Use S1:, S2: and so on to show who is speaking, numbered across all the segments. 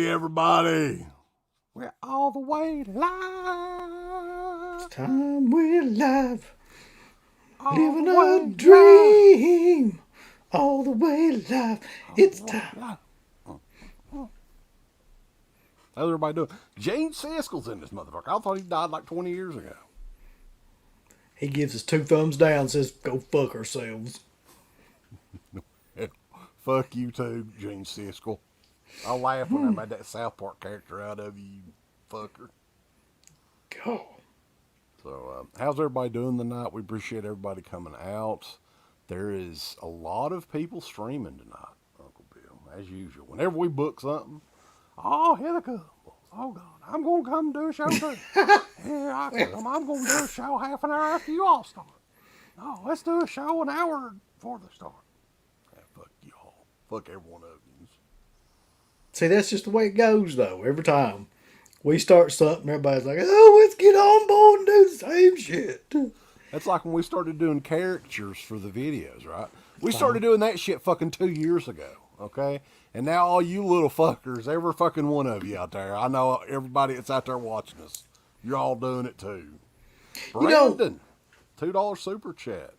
S1: Everybody, we're all the way live.
S2: It's time we're live,
S1: All
S2: living
S1: the
S2: a
S1: way
S2: dream, all the way live. It's time.
S1: How's everybody doing? Gene Siskel's in this motherfucker. I thought he died like 20 years ago.
S2: He gives us 2 thumbs down, says go fuck ourselves.
S1: Fuck you too, Gene Siskel. I laughed when I made that South Park character out of you, fucker.
S2: God.
S1: So, how's everybody doing tonight? We appreciate everybody coming out. There is a lot of people streaming tonight, Uncle Bill, as usual. Whenever we book something, oh, here they come. Oh, God, I'm going to come do a show too. Here I come. I'm going to do a show half an hour after you all start. No, let's do a show an hour before they start. Yeah, fuck you all. Fuck every one of you.
S2: See, that's just the way it goes, though. Every time we start something, everybody's like, oh, let's get on board and do the same shit.
S1: That's like when we started doing caricatures for the videos, right? We started doing that shit fucking 2 years ago, okay? And now all you little fuckers, every fucking one of you out there, I know everybody that's out there watching us, you're all doing it too. Brandon, $2 super chat.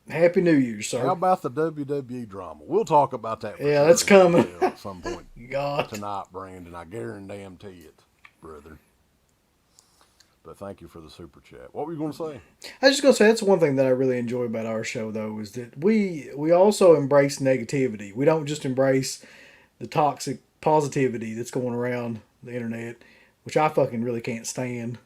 S2: Happy New Year, sir.
S1: How about the WWE drama? We'll talk about that.
S2: Yeah, that's coming
S1: at some point
S2: God.
S1: tonight, Brandon. I guarantee it, brother. But thank you for the super chat. What were you going to say?
S2: I was just going to say, that's one thing that I really enjoy about our show, though, is that we also embrace negativity. We don't just embrace the toxic positivity that's going around the internet, which I fucking really can't stand.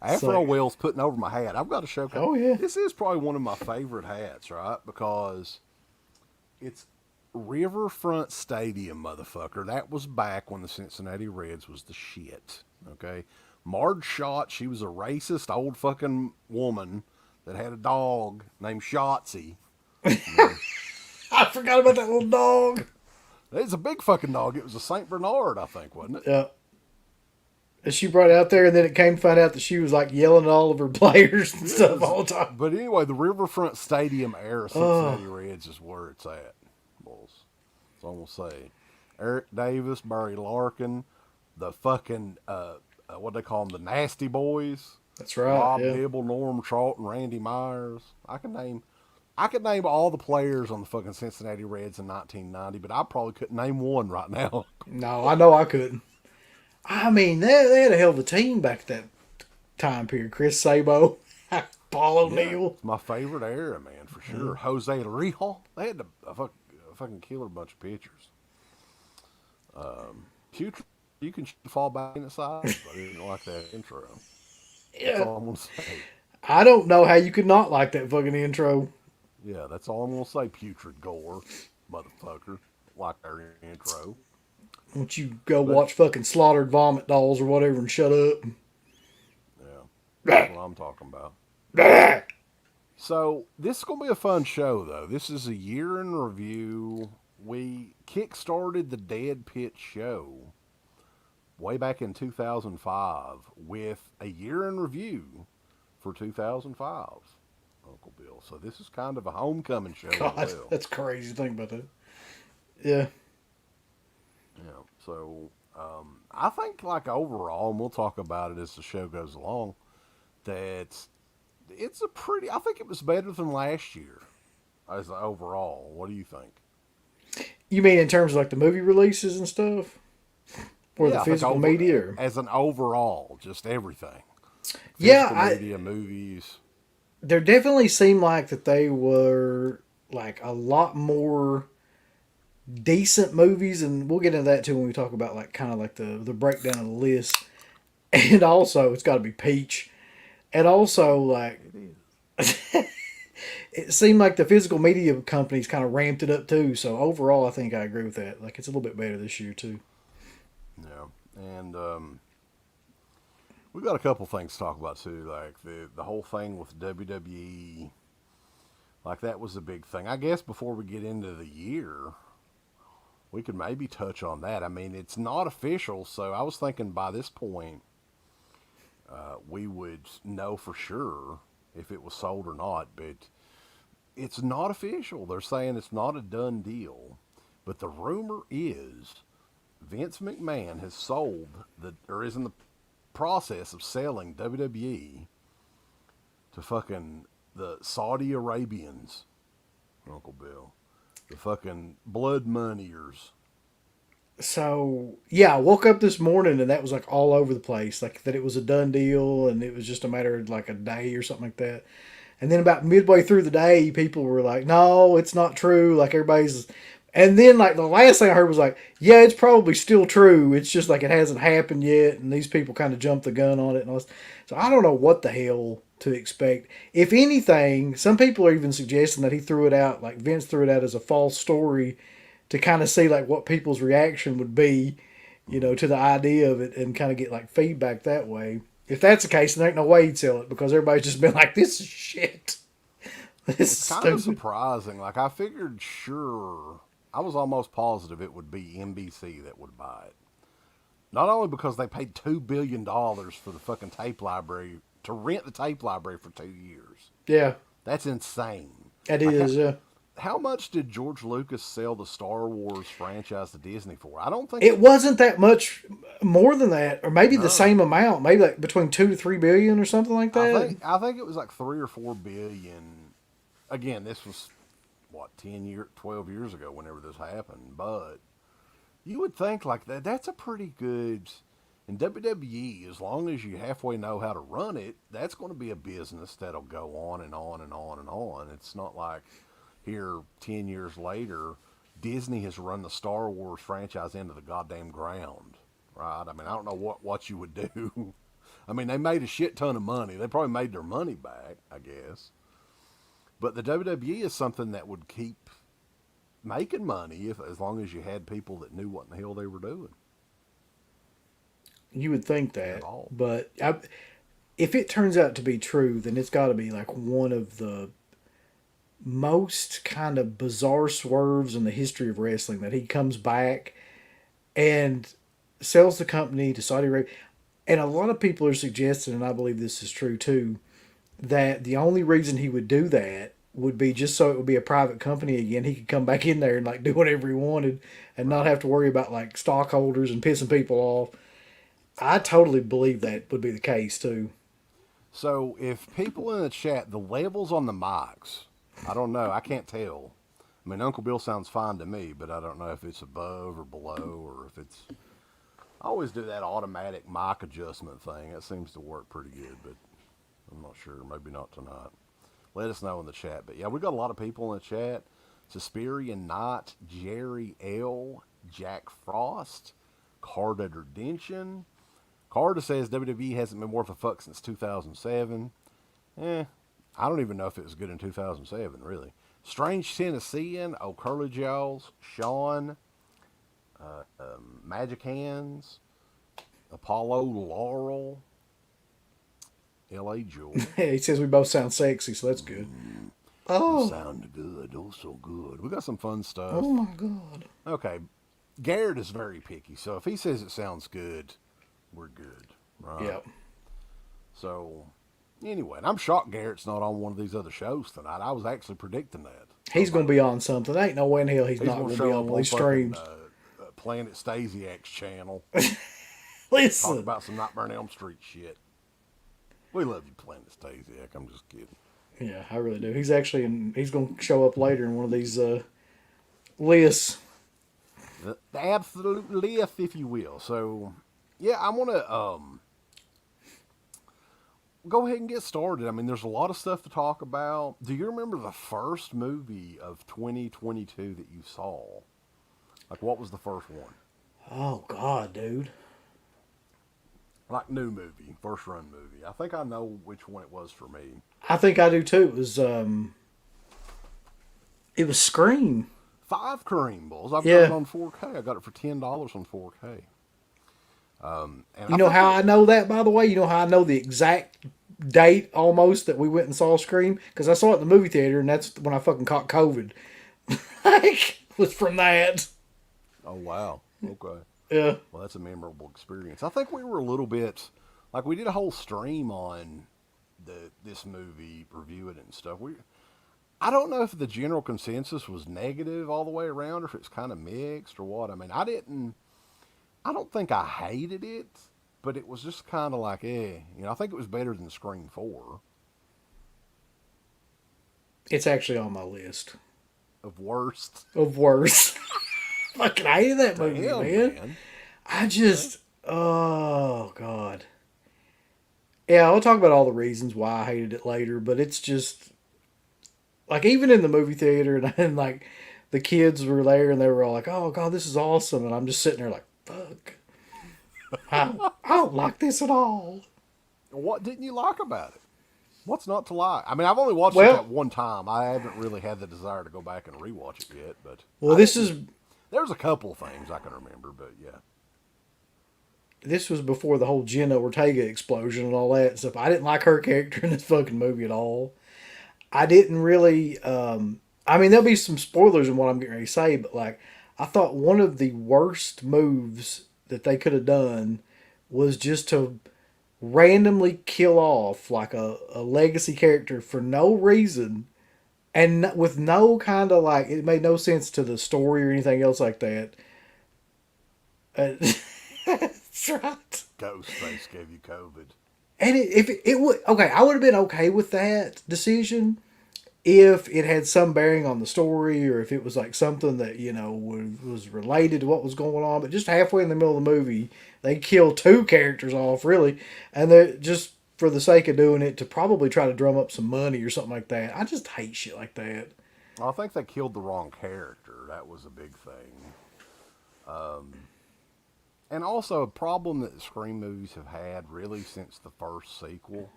S1: Afro Well's putting over my hat. I've got to show.
S2: Oh, yeah.
S1: This is probably one of my favorite hats, right? Because it's Riverfront Stadium, motherfucker. That was back when the Cincinnati Reds was the shit, okay? Marge Schott, she was a racist old fucking woman that had a dog named Shotzi.
S2: I forgot about that little dog.
S1: It's a big fucking dog. It was a St. Bernard, I think, wasn't it?
S2: Yeah. And she brought it out there, and then it came to find out that she was like yelling at all of her players and stuff all the time.
S1: But anyway, the Riverfront Stadium era Cincinnati Reds is where it's at, boys. So I'm going to say Eric Davis, Barry Larkin, the fucking, what they call them, the Nasty Boys.
S2: That's right.
S1: Rob
S2: yeah.
S1: Dibble, Norm Troughton, Randy Myers. I could name all the players on the fucking Cincinnati Reds in 1990, but I probably couldn't name one right now.
S2: No, I know I couldn't. I mean, they had a hell of a team back at that time period. Chris Sabo, Paul O'Neill.
S1: It's my favorite era, man, for sure. Jose Rijal. They had a fucking killer bunch of pitchers. Putrid, you can fall back in the side, but I didn't like that intro.
S2: Yeah.
S1: That's all I'm going to say.
S2: I don't know how you could not like that fucking intro.
S1: Yeah, that's all I'm going to say, Putrid Gore, motherfucker. Like our intro.
S2: Won't you go watch fucking Slaughtered Vomit Dolls or whatever and shut up?
S1: Yeah, that's what I'm talking about. So, this is going to be a fun show, though. This is a year in review. We kick-started the Dead Pit show way back in 2005 with a year in review for 2005, Uncle Bill. So, this is kind of a homecoming show
S2: God,
S1: as well.
S2: that's crazy to think about that. Yeah.
S1: Yeah, so I think like overall, and we'll talk about it as the show goes along, that it's a pretty, I think it was better than last year as overall. What do you think?
S2: You mean in terms of like the movie releases and stuff? or the
S1: Yeah, I think
S2: physical media. Or,
S1: as an overall, just everything.
S2: yeah,
S1: Physical media, movies.
S2: there definitely seemed like that they were like a lot more decent movies, and we'll get into that too when we talk about like kind of like the breakdown of the list. And also, it's got to be Peach, and also like
S1: It is.
S2: it seemed like the physical media companies kind of ramped it up too. So overall, I think I agree with that. Like it's a little bit better this year too.
S1: Yeah, and we've got a couple things to talk about too, like the whole thing with WWE. Like that was a big thing. I guess before we get into the year, we could maybe touch on that. I mean, it's not official, so I was thinking by this point we would know for sure if it was sold or not. But it's not official. They're saying it's not a done deal. But the rumor is Vince McMahon has sold or is in the process of selling WWE to fucking the Saudi Arabians, Uncle Bill. The fucking blood moneyers.
S2: So yeah, I woke up this morning and that was like all over the place. Like that it was a done deal and it was just a matter of like a day or something like that. And then about midway through the day, people were like, "No, it's not true." Like everybody's, and then like the last thing I heard was like, "Yeah, it's probably still true. It's just like it hasn't happened yet." And these people kind of jumped the gun on it, and all this. So I don't know what the hell to expect. If anything, some people are even suggesting that he threw it out, like Vince threw it out as a false story to kind of see like what people's reaction would be, to the idea of it and kind of get like feedback that way. If that's the case, then there ain't no way he'd sell it because everybody's just been like, "This is shit. This is
S1: It's kind of
S2: stupid."
S1: surprising. Like I figured, sure, I was almost positive it would be NBC that would buy it. Not only because they paid $2 billion for the fucking tape library to rent the tape library for 2 years.
S2: Yeah,
S1: That's insane.
S2: it
S1: Like
S2: is. Yeah,
S1: how much did George Lucas sell the Star Wars franchise to Disney for? I don't think
S2: it wasn't that much more than that, or maybe the
S1: no.
S2: same amount, maybe like between 2 to 3 billion or something like that.
S1: I think it was like 3 or 4 billion. Again, this was what 12 years ago, whenever this happened. But you would think like that's a pretty good. In WWE, as long as you halfway know how to run it, that's going to be a business that'll go on and on and on and on. It's not like here 10 years later, Disney has run the Star Wars franchise into the goddamn ground, right? I mean, I don't know what you would do. I mean, they made a shit ton of money. They probably made their money back, I guess. But the WWE is something that would keep making money as long as you had people that knew what in the hell they were doing.
S2: You would think
S1: At
S2: that,
S1: all.
S2: but if it turns out to be true, then it's got to be like one of the most kind of bizarre swerves in the history of wrestling that he comes back and sells the company to Saudi Arabia. And a lot of people are suggesting, and I believe this is true too, that the only reason he would do that would be just so it would be a private company again. He could come back in there and like do whatever he wanted and not
S1: Right.
S2: have to worry about like stockholders and pissing people off. I totally believe that would be the case too.
S1: So if people in the chat, the levels on the mics, I don't know. I can't tell. I mean, Uncle Bill sounds fine to me, but I don't know if it's above or below or if it's. I always do that automatic mic adjustment thing. It seems to work pretty good, but I'm not sure. Maybe not tonight. Let us know in the chat. But yeah, we got a lot of people in the chat. Suspirian Knight, Jerry L, Jack Frost, Carter Redemption. Carter says WWE hasn't been worth a fuck since 2007. I don't even know if it was good in 2007, really. Strange Tennessean, O'Curly Jaws, Sean, Magic Hands, Apollo Laurel, L.A. Jewel.
S2: He says we both sound sexy, so that's good.
S1: You
S2: Oh,
S1: sound good. Oh, so good. We got some fun
S2: oh
S1: stuff.
S2: my God.
S1: Okay. Garrett is very picky, so if he says it sounds good, we're good. Right?
S2: Yeah.
S1: So, anyway, and I'm shocked Garrett's not on one of these other shows tonight. I was actually predicting that. I
S2: He's
S1: was like,
S2: going to be on something. There ain't no way in hell he's
S1: he's
S2: not
S1: going to
S2: going to be
S1: show
S2: on
S1: up
S2: one of
S1: on
S2: these
S1: fucking
S2: streams.
S1: Planet Stasiak's channel. Talk
S2: Listen.
S1: about some Nightmare on Elm Street shit. We love you, Planet Stasiak. I'm just kidding.
S2: Yeah, I really do. He's actually he's going to show up later in one of these lists.
S1: the absolute lift, if you will. So, yeah, I want to go ahead and get started. I mean, there's a lot of stuff to talk about. Do you remember the first movie of 2022 that you saw? Like, what was the first one?
S2: Oh God, dude.
S1: Like, new movie, first run movie. I think I know which one it was for me.
S2: I think I do too. It was Scream.
S1: 5 Kareem Bulls. I've got it
S2: Yeah.
S1: on 4K. I got it for $10 on 4K. And
S2: You know how I know that, by the way? You know how I know the exact date almost that we went and saw Scream? Because I saw it in the movie theater, and that's when I fucking caught COVID. Like, was from that.
S1: Oh, wow. Okay.
S2: Yeah.
S1: Well, that's a memorable experience. I think we were a little bit like we did a whole stream on this movie, review it and stuff. I don't know if the general consensus was negative all the way around, or if it's kind of mixed or what. I mean, I don't think I hated it, but it was just kind of like, I think it was better than Scream 4
S2: It's actually on my list
S1: of worst.
S2: of worst. Fucking hated that movie,
S1: Damn,
S2: man. I just, oh God. Yeah, I'll talk about all the reasons why I hated it later, but it's just like even in the movie theater and like the kids were there and they were all like, "Oh God, this is awesome," and I'm just sitting there like, "Fuck, I don't like this at all."
S1: What didn't you like about it? What's not to like? I mean, I've only watched it
S2: Well,
S1: that one time. I haven't really had the desire to go back and rewatch it yet, but
S2: well,
S1: there's a couple things I can remember, but yeah.
S2: this was before the whole Jenna Ortega explosion and all that stuff. I didn't like her character in this fucking movie at all. I didn't really. I mean, there'll be some spoilers in what I'm getting ready to say, but like, I thought one of the worst moves that they could have done was just to randomly kill off like a legacy character for no reason and with no kind of like it made no sense to the story or anything else like that. That's right.
S1: Ghostface gave you COVID.
S2: And if it would okay, I would have been okay with that decision if it had some bearing on the story or if it was like something that was related to what was going on. But just halfway in the middle of the movie, they kill 2 characters off really, and they're just for the sake of doing it to probably try to drum up some money or something like that. I just hate shit like that.
S1: I think they killed the wrong character. That was a big thing. And also a problem that the Scream movies have had really since the first sequel.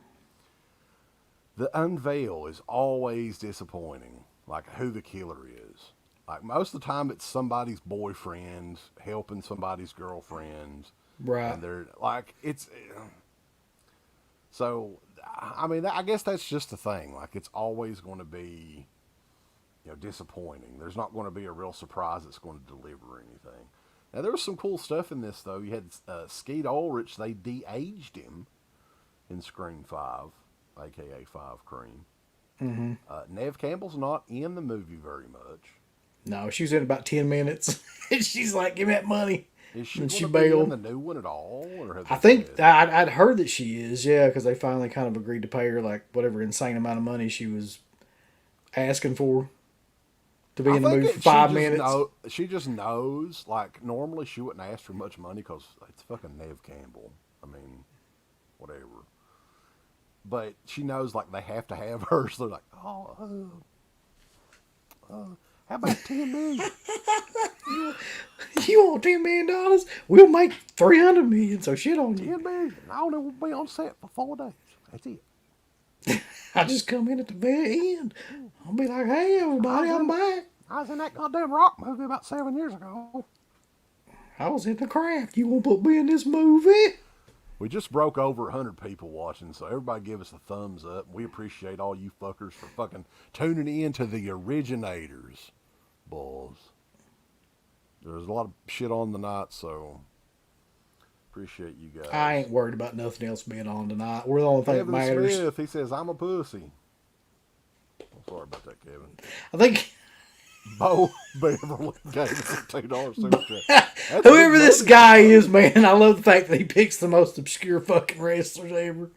S1: The unveil is always disappointing, like who the killer is. Like most of the time it's somebody's boyfriend helping somebody's girlfriend.
S2: Right.
S1: And they're like, so, I mean, I guess that's just the thing. Like it's always going to be, disappointing. There's not going to be a real surprise that's going to deliver anything. Now, there was some cool stuff in this, though. You had Skeet Ulrich. They de-aged him in Scream 5, a.k.a. 5 Cream.
S2: Mm-hmm.
S1: Neve Campbell's not in the movie very much.
S2: No, she was in about 10 minutes. And she's like, "Give me that money."
S1: Is she
S2: And
S1: going
S2: she
S1: to be in
S2: bailed.
S1: the new one at all? Or have
S2: I
S1: they
S2: think
S1: said?
S2: I'd heard that she is, yeah, because they finally kind of agreed to pay her like whatever insane amount of money she was asking for to be
S1: I
S2: in the
S1: think
S2: movie for 5 minutes.
S1: she just knows, like, normally she wouldn't ask for much money because it's fucking Neve Campbell. I mean, whatever. But she knows, like, they have to have her, so they're like, how about 10 million?
S2: You want $10 million? We'll make 300 million. So shit on you.
S1: 10 million. I only will be on set for 4 days. That's it.
S2: I just come in at the very end. I'll be like, "Hey everybody, I'm back.
S1: I was in that goddamn rock movie about 7 years ago.
S2: I was in the craft. You won't put me in this movie?"
S1: We just broke over 100 people watching, so everybody give us a thumbs up. We appreciate all you fuckers for fucking tuning in to the originators, boys. There's a lot of shit on the night, so appreciate you guys.
S2: I ain't worried about nothing else being on tonight. We're the only thing that
S1: Kevin
S2: matters.
S1: Smith, he says, I'm a pussy. I'm sorry about that, Kevin.
S2: I think
S1: Bo Beverly gave us a $2 super chat.
S2: whoever this guy is, man, I love the fact that he picks the most obscure fucking wrestlers ever.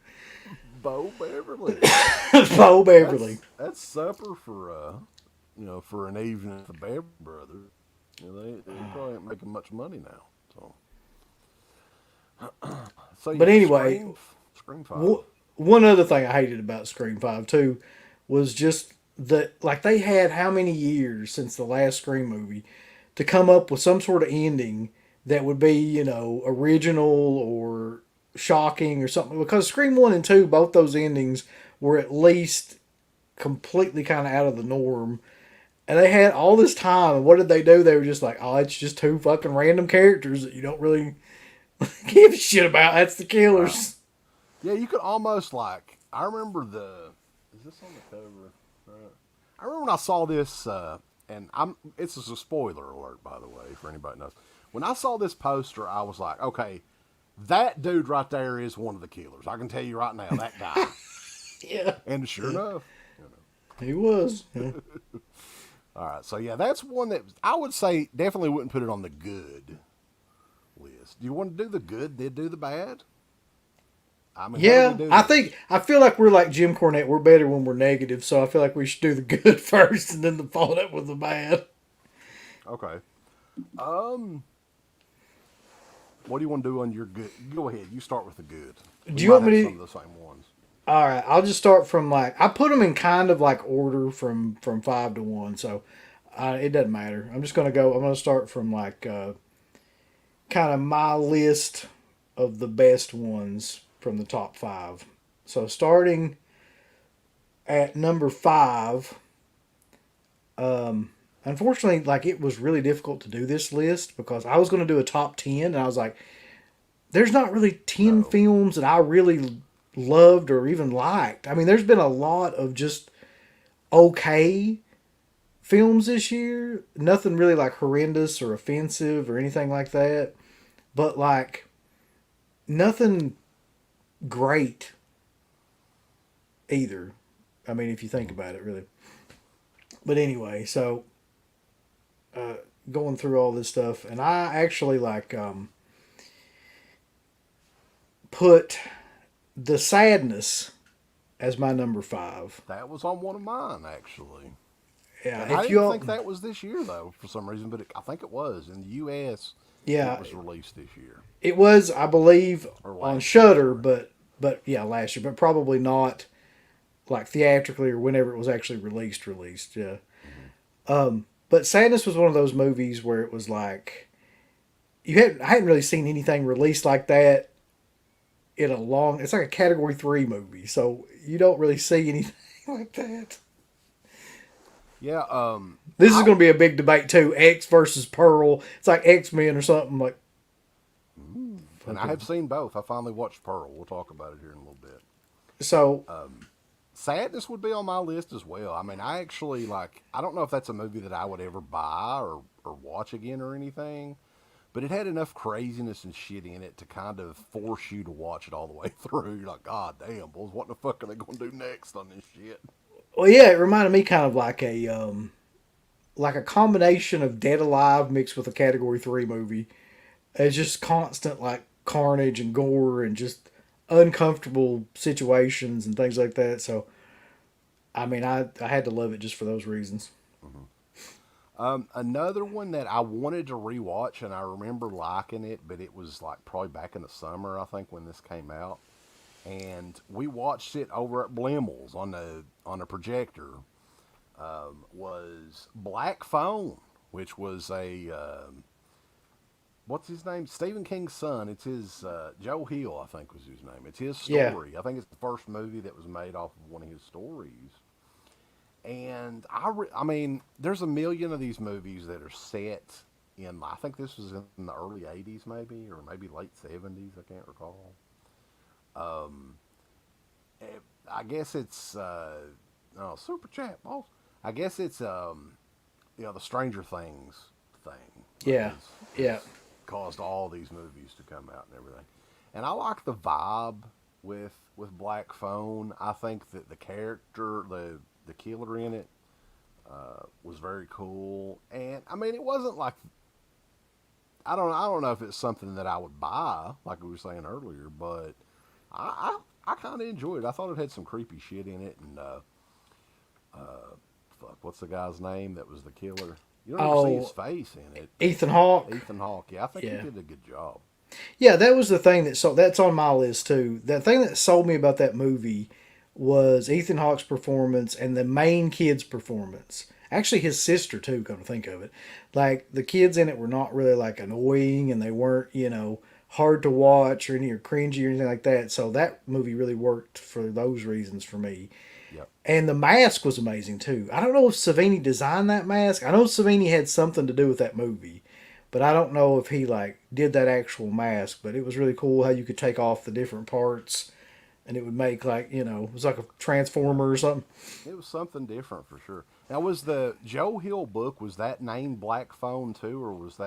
S1: Bo Beverly.
S2: Bo Beverly.
S1: That's supper for for an evening at the Beverly Brothers. They probably ain't making much money now. So
S2: But
S1: yeah,
S2: anyway,
S1: Scream 5.
S2: one other thing I hated about Scream 5 too was just that, like, they had how many years since the last Scream movie to come up with some sort of ending that would be, original or shocking or something. Because Scream 1 and 2, both those endings were at least completely kind of out of the norm. And they had all this time, and what did they do? They were just like, oh, it's just two fucking random characters that you don't really give a shit about. That's the
S1: Right.
S2: killers.
S1: Yeah, you could almost like. I remember the. Is this on the cover? I remember when I saw this, and I'm. It's a spoiler alert, by the way, for anybody who knows. When I saw this poster, I was like, okay, that dude right there is one of the killers. I can tell you right now, that guy.
S2: Yeah.
S1: And sure enough,
S2: He was. Yeah.
S1: All right, so yeah, that's one that I would say definitely wouldn't put it on the good list. Do you want to do the good, then do the bad? I mean, how do we
S2: Yeah,
S1: do this?
S2: I feel like we're like Jim Cornette. We're better when we're negative, so I feel like we should do the good first and then the follow up with the bad.
S1: Okay. Um, what do you want to do on your good? Go ahead. You start with the good. We
S2: Do you
S1: might
S2: want
S1: have
S2: me
S1: some
S2: to?
S1: of the same ones.
S2: All right, I'll just start from like I put them in kind of like order from 5 to 1, so it doesn't matter. I'm just gonna go. I'm gonna start from like kind of my list of the best ones from the top five. So starting at number five, unfortunately, like it was really difficult to do this list because I was going to do a top 10 and I was like, there's not really 10
S1: No.
S2: films that I really loved or even liked. I mean, there's been a lot of just okay films this year. Nothing really like horrendous or offensive or anything like that. But like nothing great either. I mean, if you think about it, really. But anyway, so going through all this stuff, and I actually like put the sadness as my number five.
S1: That was on one of mine actually,
S2: Yeah,
S1: and I
S2: if
S1: didn't
S2: you all,
S1: think that was this year though for some reason, but I think it was in the U.S. It
S2: yeah,
S1: was released this year
S2: it was, I believe,
S1: or
S2: on
S1: last year.
S2: Shutter,
S1: Sorry.
S2: but yeah, last year, but probably not like theatrically or whenever it was actually released. Released, yeah.
S1: Mm-hmm.
S2: But Sadness was one of those movies where it was like I hadn't really seen anything released like that in a long. It's like a Category 3 movie, so you don't really see anything like that.
S1: Yeah.
S2: This is
S1: I
S2: going to be a big debate too. X versus Pearl. It's like X-Men or something. Like
S1: and I have
S2: fucking.
S1: seen both. I finally watched Pearl. We'll talk about it here in a little bit.
S2: So
S1: Sadness would be on my list as well. I mean, I actually like. I don't know if that's a movie that I would ever buy or watch again or anything, but it had enough craziness and shit in it to kind of force you to watch it all the way through. You're like, God damn, boys, what the fuck are they going to do next on this shit?
S2: well, yeah, it reminded me kind of like a combination of Dead Alive mixed with a Category 3 movie. It's just constant like carnage and gore and just uncomfortable situations and things like that. So I mean, I had to love it just for those reasons.
S1: Another one that I wanted to rewatch, and I remember liking it, but it was like probably back in the summer, I think, when this came out, and we watched it over at Blimmel's on a projector. Was Black Phone, which was a what's his name? Stephen King's son. It's his Joe Hill, I think was his name. It's his
S2: Yeah,
S1: story. I think it's the first movie that was made off of one of his stories. And I mean, there's a million of these movies that are set in. I think this was in the early '80s, maybe, or maybe late '70s. I can't recall. I guess it's oh, super chat, boss. I guess it's the Stranger Things thing
S2: yeah,
S1: has
S2: yeah,
S1: caused all these movies to come out and everything. And I like the vibe with Black Phone. I think that the character, the killer in it, was very cool. And I mean, it wasn't like I don't know if it's something that I would buy, like we were saying earlier, but I kind of enjoyed it. I thought it had some creepy shit in it, and fuck, what's the guy's name that was the killer? You don't ever see his
S2: Oh,
S1: face in it.
S2: Ethan Hawke.
S1: Ethan Hawke. Yeah, I think he
S2: Yeah.
S1: did a good job.
S2: Yeah, that was the thing that so that's on my list too. The thing that sold me about that movie was Ethan Hawke's performance and the main kid's performance. Actually, his sister too. Come to think of it, like the kids in it were not really like annoying, and they weren't hard to watch or any or cringy or anything like that. So that movie really worked for those reasons for me.
S1: Yep.
S2: And the mask was amazing too. I don't know if Savini designed that mask. I know Savini had something to do with that movie, but I don't know if he like did that actual mask. But it was really cool how you could take off the different parts, and it would make like it was like a transformer or something.
S1: It was something different for sure. Now, was the Joe Hill book, was that named Black Phone too, or was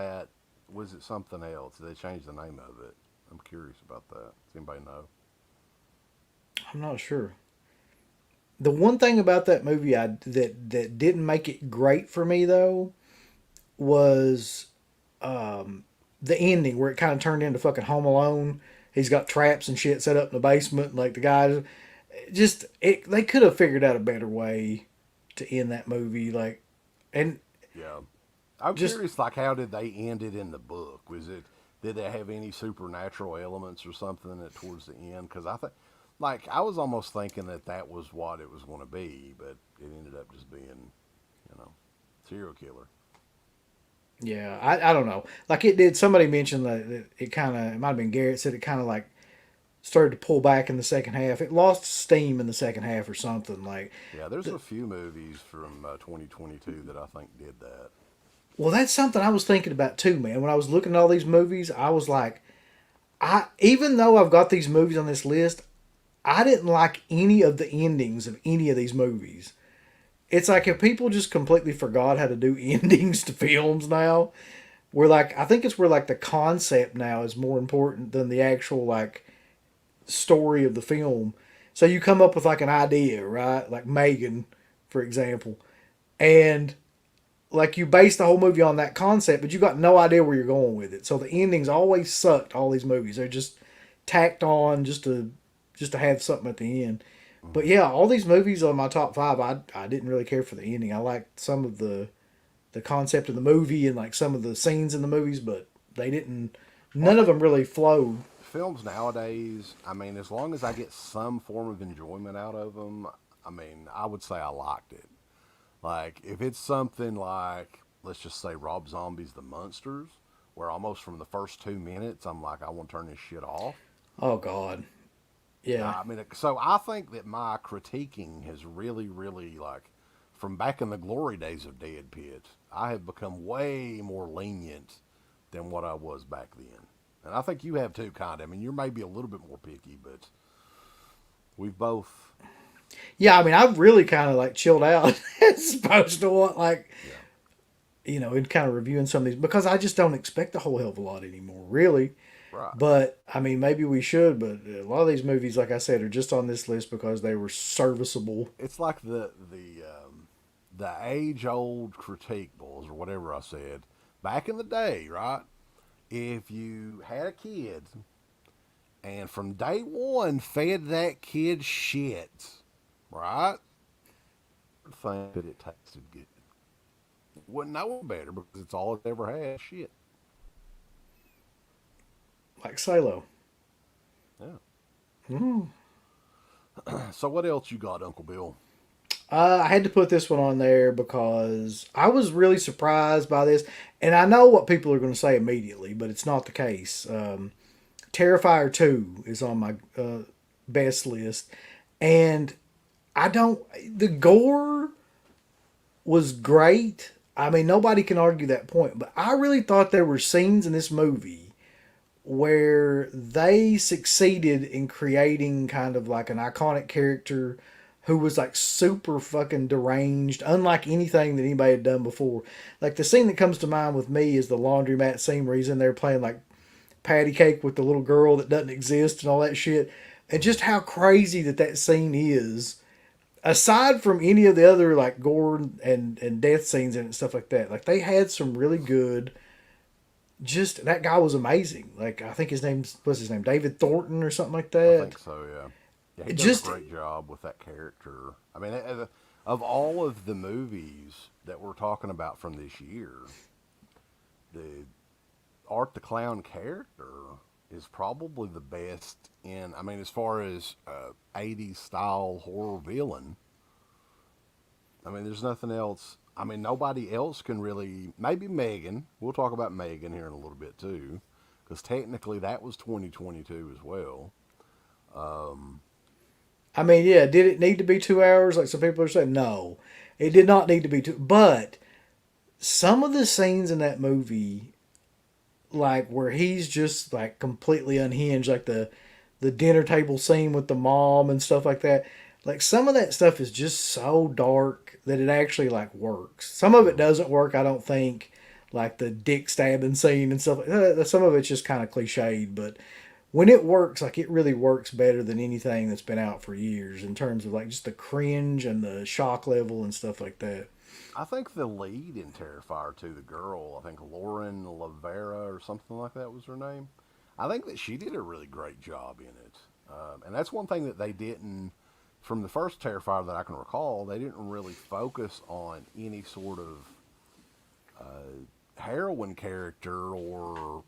S1: it something else? Did they change the name of it? I'm curious about that. Does anybody know?
S2: I'm not sure. The one thing about that movie that didn't make it great for me though was the ending where it kind of turned into fucking Home Alone. He's got traps and shit set up in the basement. Like the guys, they could have figured out a better way to end that movie. Like, and
S1: Yeah. I'm
S2: just
S1: curious, like, how did they end it in the book? Did they have any supernatural elements or something towards the end? Because I think, like, I was almost thinking that was what it was going to be, but it ended up just being, serial killer.
S2: yeah, I don't know. Like it did. Somebody mentioned that it kind of it might have been Garrett said it kind of like started to pull back in the second half. It lost steam in the second half or something. Like,
S1: Yeah, there's a few movies from 2022 that I think did that.
S2: well, that's something I was thinking about too, man. When I was looking at all these movies, I was like, I even though I've got these movies on this list, I didn't like any of the endings of any of these movies. It's like if people just completely forgot how to do endings to films now. We're like, I think it's where like the concept now is more important than the actual like story of the film. So you come up with like an idea, right? Like Megan, for example, and like you base the whole movie on that concept, but you got no idea where you're going with it. So the endings always sucked. All these movies, they're just tacked on just to have something at the end. But yeah, all these movies on my top five, I didn't really care for the ending. I liked some of the concept of the movie and like some of the scenes in the movies, but they didn't.
S1: Well, I
S2: None of
S1: think
S2: them really flowed.
S1: films nowadays, I mean, as long as I get some form of enjoyment out of them, I mean, I would say I liked it. Like, if it's something like, let's just say Rob Zombie's The Munsters, where almost from the first 2 minutes, I'm like, I want to turn this shit off.
S2: Oh God, yeah.
S1: I mean, so I think that my critiquing has really, really, like, from back in the glory days of Dead Pits, I have become way more lenient than what I was back then. And I think you have too, kind of. I mean, you're maybe a little bit more picky, but we've both,
S2: Yeah, I mean, I've really kind of like chilled out as opposed to what like
S1: yeah,
S2: in kind of reviewing some of these because I just don't expect a whole hell of a lot anymore, really.
S1: right.
S2: But I mean, maybe we should. But a lot of these movies, like I said, are just on this list because they were serviceable.
S1: It's like the age old critique, boys, or whatever I said back in the day, right? If you had a kid and from day one fed that kid shit, right? Think that it tasted good. Wouldn't know better because it's all it ever had. Shit.
S2: Like Salo.
S1: Yeah.
S2: Mm.
S1: So what else you got, Uncle Bill?
S2: I had to put this one on there because I was really surprised by this, and I know what people are going to say immediately, but it's not the case. Terrifier 2 is on my best list, and I don't. The gore was great. I mean, nobody can argue that point, but I really thought there were scenes in this movie where they succeeded in creating kind of like an iconic character who was like super fucking deranged, unlike anything that anybody had done before. Like the scene that comes to mind with me is the laundromat scene where he's in there playing like patty cake with the little girl that doesn't exist and all that shit. And just how crazy that scene is. Aside from any of the other like gore and death scenes and stuff like that, like they had some really good. Just that guy was amazing. Like I think his name's what's his name, David Thornton or something like
S1: I
S2: that.
S1: think so. Yeah. Yeah, he
S2: It
S1: does a
S2: just
S1: great job with that character. I mean, of all of the movies that we're talking about from this year, the Art the Clown character is probably the best in. I mean, as far as 80s style horror villain, I mean, there's nothing else. I mean, nobody else can really. Maybe Megan. We'll talk about Megan here in a little bit too, because technically that was 2022 as well. Um,
S2: I mean, yeah, did it need to be 2 hours? Like some people are saying, no, it did not need to be two. But some of the scenes in that movie, like where he's just like completely unhinged, like the dinner table scene with the mom and stuff like that. Like some of that stuff is just so dark that it actually like works. Some of it doesn't work, I don't think. Like the dick stabbing scene and stuff. Some of it's just kind of cliched, but when it works, like it really works better than anything that's been out for years in terms of like just the cringe and the shock level and stuff like that.
S1: I think the lead in Terrifier 2, the girl, I think Lauren Lavera or something like that was her name. I think that she did a really great job in it. And that's one thing that they didn't, from the first Terrifier that I can recall, they didn't really focus on any sort of heroine character or,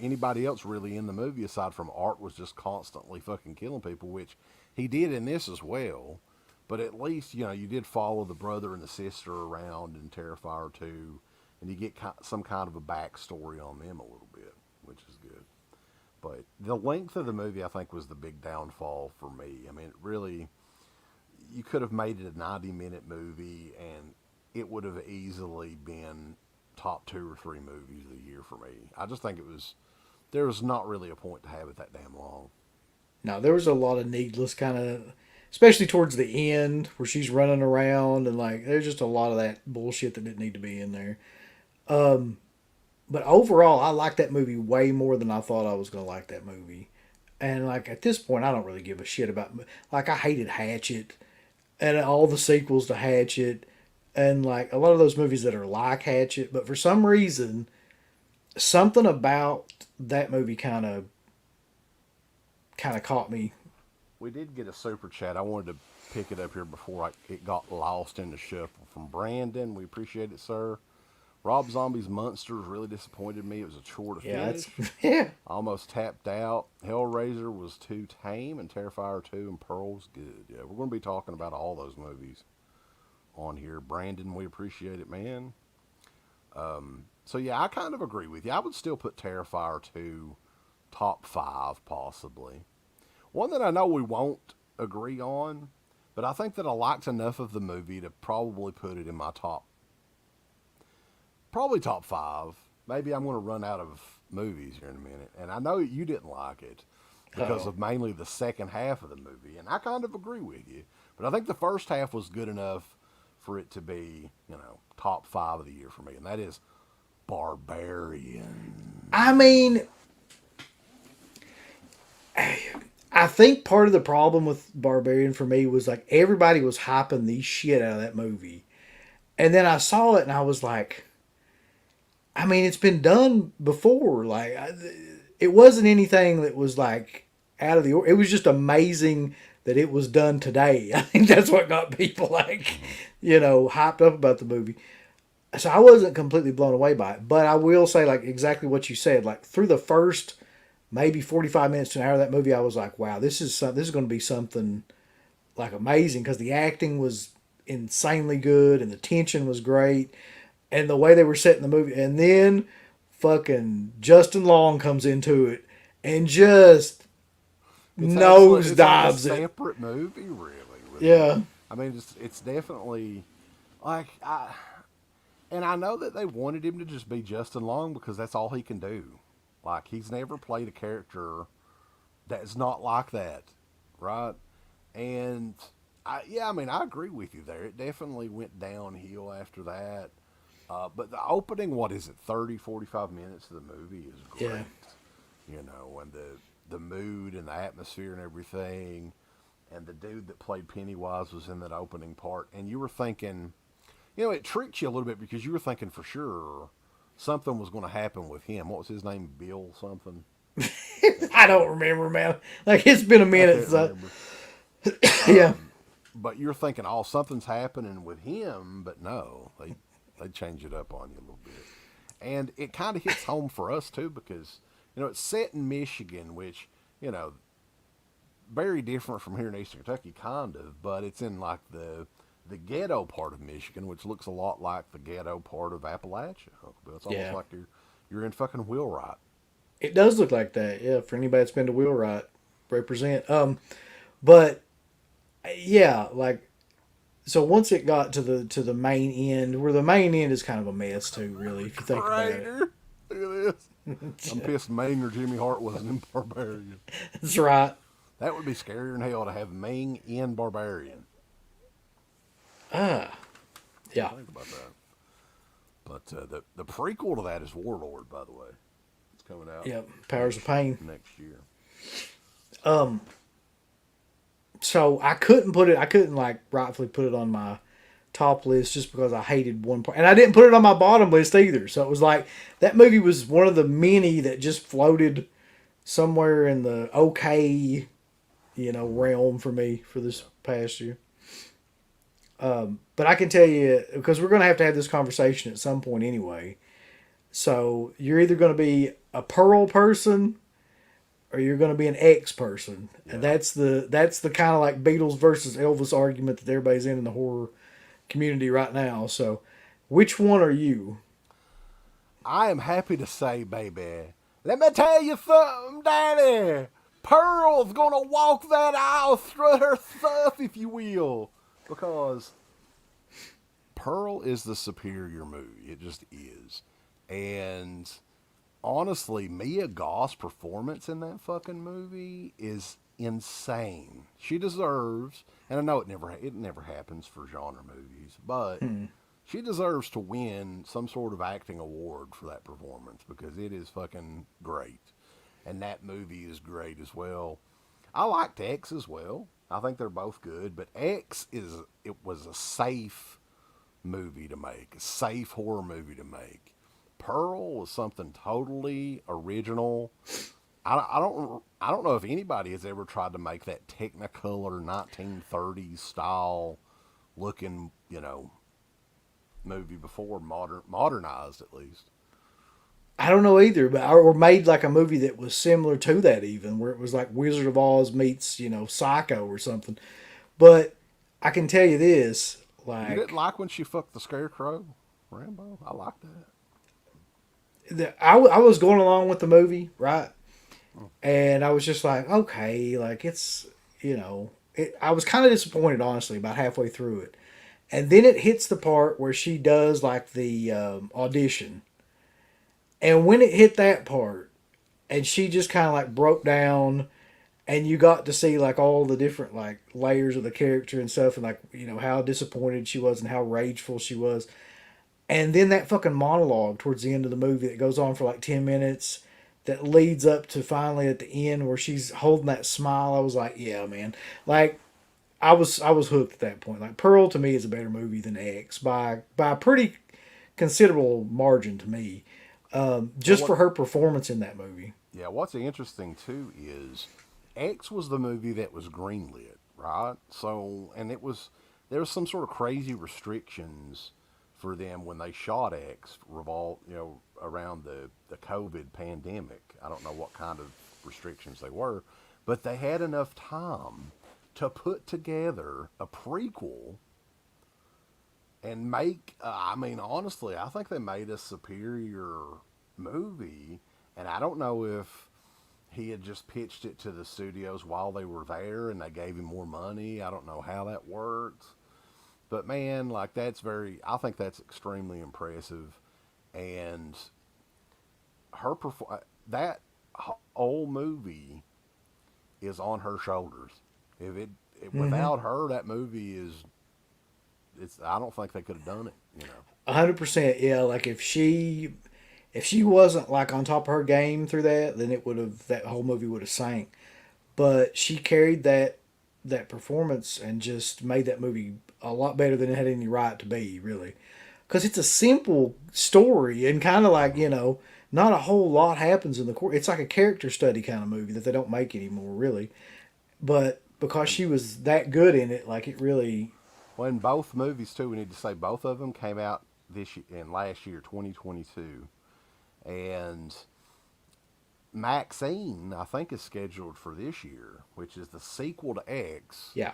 S1: anybody else really in the movie aside from Art was just constantly fucking killing people, which he did in this as well. But at least, you did follow the brother and the sister around in Terrifier 2, and you get some kind of a backstory on them a little bit, which is good. But the length of the movie, I think, was the big downfall for me. I mean, it really, you could have made it a 90-minute movie, and it would have easily been top 2 or 3 movies of the year for me. I just think there was not really a point to have it that damn long.
S2: Now there was a lot of needless kind of, especially towards the end where she's running around and like there's just a lot of that bullshit that didn't need to be in there. Um, but overall, I like that movie way more than I thought I was gonna like that movie. And like at this point, I don't really give a shit about like I hated Hatchet and all the sequels to Hatchet and like a lot of those movies that are like Hatchet. But for some reason, something about that movie kind of caught me.
S1: We did get a super chat. I wanted to pick it up here before it got lost in the shuffle from Brandon. We appreciate it, sir. Rob Zombie's Munsters really disappointed me. It was a chore to
S2: Yeah, that's
S1: finish.
S2: yeah.
S1: Almost tapped out. Hellraiser was too tame, and Terrifier 2 and Pearl's good. Yeah, we're going to be talking about all those movies on here. Brandon, we appreciate it, man. So, yeah, I kind of agree with you. I would still put Terrifier 2 top 5, possibly. One that I know we won't agree on, but I think that I liked enough of the movie to probably put it in my probably top 5. Maybe I'm going to run out of movies here in a minute. And I know you didn't like it because
S2: Oh.
S1: of mainly the second half of the movie. And I kind of agree with you. But I think the first half was good enough for it to be, top 5 of the year for me. And that is Barbarian.
S2: I mean, I think part of the problem with Barbarian for me was like everybody was hyping the shit out of that movie. And then I saw it and I was like, I mean, it's been done before. Like, it wasn't anything that was like out of the. It was just amazing that it was done today. I think that's what got people like, hyped up about the movie. So I wasn't completely blown away by it, but I will say like exactly what you said. Like through the first maybe 45 minutes to an hour of that movie, I was like, wow, this is going to be something like amazing because the acting was insanely good and the tension was great and the way they were setting the movie. And then fucking Justin Long comes into it and just
S1: It's like a
S2: nosedives it.
S1: separate movie, really.
S2: Yeah.
S1: I mean, it's definitely like and I know that they wanted him to just be Justin Long because that's all he can do. Like he's never played a character that's not like that, right? And I mean, I agree with you there. It definitely went downhill after that. But the opening, what is it, 30, 45 minutes of the movie is great.
S2: Yeah.
S1: And the mood and the atmosphere and everything. And the dude that played Pennywise was in that opening part. And you were thinking, it tricked you a little bit because you were thinking for sure something was going to happen with him. What was his name? Bill something?
S2: I don't remember, man. Like it's been a
S1: I
S2: minute.
S1: can't
S2: So,
S1: remember.
S2: yeah.
S1: but you're thinking, oh, something's happening with him, but no, they change it up on you a little bit, and it kind of hits home for us too because it's set in Michigan, which very different from here in Eastern Kentucky, kind of, but it's in like the ghetto part of Michigan, which looks a lot like the ghetto part of Appalachia. It's almost
S2: Yeah.
S1: like you're in fucking Wheelwright.
S2: It does look like that, yeah, for anybody that's been to Wheelwright, represent. But yeah, like so once it got to the main end, where the main end is kind of a mess too, really, if you think about it.
S1: Crater. Look at this. I'm pissed Ming or Jimmy Hart wasn't in Barbarian.
S2: That's right.
S1: That would be scarier than hell to have Ming in Barbarian.
S2: Ah, yeah.
S1: Think about that. But the prequel to that is Warlord, by the way. It's coming out
S2: Yep. Powers of Pain.
S1: next year.
S2: So I couldn't like rightfully put it on my top list just because I hated one part. And I didn't put it on my bottom list either. So it was like that movie was one of the many that just floated somewhere in the okay, realm for me for this past year. But I can tell you, because we're going to have this conversation at some point anyway. So you're either going to be a Pearl person or you're going to be an X person, and that's the kind of like Beatles versus Elvis argument that everybody's in the horror community right now. So, which one are you?
S1: I am happy to say, baby, let me tell you something, Daddy. Pearl's gonna walk that aisle, strut her stuff, if you will, because Pearl is the superior movie. It just is, and honestly, Mia Goth's performance in that fucking movie is insane. She deserves, and I know it never happens for genre movies, but she deserves to win some sort of acting award for that performance because it is fucking great. And that movie is great as well. I liked X as well. I think they're both good, but it was a safe movie to make, a safe horror movie to make. Pearl was something totally original. I don't know if anybody has ever tried to make that Technicolor 1930s style looking, movie before, modernized at least.
S2: I don't know either, but or made like a movie that was similar to that, even where it was like Wizard of Oz meets Psycho or something. But I can tell you this,
S1: You didn't
S2: like
S1: like when she fucked the Scarecrow, Rambo? I like that.
S2: I was going along with the movie, right? And I was just like, okay, like I was kind of disappointed, honestly, about halfway through it. And then it hits the part where she does like the audition. And when it hit that part, and she just kind of like broke down, and you got to see like all the different like layers of the character and stuff, and like how disappointed she was and how rageful she was. And then that fucking monologue towards the end of the movie that goes on for like 10 minutes that leads up to finally at the end where she's holding that smile. I was like, yeah, man. Like I was hooked at that point. Like Pearl to me is a better movie than X by a pretty considerable margin to me.
S1: Well,
S2: Just for her performance in that movie.
S1: yeah, what's interesting too is X was the movie that was greenlit, right? So, and there was some sort of crazy restrictions for them when they shot X around the COVID pandemic. I don't know what kind of restrictions they were, but they had enough time to put together a prequel and make, honestly, I think they made a superior movie. And I don't know if he had just pitched it to the studios while they were there and they gave him more money. I don't know how that worked. But man, like I think that's extremely impressive. And that whole movie is on her shoulders. Without her, that movie I don't think they could have done it.
S2: 100%. Yeah. Like if she wasn't like on top of her game through that, then that whole movie would have sank. But she carried that performance and just made that movie a lot better than it had any right to be, really. Because it's a simple story and kind of like, not a whole lot happens in the court. It's like a character study kind of movie that they don't make anymore, really. But because she was that good in it. Like it really,
S1: Well, in both movies too, we need to say both of them came out this year, in last year, 2022, and Maxine, I think, is scheduled for this year, which is the sequel to X.
S2: yeah.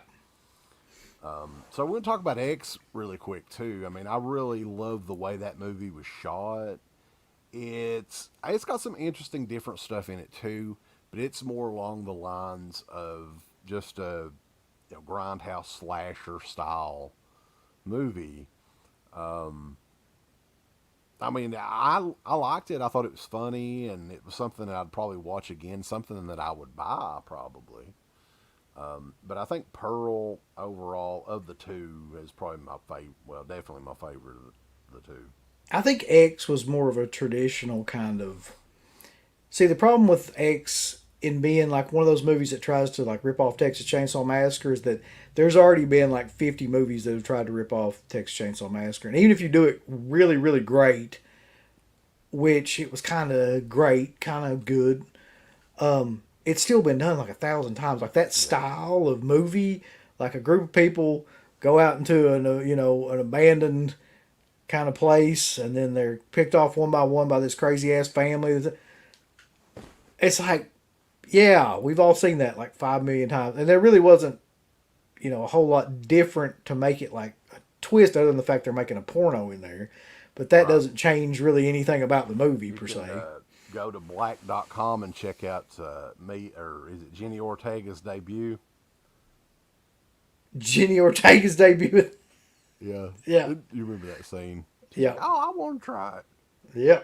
S1: So we're going to talk about X really quick too. I mean, I really love the way that movie was shot. It's got some interesting different stuff in it too, but it's more along the lines of just a grindhouse slasher style movie. I mean, I liked it. I thought it was funny, and it was something that I'd probably watch again. Something that I would buy probably. But I think Pearl overall of the two is probably my favorite. Well, definitely my favorite of the two.
S2: I think X was more of a traditional kind of. See, the problem with X in being like one of those movies that tries to like rip off Texas Chainsaw Massacre is that there's already been like 50 movies that have tried to rip off Texas Chainsaw Massacre, and even if you do it really, really great, which it was kind of great, kind of good, it's still been done like 1,000 times. Like that
S1: Yeah.
S2: style of movie, like a group of people go out into an abandoned kind of place, and then they're picked off one by this crazy ass family. It's like, yeah, we've all seen that like 5 million times, and there really wasn't a whole lot different to make it like a twist, other than the fact they're making a porno in there. But that
S1: Right.
S2: doesn't change really anything about the movie
S1: You
S2: per
S1: can
S2: se.
S1: go to black.com and check out me, or is it Jenny Ortega's debut?
S2: Jenny Ortega's debut.
S1: Yeah.
S2: Yeah,
S1: You remember that scene? She's
S2: yeah,
S1: like, "Oh, I want to try it."
S2: yeah.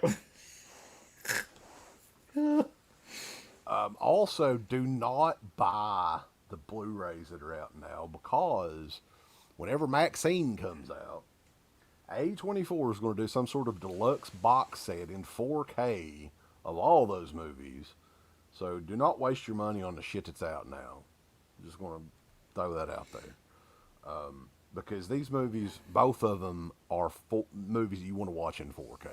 S1: Also, do not buy the Blu-rays that are out now, because whenever Maxine comes out, A24 is going to do some sort of deluxe box set in 4K of all those movies. So do not waste your money on the shit that's out now. Just want to throw that out there. Because these movies, both of them, are movies you want to watch in 4K.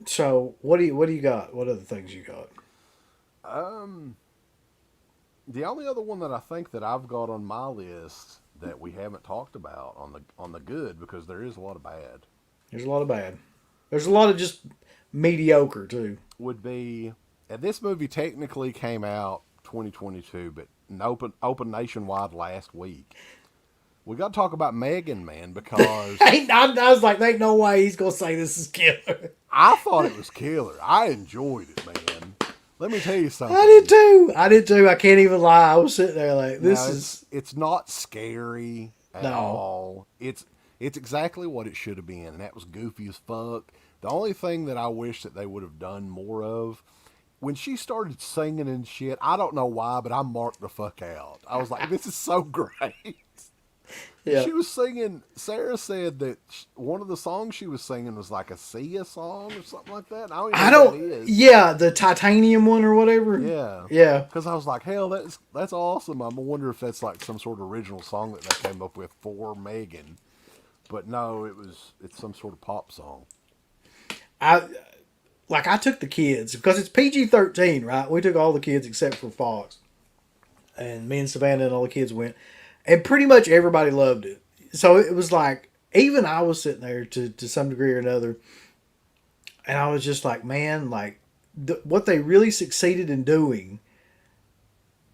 S2: So what do you got? What other things you got?
S1: Um, the only other one that I think that I've got on my list that we haven't talked about on the good, because there is a lot of bad,
S2: There's a lot of bad. There's a lot of just mediocre too.
S1: would be, and this movie technically came out 2022, but open nationwide last week. We got to talk about M3GAN, man, because
S2: I was like, ain't no way he's gonna say this is killer.
S1: I thought it was killer. I enjoyed it, man. Let me tell you
S2: I did
S1: something.
S2: too. I did too. I can't even lie. I was sitting there like,
S1: Now
S2: this is
S1: it's not scary at
S2: no.
S1: all. It's exactly what it should have been, and that was goofy as fuck. The only thing that I wish that they would have done more of, when she started singing and shit, I don't know why, but I marked the fuck out. I was like, this is so great.
S2: Yeah.
S1: She was singing. Sarah said that one of the songs she was singing was like a Sia song or something like that. And I don't even
S2: I
S1: know what
S2: don't.
S1: that is.
S2: Yeah, the titanium one or whatever.
S1: Yeah,
S2: Yeah.
S1: because I was like, hell, that's awesome. I wonder if that's like some sort of original song that they came up with for M3GAN. But no, it's some sort of pop song.
S2: I I took the kids because it's PG-13, right? We took all the kids except for Fox, and me and Savannah and all the kids went, and pretty much everybody loved it. So it was like even I was sitting there to some degree or another, and I was just like, man, like what they really succeeded in doing,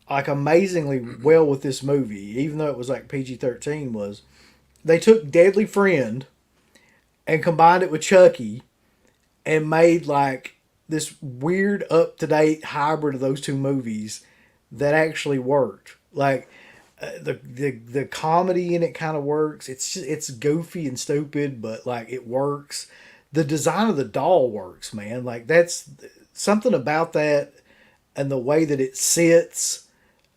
S2: like amazingly well with this movie, even though it was like PG-13, was they took Deadly Friend and combined it with Chucky and made like this weird up to date hybrid of those two movies that actually worked. Like the comedy in it kind of works. It's goofy and stupid, but like it works. The design of the doll works, man. Like that's something about that, and the way that it sits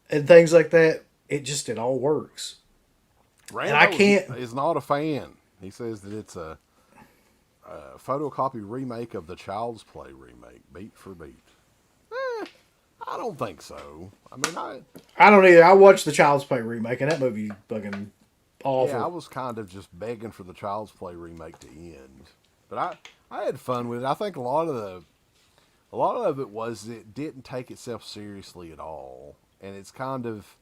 S2: and things like that. It all works. And I
S1: Rambo
S2: can't.
S1: is not a fan. He says that it's a photocopy remake of the Child's Play remake, beat for beat. I don't think so. I mean,
S2: I don't either. I watched the Child's Play remake, and that movie fucking
S1: yeah, I
S2: awful.
S1: was kind of just begging for the Child's Play remake to end, but I had fun with it. I think a lot of it was it didn't take itself seriously at all, and it's kind of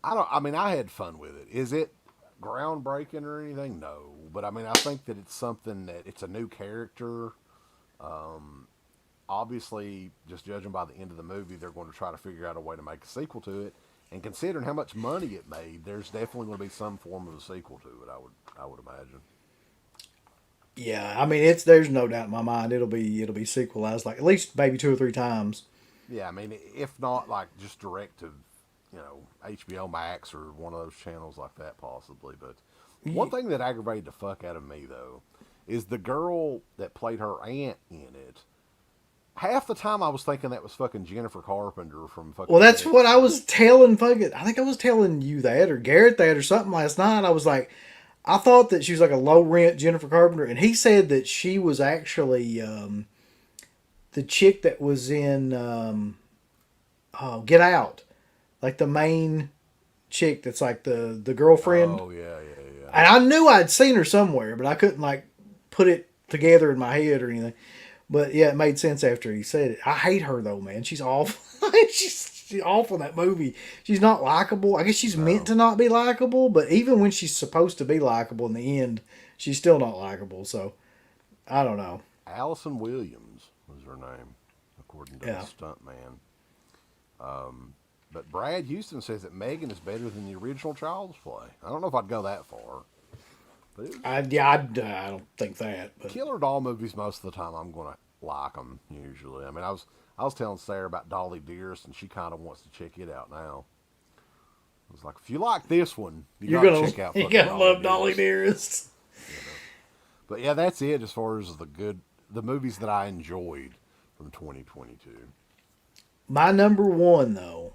S1: I don't. I mean, I had fun with it. Is it groundbreaking or anything? No, but I mean, I think that it's something that it's a new character. Obviously, just judging by the end of the movie, they're going to try to figure out a way to make a sequel to it. And considering how much money it made, there's definitely going to be some form of a sequel to it. I would imagine.
S2: Yeah, I mean there's no doubt in my mind it'll be sequelized like at least maybe 2 or 3 times.
S1: Yeah, I mean, if not like just direct to, HBO Max or one of those channels like that, possibly. But one thing that aggravated the fuck out of me though is the girl that played her aunt in it. Half the time I was thinking that was fucking Jennifer Carpenter from fucking.
S2: Well, that's what I
S1: X.
S2: was telling fucking. I think I was telling you that or Garrett that or something last night. I was like, I thought that she was like a low rent Jennifer Carpenter, and he said that she was actually the chick that was in Get Out, like the main chick that's like the girlfriend.
S1: Oh yeah, yeah, yeah.
S2: And I knew I'd seen her somewhere, but I couldn't like put it together in my head or anything. But yeah, it made sense after he said it. I hate her though, man. She's awful. she's awful in that movie. She's not likable. I guess she's meant to not be likable, but even when she's supposed to be likable in the end, she's still not likable. So I don't know.
S1: Allison Williams was her name, according to
S2: Yeah.
S1: the stunt man. But Brad Houston says that M3GAN is better than the original Child's Play. I don't know if I'd go that far. But
S2: I don't think that. But
S1: Killer Doll movies, most of the time, I'm going to like them, usually. I mean, I was telling Sarah about Dolly Dearest, and she kind of wants to check it out now. I was like, if you like this one,
S2: you're
S1: got to
S2: gonna
S1: check out
S2: you
S1: fucking
S2: gotta love Dolly Dearest.
S1: But yeah, that's it as far as the movies that I enjoyed from 2022.
S2: My number one though,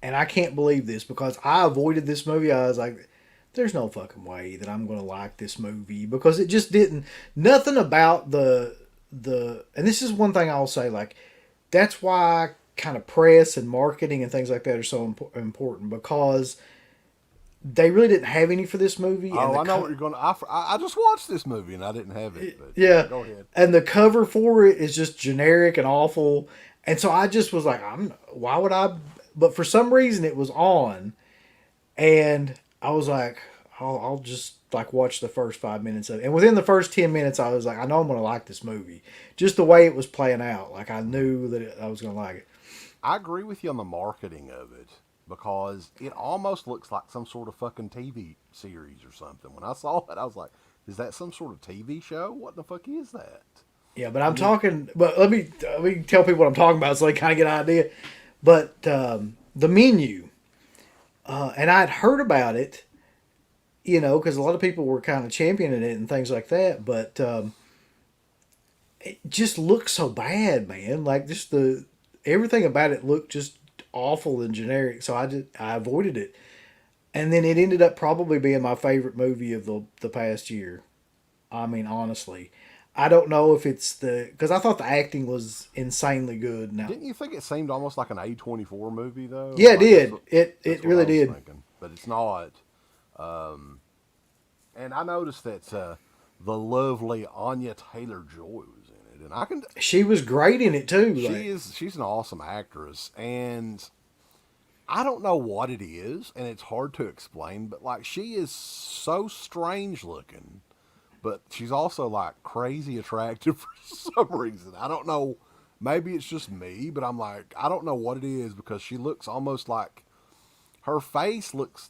S2: and I can't believe this because I avoided this movie. I was like, there's no fucking way that I'm going to like this movie because it just didn't. Nothing about and this is one thing I'll say, like, that's why kind of press and marketing and things like that are so important because they really didn't have any for this movie.
S1: Oh, I know what you're going to. I just watched this movie and I didn't have it. But
S2: Yeah.
S1: go ahead.
S2: And the cover for it is just generic and awful. And so I just was like, why would I? But for some reason it was on. And I was like, I'll just like watch the first 5 minutes of it. And within the first 10 minutes, I was like, I know I'm going to like this movie. Just the way it was playing out. Like I knew that I was going to like it.
S1: I agree with you on the marketing of it because it almost looks like some sort of fucking TV series or something. When I saw it, I was like, is that some sort of TV show? What the fuck is that?
S2: Yeah, but I'm talking. But let me tell people what I'm talking about so they kind of get an idea. But The Menu, and I'd heard about it, because a lot of people were kind of championing it and things like that. But it just looked so bad, man. Like just everything about it looked just awful and generic. So I avoided it, and then it ended up probably being my favorite movie of the past year. I mean, honestly. I don't know if it's because I thought the acting was insanely good. Now,
S1: Didn't you think it seemed almost like an A24 movie though?
S2: yeah, it
S1: Like,
S2: did. It
S1: that's what
S2: really
S1: I was
S2: did.
S1: thinking. But it's not. And I noticed that the lovely Anya Taylor-Joy was in it, and I can.
S2: She was great in it too. Like,
S1: She's an awesome actress, and I don't know what it is, and it's hard to explain. But like, she is so strange looking. But she's also like crazy attractive for some reason. I don't know. Maybe it's just me, but I'm like, I don't know what it is because she looks almost like her face looks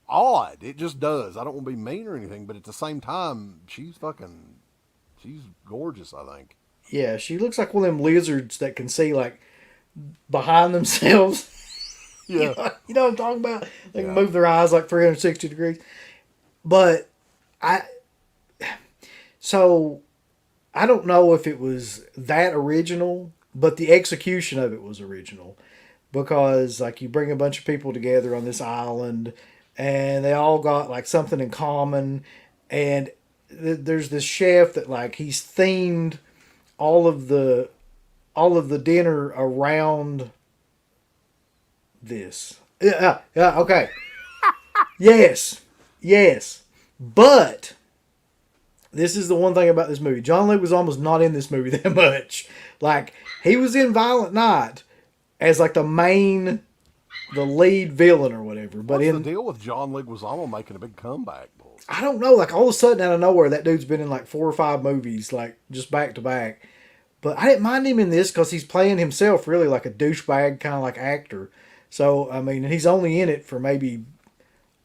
S1: odd. It just does. I don't want to be mean or anything, but at the same time, she's gorgeous, I think.
S2: yeah, she looks like one of them lizards that can see like behind themselves.
S1: Yeah.
S2: You know what I'm talking about? They can
S1: Yeah.
S2: move their eyes like 360 degrees. But so I don't know if it was that original, but the execution of it was original because like you bring a bunch of people together on this island and they all got like something in common and there's this chef that like he's themed all of the dinner around this. Yeah, okay. Yes. But this is the one thing about this movie. John Luke was almost not in this movie that much. Like, he was in Violent Night, as like the lead villain or whatever. But
S1: What's the
S2: in
S1: deal with John Leguizamo making a big comeback, boy?
S2: I don't know, like all of a sudden out of nowhere, that dude's been in like 4 or 5 movies, like just back to back. But I didn't mind him in this because he's playing himself really like a douchebag kind of like actor. So I mean, he's only in it for maybe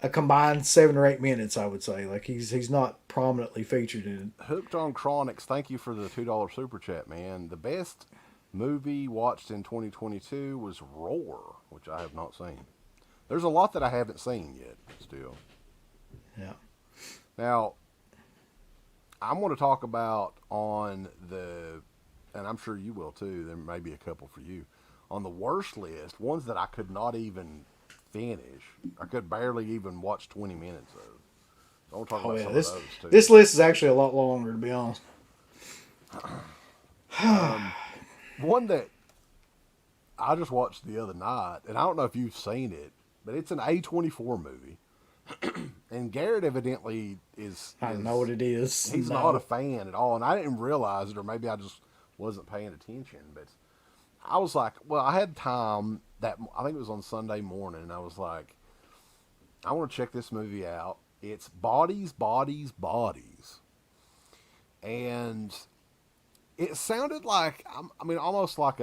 S2: a combined 7 or 8 minutes, I would say. Like he's not prominently featured in it.
S1: Hooked on Chronics, thank you for the $2 super chat, man. The best movie watched in 2022 was Roar, which I have not seen. There's a lot that I haven't seen yet, still.
S2: Yeah.
S1: Now, I'm going to talk about on the, and I'm sure you will too, there may be a couple for you, on the worst list, ones that I could not even finish. I could barely even watch 20 minutes of. So I want to talk
S2: Oh
S1: about
S2: yeah,
S1: some of
S2: this
S1: those too.
S2: this list is actually a lot longer to be honest.
S1: One that I just watched the other night, and I don't know if you've seen it, but it's an A24 movie. And Garrett evidently
S2: I don't know what it is.
S1: he's
S2: No.
S1: not a fan at all, and I didn't realize it, or maybe I just wasn't paying attention. But I was like, well, I had time that I think it was on Sunday morning, and I was like, I want to check this movie out. It's Bodies, Bodies, Bodies, and it sounded like I mean, almost like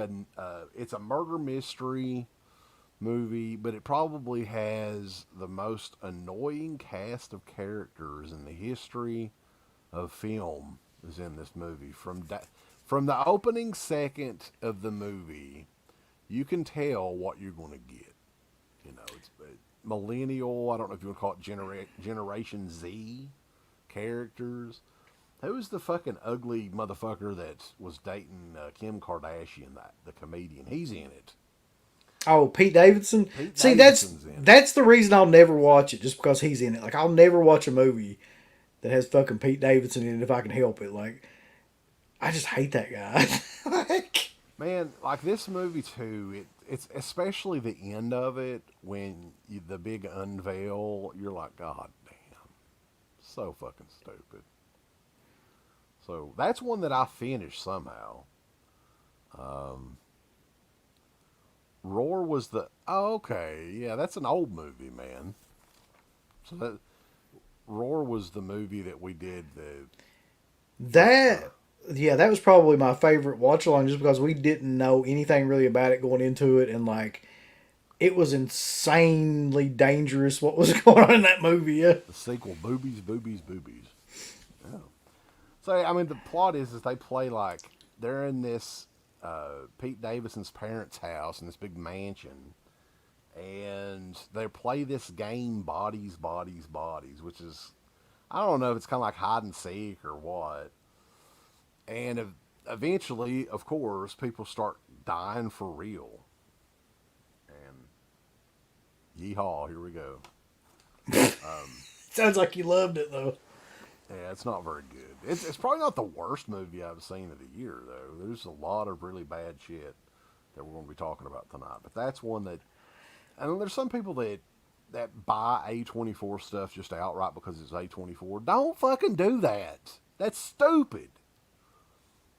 S1: it's a murder mystery movie, but it probably has the most annoying cast of characters in the history of film is in this movie. From the opening second of the movie, you can tell what you're going to get. You know, it's millennial. I don't know if you want to call it Generation Z characters. Who's the fucking ugly motherfucker that was dating Kim Kardashian? The comedian. He's in it.
S2: Oh, Pete Davidson.
S1: Pete
S2: See,
S1: Davidson's in it.
S2: that's the reason I'll never watch it, just because he's in it. Like I'll never watch a movie that has fucking Pete Davidson in it if I can help it. Like I just hate that guy. Like,
S1: Man, like this movie too. It's especially the end of it when the big unveil. You're like, God damn, so fucking stupid. So that's one that I finished somehow. Roar was the okay, yeah, that's an old movie, man. So that Roar was the movie that we did the
S2: that yeah, that was probably my favorite watch along, just because we didn't know anything really about it going into it, and like it was insanely dangerous what was going on in that movie. Yeah.
S1: the sequel, Boobies, Boobies, Boobies. Yeah. So I mean, the plot is they play like they're in this Pete Davidson's parents' house in this big mansion, and they play this game, Bodies, Bodies, Bodies, which is I don't know if it's kind of like hide and seek or what. And eventually, of course, people start dying for real. And yeehaw, here we go.
S2: Sounds like you loved it though.
S1: Yeah, it's not very good. It's probably not the worst movie I've seen of the year, though. There's a lot of really bad shit that we're going to be talking about tonight. But that's one that, and there's some people that buy A24 stuff just outright because it's A24. Don't fucking do that. That's stupid.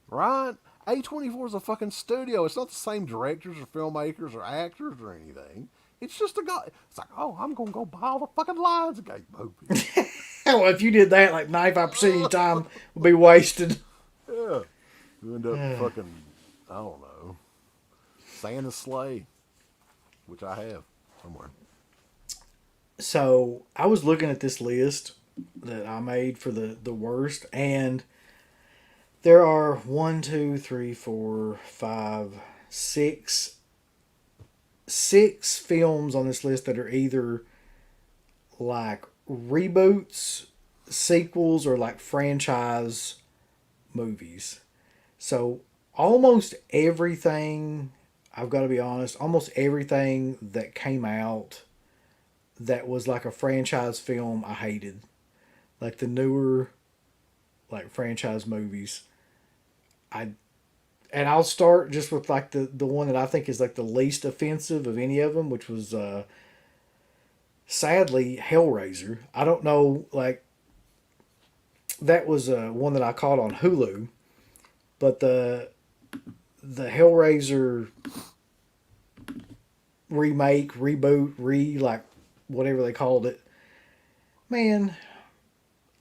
S1: Right? A24 is a fucking studio. It's not the same directors or filmmakers or actors or anything. It's just a guy. It's like, oh, I'm going to go buy all the fucking Lionsgate movies.
S2: Well, if you did that, like 95% of your time would be wasted.
S1: Yeah. You end up fucking, I don't know, Santa's sleigh, which I have somewhere.
S2: So I was looking at this list that I made for the worst, and there are 6 films on this list that are either like reboots, sequels, or like franchise movies. So almost everything, I've got to be honest, almost everything that came out that was like a franchise film I hated. Like the newer like franchise movies. I and I'll start just with like the one that I think is like the least offensive of any of them, which was sadly Hellraiser. I don't know, like that was one that I caught on Hulu, but the Hellraiser remake, reboot, like whatever they called it. Man,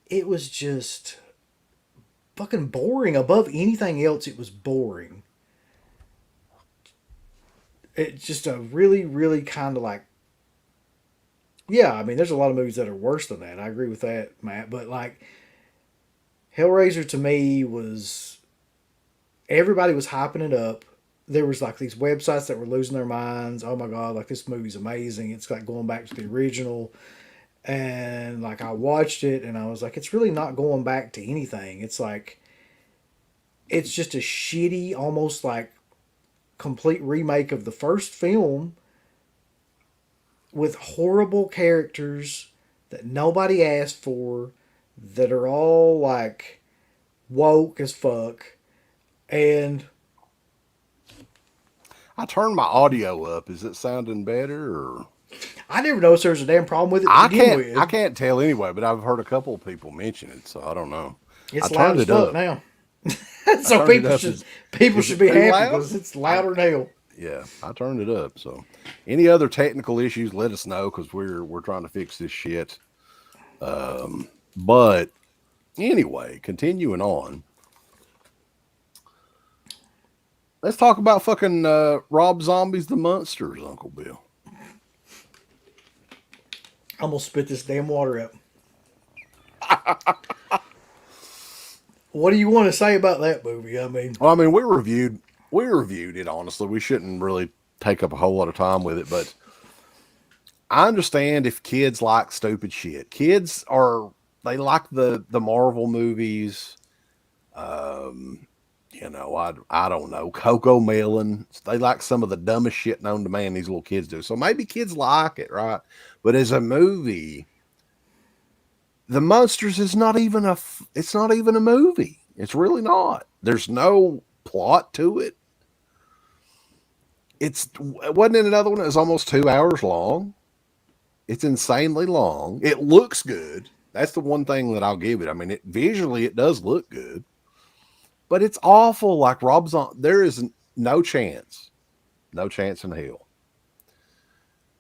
S2: it was just fucking boring. Above anything else, it was boring. It's just a really, really kind of like, yeah, I mean, there's a lot of movies that are worse than that. I agree with that, Matt. But like, Hellraiser to me was, everybody was hyping it up. There was like these websites that were losing their minds. Oh my god, like this movie's amazing. It's like going back to the original. And like I watched it and I was like, it's really not going back to anything. It's like it's just a shitty, almost like complete remake of the first film with horrible characters that nobody asked for, that are all like woke as fuck. And
S1: I turned my audio up. Is it sounding better or?
S2: I never noticed there was a damn problem with it to
S1: I
S2: begin
S1: can't. I
S2: with.
S1: can't tell anyway. But I've heard a couple of people mention it, so I don't know. I
S2: It's loud
S1: turned
S2: as
S1: it
S2: fuck
S1: up.
S2: now.
S1: I
S2: So
S1: turned it up.
S2: people
S1: Is
S2: should
S1: it
S2: be
S1: too
S2: happy
S1: loud?
S2: because it's
S1: I
S2: louder than hell.
S1: Yeah, I turned it up. So, any other technical issues, let us know because we're trying to fix this shit. But anyway, continuing on, let's talk about fucking Rob Zombie's The Munsters, Uncle Bill.
S2: I'm gonna spit this damn water out. What do you want to say about that movie? I mean,
S1: Well, I mean, we reviewed it. Honestly, we shouldn't really take up a whole lot of time with it, but I understand if kids like stupid shit. Kids are they like the Marvel movies. Um, I don't know, Coco Melon. They like some of the dumbest shit known to man. These little kids do. So maybe kids like it, right? But as a movie, The Monsters is not even it's not even a movie. It's really not. There's no plot to it. It wasn't it another one that was almost 2 hours long. It's insanely long. It looks good. That's the one thing that I'll give it. I mean, visually it does look good, but it's awful. Like Rob's on. There is no chance in hell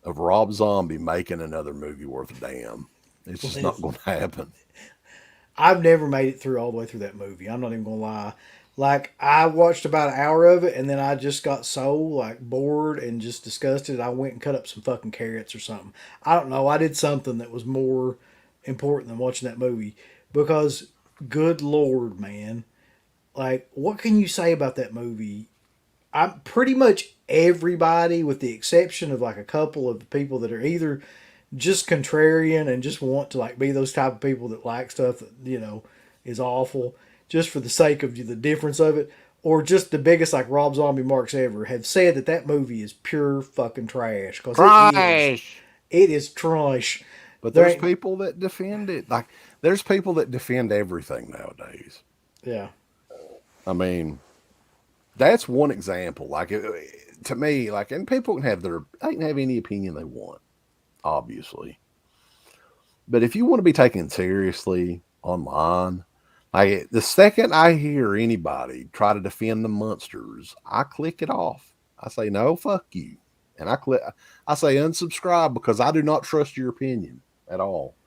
S1: of Rob Zombie making another movie worth a damn. It's just not going to happen.
S2: I've never made it through all the way through that movie. I'm not even gonna lie. Like I watched about an hour of it, and then I just got so like bored and just disgusted. I went and cut up some fucking carrots or something. I don't know. I did something that was more important than watching that movie because, good lord, man, like what can you say about that movie? I'm pretty much everybody, with the exception of like a couple of people that are either just contrarian and just want to like be those type of people that like stuff that is awful just for the sake of the difference of it, or just the biggest like Rob Zombie marks ever, have said that that movie is pure fucking trash because it is.
S1: Trash.
S2: It is trash.
S1: But
S2: There
S1: there's
S2: ain't.
S1: people that defend it. Like there's people that defend everything nowadays.
S2: Yeah.
S1: I mean, that's one example. Like to me, like, and people they can have any opinion they want, obviously. But if you want to be taken seriously online, like the second I hear anybody try to defend the monsters, I click it off. I say no, fuck you, and I say unsubscribe because I do not trust your opinion at all.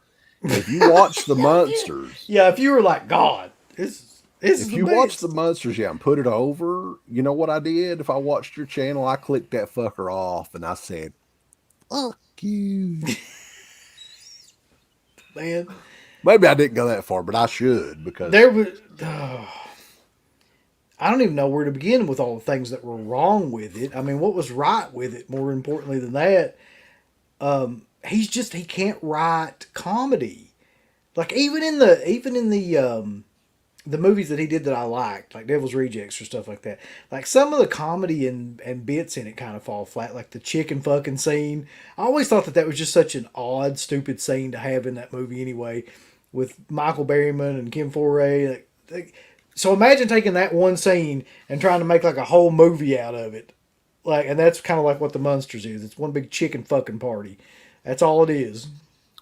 S1: If you watch the monsters,
S2: Yeah. If you were like God, this is
S1: if
S2: the
S1: you watch the
S2: best.
S1: monsters, yeah, and put it over, you know what I did? If I watched your channel, I clicked that fucker off and I said, fuck you.
S2: Man,
S1: Maybe I didn't go that far, but I should because
S2: there was. I don't even know where to begin with all the things that were wrong with it. I mean, what was right with it? More importantly than that, he can't write comedy. Like even in the movies that he did that I liked, like Devil's Rejects or stuff like that. Like some of the comedy and bits in it kind of fall flat. Like the chicken fucking scene. I always thought that was just such an odd, stupid scene to have in that movie anyway, with Michael Berryman and Kim Foray. So imagine taking that one scene and trying to make like a whole movie out of it. Like, and that's kind of like what the Munsters is. It's one big chicken fucking party. That's all it is.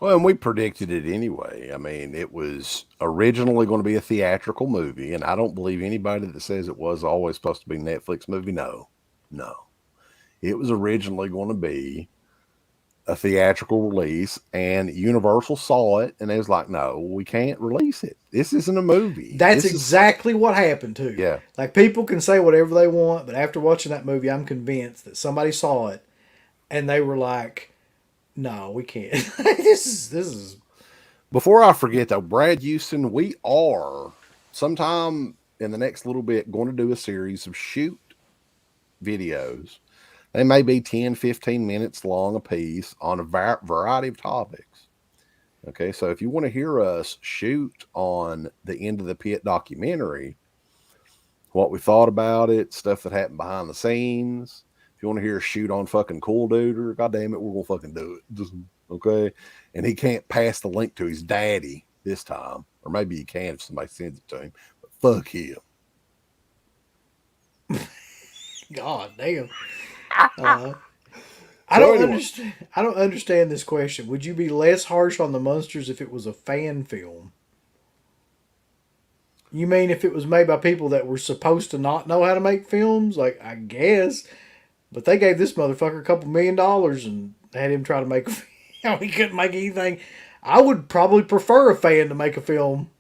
S1: well, and we predicted it anyway. I mean, it was originally going to be a theatrical movie, and I don't believe anybody that says it was always supposed to be a Netflix movie. No, no. It was originally going to be a theatrical release, and Universal saw it and they was like, "No, we can't release it. This isn't a movie.
S2: That's
S1: This is
S2: exactly what happened too.
S1: yeah,
S2: Like people can say whatever they want, but after watching that movie, I'm convinced that somebody saw it and they were like, "No, we can't. This is."
S1: Before I forget though, Brad Houston, we are sometime in the next little bit going to do a series of shoot videos. They may be 10, 15 minutes long a piece on a variety of topics. Okay, so if you want to hear us shoot on the End of the Pit documentary, what we thought about it, stuff that happened behind the scenes. If you want to hear us shoot on fucking Cool Duder, god damn it, we're gonna fucking do it. Just, okay. And he can't pass the link to his daddy this time. Or maybe he can if somebody sends it to him. But fuck him.
S2: God damn. I
S1: So
S2: don't
S1: anyway.
S2: understand. I don't understand this question. Would you be less harsh on the Munsters if it was a fan film? You mean if it was made by people that were supposed to not know how to make films? Like, I guess. But they gave this motherfucker a couple $1 million and had him try to make a film. He couldn't make anything. I would probably prefer a fan to make a film.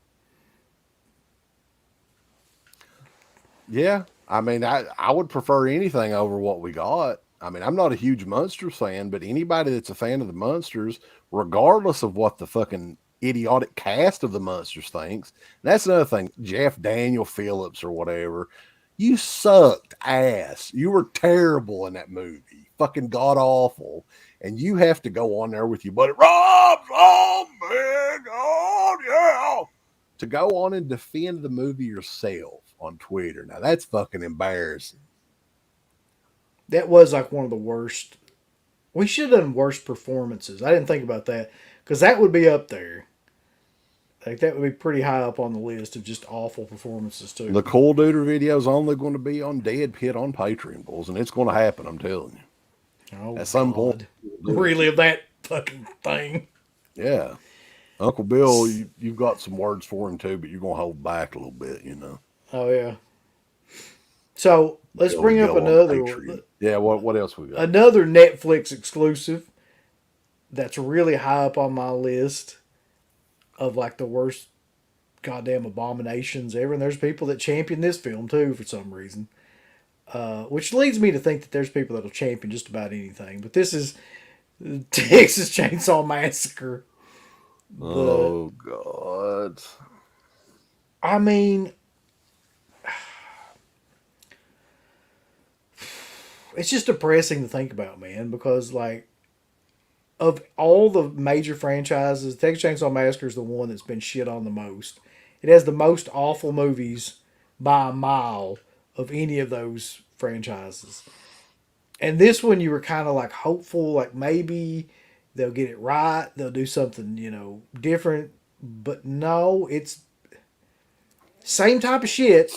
S1: Yeah. I mean, I would prefer anything over what we got. I mean, I'm not a huge Munsters fan, but anybody that's a fan of the Munsters, regardless of what the fucking idiotic cast of the Munsters thinks, that's another thing. Jeff Daniel Phillips or whatever, you sucked ass. You were terrible in that movie. Fucking god awful. And you have to go on there with your buddy, Rob, oh man, oh yeah, to go on and defend the movie yourself on Twitter. Now that's fucking embarrassing.
S2: That was like one of the worst. We should have done worst performances. I didn't think about that because that would be up there. Like that would be pretty high up on the list of just awful performances
S1: The
S2: too.
S1: Cool Duder video is only going to be on Dead Pit on Patreon, bulls, and it's going to happen. I'm telling you.
S2: Oh
S1: At some point,
S2: God,
S1: we'll do it.
S2: relive that fucking thing.
S1: Yeah, Uncle Bill, you've got some words for him too, but you're going to hold back a little bit, you know.
S2: Oh yeah. So let's
S1: Billy
S2: bring up
S1: Joe on
S2: another
S1: Patreon. Yeah, what else we got?
S2: another Netflix exclusive that's really high up on my list of like the worst goddamn abominations ever. And there's people that champion this film too for some reason. Which leads me to think that there's people that'll champion just about anything. But this is Texas Chainsaw Massacre. The
S1: Oh God.
S2: I mean, it's just depressing to think about, man, because like of all the major franchises, Texas Chainsaw Massacre is the one that's been shit on the most. It has the most awful movies by a mile of any of those franchises. And this one, you were kind of like hopeful, like maybe they'll get it right, they'll do something, different. But no, it's same type of shit.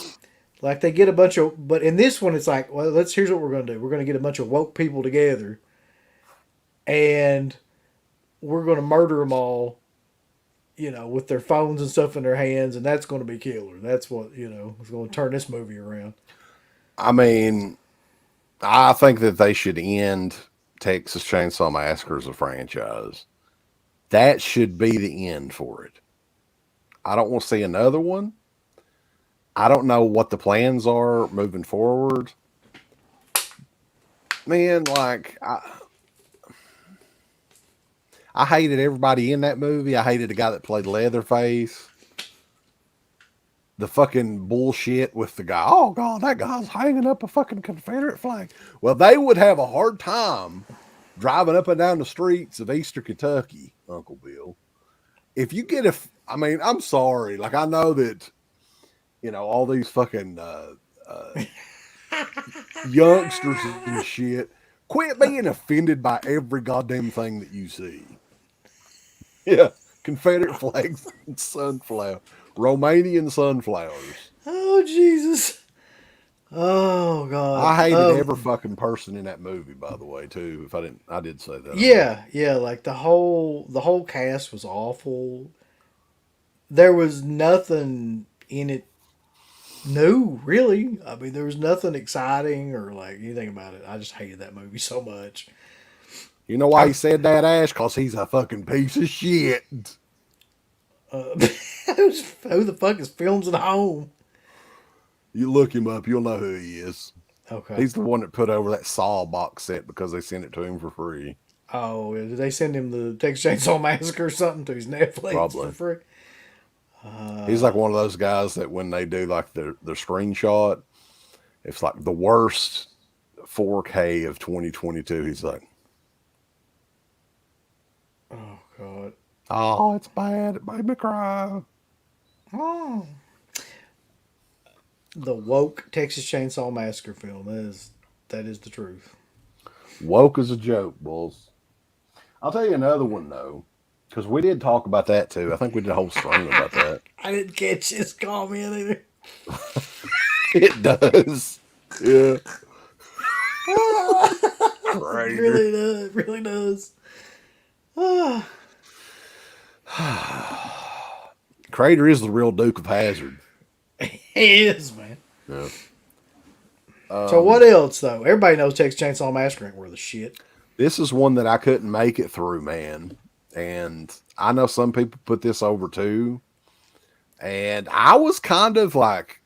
S2: Like they get a bunch of, but in this one, it's like, well, here's what we're gonna do. We're gonna get a bunch of woke people together, and we're gonna murder them all, with their phones and stuff in their hands, and that's gonna be killer. That's what is gonna turn this movie around.
S1: I mean, I think that they should end Texas Chainsaw Massacre as a franchise. That should be the end for it. I don't want to see another one. I don't know what the plans are moving forward. Man, like I hated everybody in that movie. I hated the guy that played Leatherface. The fucking bullshit with the guy. Oh God, that guy's hanging up a fucking Confederate flag. Well, they would have a hard time driving up and down the streets of Eastern Kentucky, Uncle Bill. If you get I mean, I'm sorry. Like I know that all these fucking youngsters and shit. Quit being offended by every goddamn thing that you see. Yeah, Confederate flags and sunflower, Romanian sunflowers.
S2: Oh Jesus! Oh God!
S1: I hated every fucking person in that movie. By the way, too. If I didn't, I did say that.
S2: Yeah. Like the whole cast was awful. There was nothing in it No, really. I mean, there was nothing exciting or like anything about it. I just hated that movie so much.
S1: You know why
S2: I,
S1: he said that, Ash? Because he's a fucking piece of shit.
S2: who the fuck is Films at Home?
S1: You look him up, you'll know who he is.
S2: Okay.
S1: He's the one that put over that Saw box set because they sent it to him for free.
S2: Oh, did they send him the Texas Chainsaw Massacre or something to his Netflix for
S1: Probably.
S2: free?
S1: He's like one of those guys that when they do like the screenshot, it's like the worst 4K of 2022. He's like,
S2: Oh God.
S1: oh, it's bad. It made me cry.
S2: Oh. The woke Texas Chainsaw Massacre film. That is the truth.
S1: Woke as a joke, bulls. I'll tell you another one though, because we did talk about that too. I think we did a whole stream about that.
S2: I didn't catch this comment either.
S1: It does. Yeah.
S2: It
S1: Crater.
S2: really does. It really does. Ah.
S1: Crater is the real Duke of Hazard.
S2: He is, man.
S1: Yeah.
S2: So what else though? Everybody knows Texas Chainsaw Massacre ain't worth a shit.
S1: This is one that I couldn't make it through, man. And I know some people put this over too. And I was kind of like,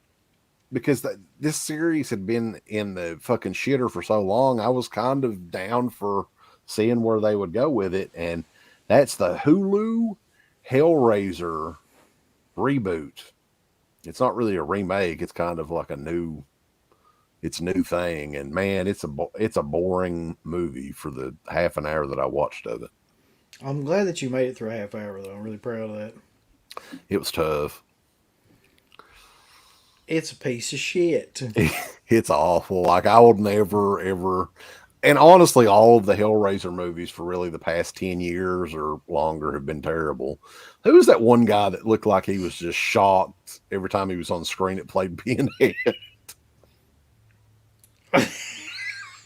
S1: because this series had been in the fucking shitter for so long, I was kind of down for seeing where they would go with it. And that's the Hulu Hellraiser reboot. It's not really a remake. It's kind of like a new thing. And man, it's a boring movie for the half an hour that I watched of it.
S2: I'm glad that you made it through a half hour though. I'm really proud of that.
S1: It was tough.
S2: It's a piece of shit.
S1: It's awful. Like I would never ever, and honestly, all of the Hellraiser movies for really the past 10 years or longer have been terrible. Who was that one guy that looked like he was just shocked every time he was on screen? It played Pinhead.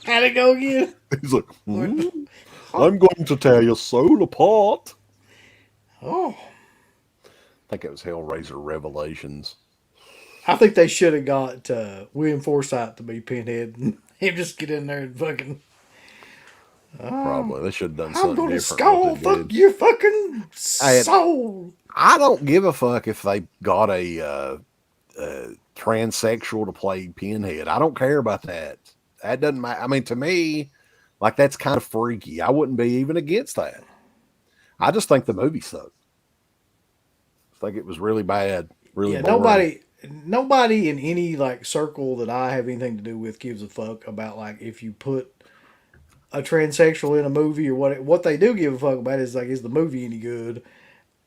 S2: How'd it go again?
S1: He's like, I'm going to tear your soul apart.
S2: Oh,
S1: I think it was Hellraiser Revelations.
S2: I think they should have got William Forsythe to be Pinhead and him just get in there and fucking.
S1: Probably they should have done
S2: I'm
S1: something
S2: gonna
S1: different.
S2: skull fuck your fucking
S1: I
S2: soul.
S1: I don't give a fuck if they got a transsexual to play Pinhead. I don't care about that. That doesn't matter. I mean, to me, like that's kind of freaky. I wouldn't be even against that. I just think the movie sucked. I think it was really bad. Really
S2: Yeah,
S1: boring.
S2: nobody in any like circle that I have anything to do with gives a fuck about like if you put a transsexual in a movie or what they do give a fuck about is like is the movie any good?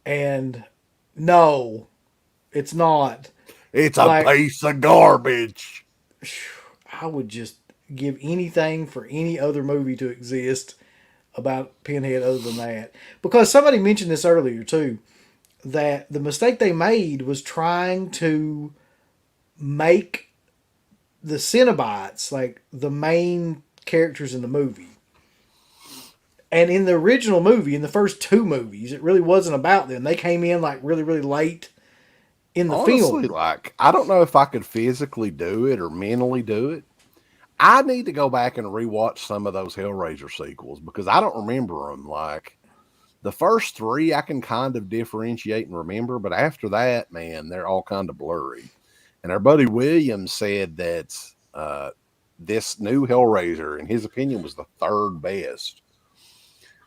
S2: And no, it's not.
S1: It's a
S2: Like
S1: piece of garbage.
S2: I would just give anything for any other movie to exist about Pinhead other than that. Because somebody mentioned this earlier too, that the mistake they made was trying to make the Cenobites like the main characters in the movie. And in the original movie, in the first two movies, it really wasn't about them. They came in like really, really late in the
S1: Honestly,
S2: film.
S1: like I don't know if I could physically do it or mentally do it. I need to go back and rewatch some of those Hellraiser sequels because I don't remember them. Like the first three, I can kind of differentiate and remember, but after that, man, they're all kind of blurry. And our buddy Williams said that this new Hellraiser, in his opinion, was the third best.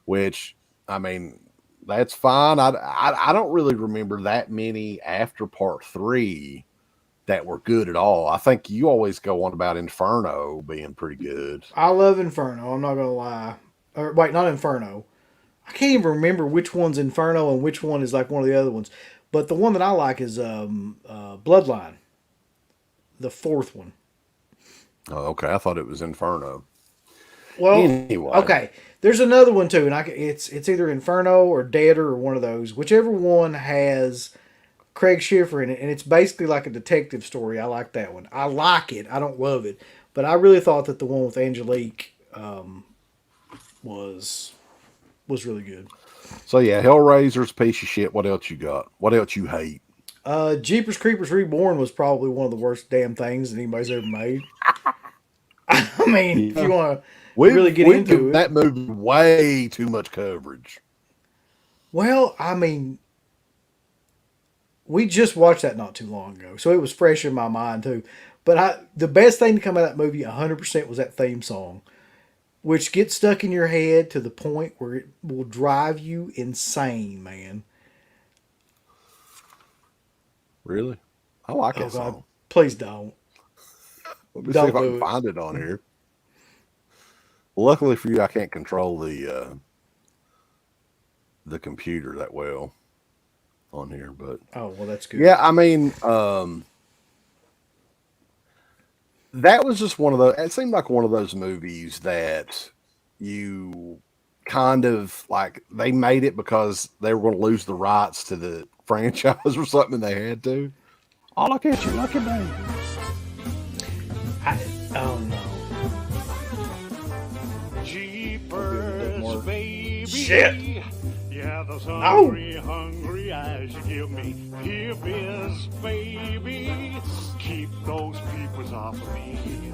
S1: Which, I mean, that's fine. I don't really remember that many after part three that were good at all. I think you always go on about Inferno being pretty good.
S2: I love Inferno. I'm not gonna lie. Or wait, not Inferno. I can't even remember which one's Inferno and which one is like one of the other ones. But the one that I like is Bloodline, the fourth one.
S1: Oh, okay. I thought it was Inferno.
S2: Well,
S1: Anyway,
S2: okay. There's another one too, and it's either Inferno or Deader or one of those. Whichever one has Craig Schiffer in it, and it's basically like a detective story. I like that one. I like it. I don't love it, but I really thought that the one with Angelique was really good.
S1: so yeah, Hellraiser's a piece of shit. What else you got? What else you hate?
S2: Jeepers Creepers Reborn was probably one of the worst damn things that anybody's ever made. I mean, if you
S1: Yeah.
S2: want to really
S1: We've
S2: get
S1: we've
S2: into
S1: given
S2: it,
S1: that movie way too much coverage.
S2: well, I mean, we just watched that not too long ago, so it was fresh in my mind too. But the best thing to come out of that movie, 100%, was that theme song, which gets stuck in your head to the point where it will drive you insane, man.
S1: Really? I like
S2: Oh
S1: that
S2: God,
S1: song.
S2: please don't,
S1: Let me see if
S2: don't
S1: I can
S2: do it.
S1: find it on here. Luckily for you, I can't control the computer that well on here, but
S2: Oh well, that's good.
S1: yeah, I mean, that was just one of those. It seemed like one of those movies that you kind of like they made it because they were going to lose the rights to the franchise or something, and they had to. Oh, look at you, lucky baby.
S2: I, oh no,
S3: Jeepers, baby.
S2: shit.
S3: Yeah, those
S2: No.
S3: hungry eyes you give me. Here is, baby. Keep those peepers off of me.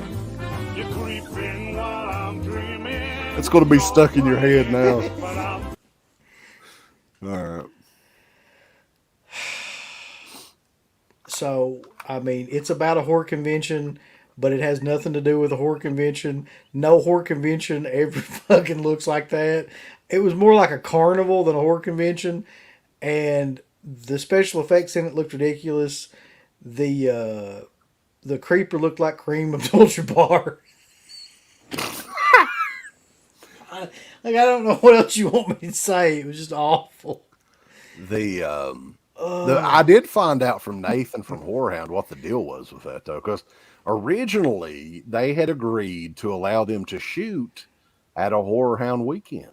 S3: You're creeping while I'm dreaming.
S1: It's going to be stuck in your head now.
S3: But I'm
S1: All right.
S2: So I mean, it's about a horror convention, but it has nothing to do with a horror convention. No horror convention ever fucking looks like that. It was more like a carnival than a horror convention, and the special effects in it looked ridiculous. The creeper looked like Kareem Abdul-Jabbar. Like, I don't know what else you want me to say. It was just awful.
S1: The I did find out from Nathan from Horrorhound what the deal was with that though, because originally they had agreed to allow them to shoot at a Horrorhound weekend,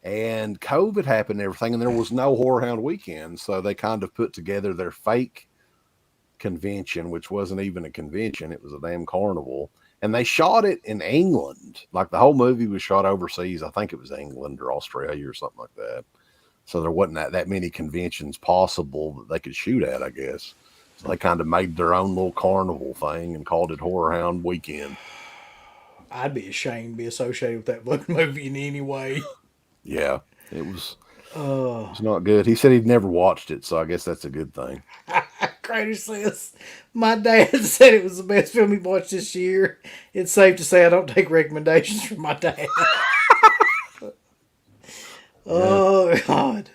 S1: and COVID happened and everything, and there was no Horrorhound weekend, so they kind of put together their fake convention, which wasn't even a convention; it was a damn carnival. And they shot it in England. Like the whole movie was shot overseas. I think it was England or Australia or something like that. So there wasn't that many conventions possible that they could shoot at, I guess. So they kind of made their own little carnival thing and called it Horrorhound Weekend.
S2: I'd be ashamed to be associated with that fucking movie in any way.
S1: Yeah, it was not good. He said he'd never watched it, so I guess that's a good thing.
S2: Crater says, my dad said it was the best film he watched this year. It's safe to say I don't take recommendations from my dad. Oh, God.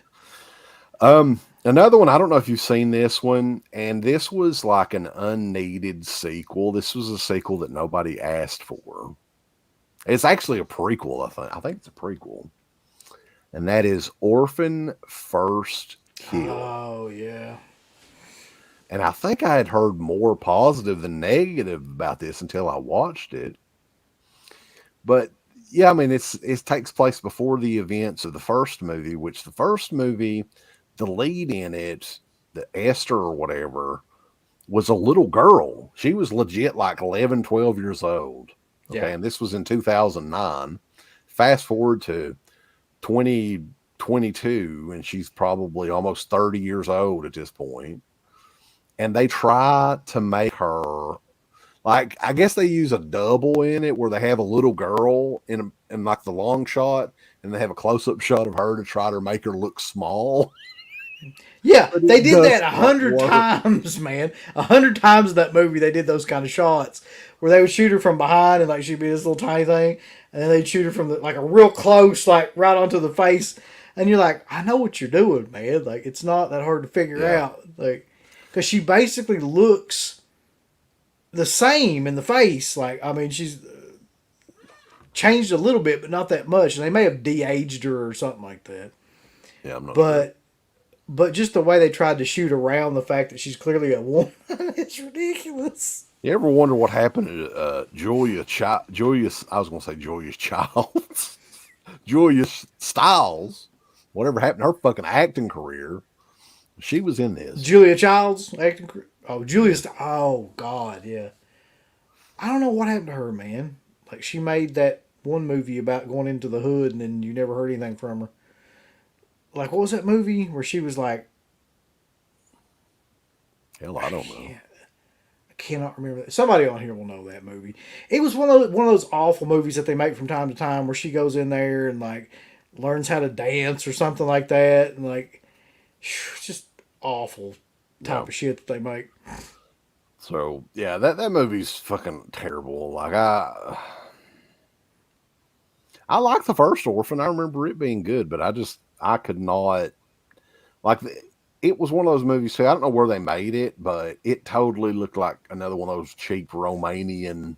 S1: Another one, I don't know if you've seen this one, and this was like an unneeded sequel. This was a sequel that nobody asked for. It's actually a prequel, I think. I think it's a prequel. And that is Orphan First Kill.
S2: Oh, yeah.
S1: And I think I had heard more positive than negative about this until I watched it. But yeah, I mean, it takes place before the events of the first movie, which the first movie, the lead in it, the Esther or whatever, was a little girl. She was legit like 11, 12 years old. Okay.
S2: Yeah.
S1: And this was in 2009. Fast forward to 2022, and she's probably almost 30 years old at this point. And they try to make her like, I guess they use a double in it where they have a little girl in like the long shot, and they have a close up shot of her to try to make her look small.
S2: Yeah,
S1: But
S2: they
S1: it
S2: did
S1: does
S2: that
S1: not
S2: 100
S1: work.
S2: times, man. 100 times in that movie, they did those kind of shots where they would shoot her from behind and like she'd be this little tiny thing, and then they'd shoot her from like a real close, like right onto the face, and you're like, I know what you're doing, man. Like it's not that hard to figure
S1: Yeah.
S2: out, like because she basically looks the same in the face. Like I mean, she's changed a little bit, but not that much, and they may have de-aged her or something like that.
S1: Yeah, I'm not sure.
S2: But just the way they tried to shoot around the fact that she's clearly a woman, it's ridiculous.
S1: You ever wonder what happened to Julius? I was going to say Julius Childs, Julius Stiles. Whatever happened to her fucking acting career? She was in this.
S2: Julia Childs acting. Oh, Julia. Oh God, yeah. I don't know what happened to her, man. Like she made that one movie about going into the hood, and then you never heard anything from her. Like what was that movie where she was like
S1: Hell, I don't know.
S2: I cannot remember that. Somebody on here will know that movie. It was one of those awful movies that they make from time to time where she goes in there and like learns how to dance or something like that, and like it's just awful type
S1: Yeah.
S2: of shit that they make.
S1: So yeah, that movie's fucking terrible. Like I like the first Orphan. I remember it being good, but I could not like it was one of those movies too. I don't know where they made it, but it totally looked like another one of those cheap Romanian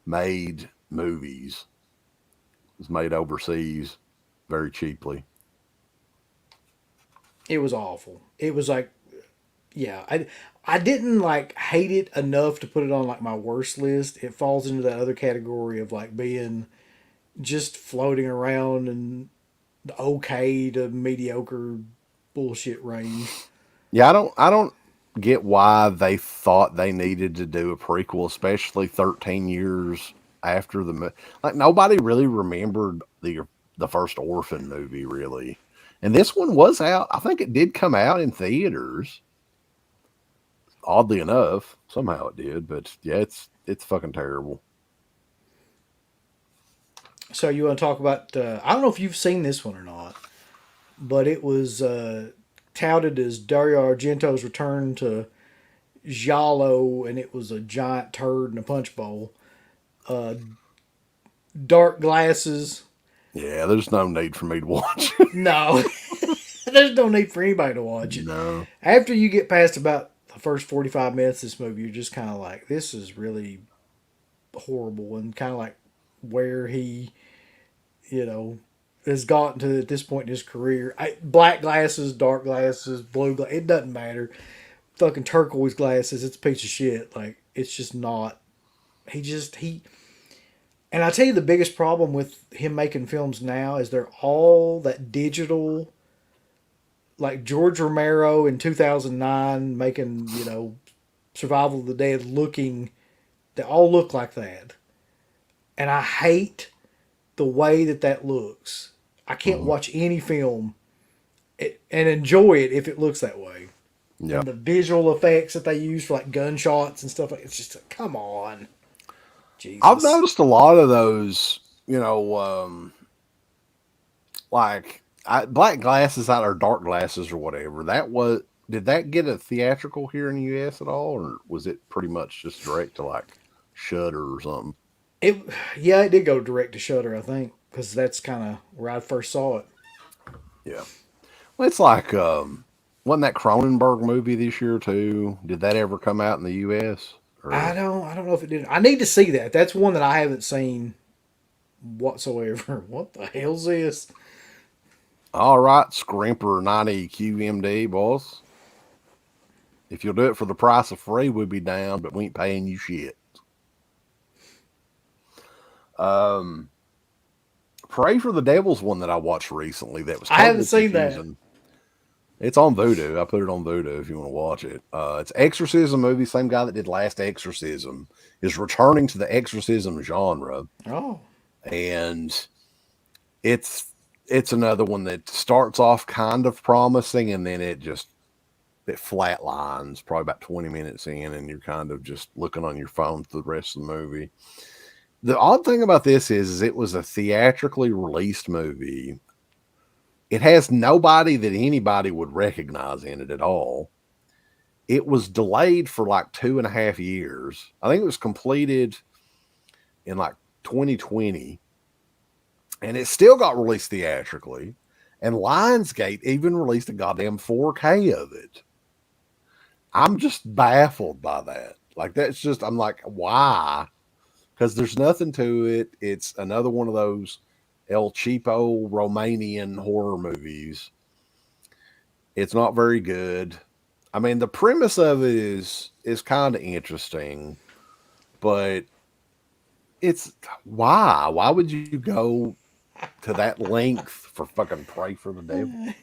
S1: made movies. It was made overseas very cheaply.
S2: It was awful. It was like, yeah, I didn't like hate it enough to put it on like my worst list. It falls into that other category of like being just floating around in the okay to mediocre bullshit range.
S1: Yeah, I don't get why they thought they needed to do a prequel, especially 13 years after like nobody really remembered the first Orphan movie really. And this one was out. I think it did come out in theaters. Oddly enough, somehow it did, but yeah, it's fucking terrible.
S2: So you want to talk about? I don't know if you've seen this one or not, but it was touted as Dario Argento's return to Giallo, and it was a giant turd in a punch bowl. Uh, Dark glasses.
S1: Yeah, there's no need for me to watch it.
S2: No, there's no need for anybody to watch it.
S1: No.
S2: After you get past about the first 45 minutes of this movie, you're just kind of like, this is really horrible, and kind of like where he, you know, has gotten to at this point in his career. Black glasses, dark glasses, blue glasses, it doesn't matter. Fucking turquoise glasses, it's a piece of shit. Like, it's just not. He. And I tell you, the biggest problem with him making films now is they're all that digital, like George Romero in 2009 making, Survival of the Dead looking, they all look like that. And I hate the way that looks. I can't watch any film and enjoy it if it looks that way.
S1: Yeah.
S2: And the visual effects that they use for like gunshots and stuff, it's just like, come on. Jesus.
S1: I've noticed a lot of those, black glasses out or dark glasses or whatever. Did that get a theatrical here in the U.S. at all, or was it pretty much just direct to like Shudder or something?
S2: It did go direct to Shudder, I think, because that's kind of where I first saw it.
S1: Yeah. Well, it's like, wasn't that Cronenberg movie this year too? Did that ever come out in the U.S.?
S2: I don't know if it did. I need to see that. That's one that I haven't seen whatsoever. What the hell's this?
S1: All right, Scrimper 90 QMD, boss. If you'll do it for the price of free, we'll be down, but we ain't paying you shit. Pray for the Devil's one that I watched recently. That was
S2: I haven't seen
S1: confusing. It's on Vudu. I put it on Vudu if you want to watch it. It's Exorcism movie. Same guy that did Last Exorcism is returning to the exorcism genre.
S2: Oh,
S1: And it's another one that starts off kind of promising, and then it flatlines probably about 20 minutes in, and you're kind of just looking on your phone for the rest of the movie. The odd thing about this is it was a theatrically released movie. It has nobody that anybody would recognize in it at all. It was delayed for like 2.5 years. I think it was completed in like 2020, and it still got released theatrically. And Lionsgate even released a goddamn 4K of it. I'm just baffled by that. Like, I'm like, why? Because there's nothing to it. It's another one of those El Cheapo Romanian horror movies. It's not very good. I mean, the premise of it is kind of interesting, but it's why? Why would you go to that length for fucking Pray for the Devil?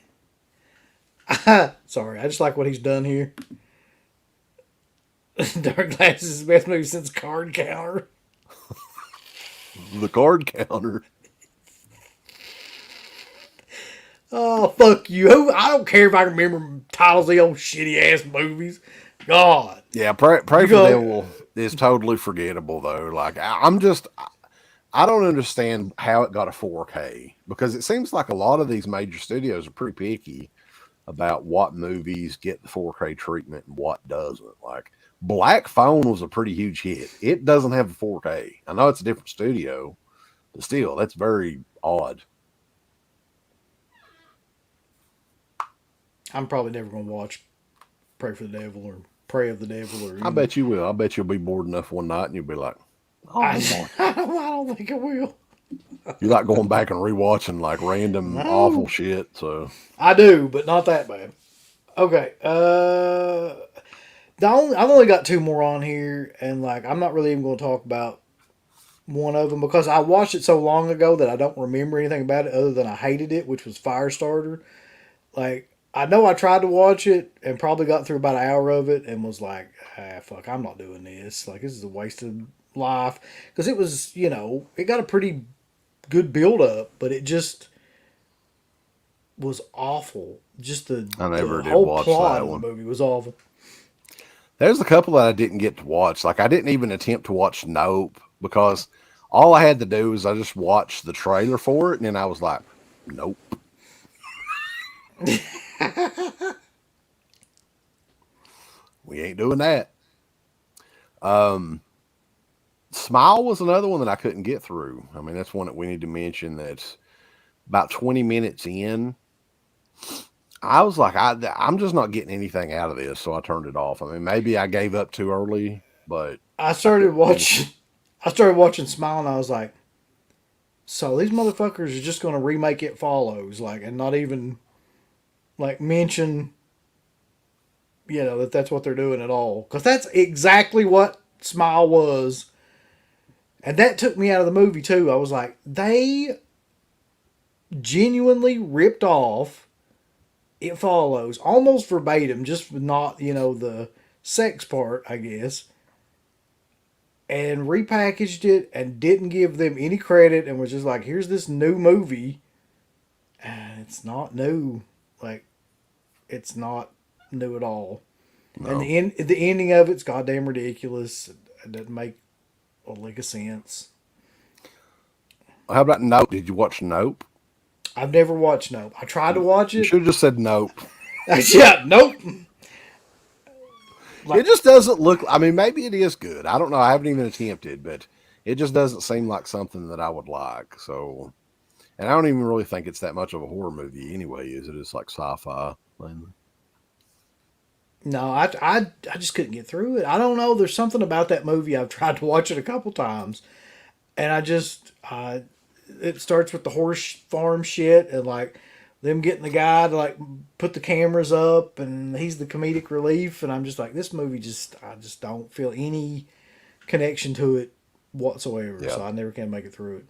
S2: sorry. I just like what he's done here. Dark Glasses is the best movie since Card Counter.
S1: The Card Counter.
S2: Oh, fuck you. I don't care if I remember titles of these old shitty ass movies. God.
S1: Yeah, Pray
S2: You
S1: for the
S2: go,
S1: Devil is totally forgettable though. Like I don't understand how it got a 4K because it seems like a lot of these major studios are pretty picky about what movies get the 4K treatment and what doesn't. Like Black Phone was a pretty huge hit. It doesn't have a 4K. I know it's a different studio, but still, that's very odd.
S2: I'm probably never going to watch Pray for the Devil or Pray of the Devil or
S1: I
S2: any.
S1: bet you will. I bet you'll be bored enough one night and you'll be like, oh,
S2: I,
S1: boy.
S2: I don't think I will.
S1: You like going back and rewatching like random awful
S2: No.
S1: shit. So
S2: I do, but not that bad. Okay. I've only got two more on here, and like I'm not really even going to talk about one of them because I watched it so long ago that I don't remember anything about it other than I hated it, which was Firestarter. Like I know I tried to watch it and probably got through about an hour of it and was like, ah, fuck, I'm not doing this. Like this is a waste of life because it was, it got a pretty good build up, but it just was awful. Just
S1: I
S2: the
S1: never did
S2: whole
S1: watch
S2: plot
S1: that
S2: of the
S1: one.
S2: movie was awful.
S1: There's a couple that I didn't get to watch. Like I didn't even attempt to watch Nope because all I had to do was I just watched the trailer for it and then I was like, nope. We ain't doing that. Smile was another one that I couldn't get through. I mean, that's one that we need to mention that's about 20 minutes in. I was like, I'm just not getting anything out of this, so I turned it off. I mean, maybe I gave up too early, but
S2: I
S1: I
S2: started
S1: couldn't do
S2: watching. I started watching Smile, and I was like, "So these motherfuckers are just going to remake It Follows, like, and not even like mention, that that's what they're doing at all, because that's exactly what Smile was, and that took me out of the movie too. I was like, they genuinely ripped off It Follows almost verbatim, just not the sex part, I guess, and repackaged it and didn't give them any credit and was just like, here's this new movie. And it's not new. Like, it's not new at all. And
S1: no.
S2: the ending of it's goddamn ridiculous. It doesn't make a lick of sense.
S1: How about Nope? Did you watch Nope?
S2: I've never watched Nope. I tried to watch
S1: You
S2: it.
S1: should have just said Nope.
S2: Yeah, nope.
S1: It
S2: Like,
S1: just doesn't look. I mean, maybe it is good. I don't know. I haven't even attempted, but it just doesn't seem like something that I would like. So, and I don't even really think it's that much of a horror movie anyway. Is it? It's like sci-fi mainly.
S2: no, I just couldn't get through it. I don't know. There's something about that movie. I've tried to watch it a couple times, and it starts with the horse farm shit and like them getting the guy to like put the cameras up and he's the comedic relief and I'm just like this movie I just don't feel any connection to it whatsoever,
S1: Yeah.
S2: so I never can make it through it.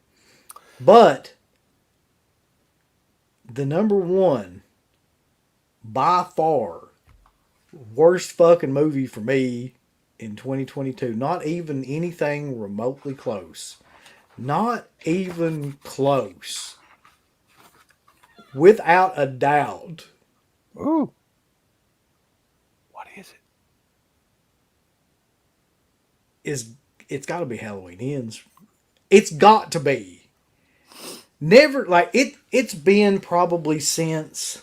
S2: But the number one by far worst fucking movie for me in 2022, not even anything remotely close. Not even close. Without a doubt,
S1: Ooh, what is it?
S2: it's got to be Halloween Ends. It's got to be. Never like it. It's been probably since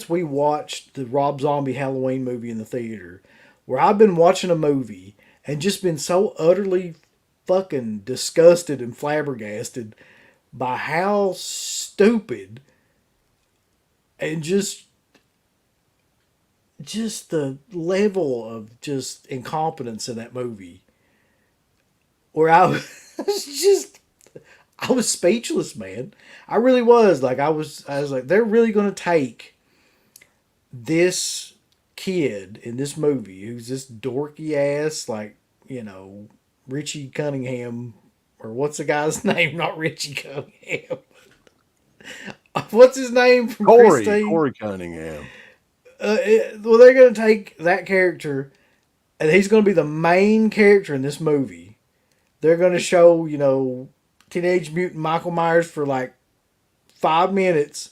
S2: we watched the Rob Zombie Halloween movie in the theater, where I've been watching a movie and just been so utterly fucking disgusted and flabbergasted by how stupid and just the level of just incompetence in that movie where I was just I was speechless, man. I really was. Like I was like, they're really gonna take this kid in this movie who's this dorky ass, like, Richie Cunningham, or what's the guy's name? Not Richie Cunningham. What's his name from Christine?
S1: Corey Cunningham.
S2: Well, they're going to take that character, and he's going to be the main character in this movie. They're going to show, Teenage Mutant Michael Myers for like 5 minutes,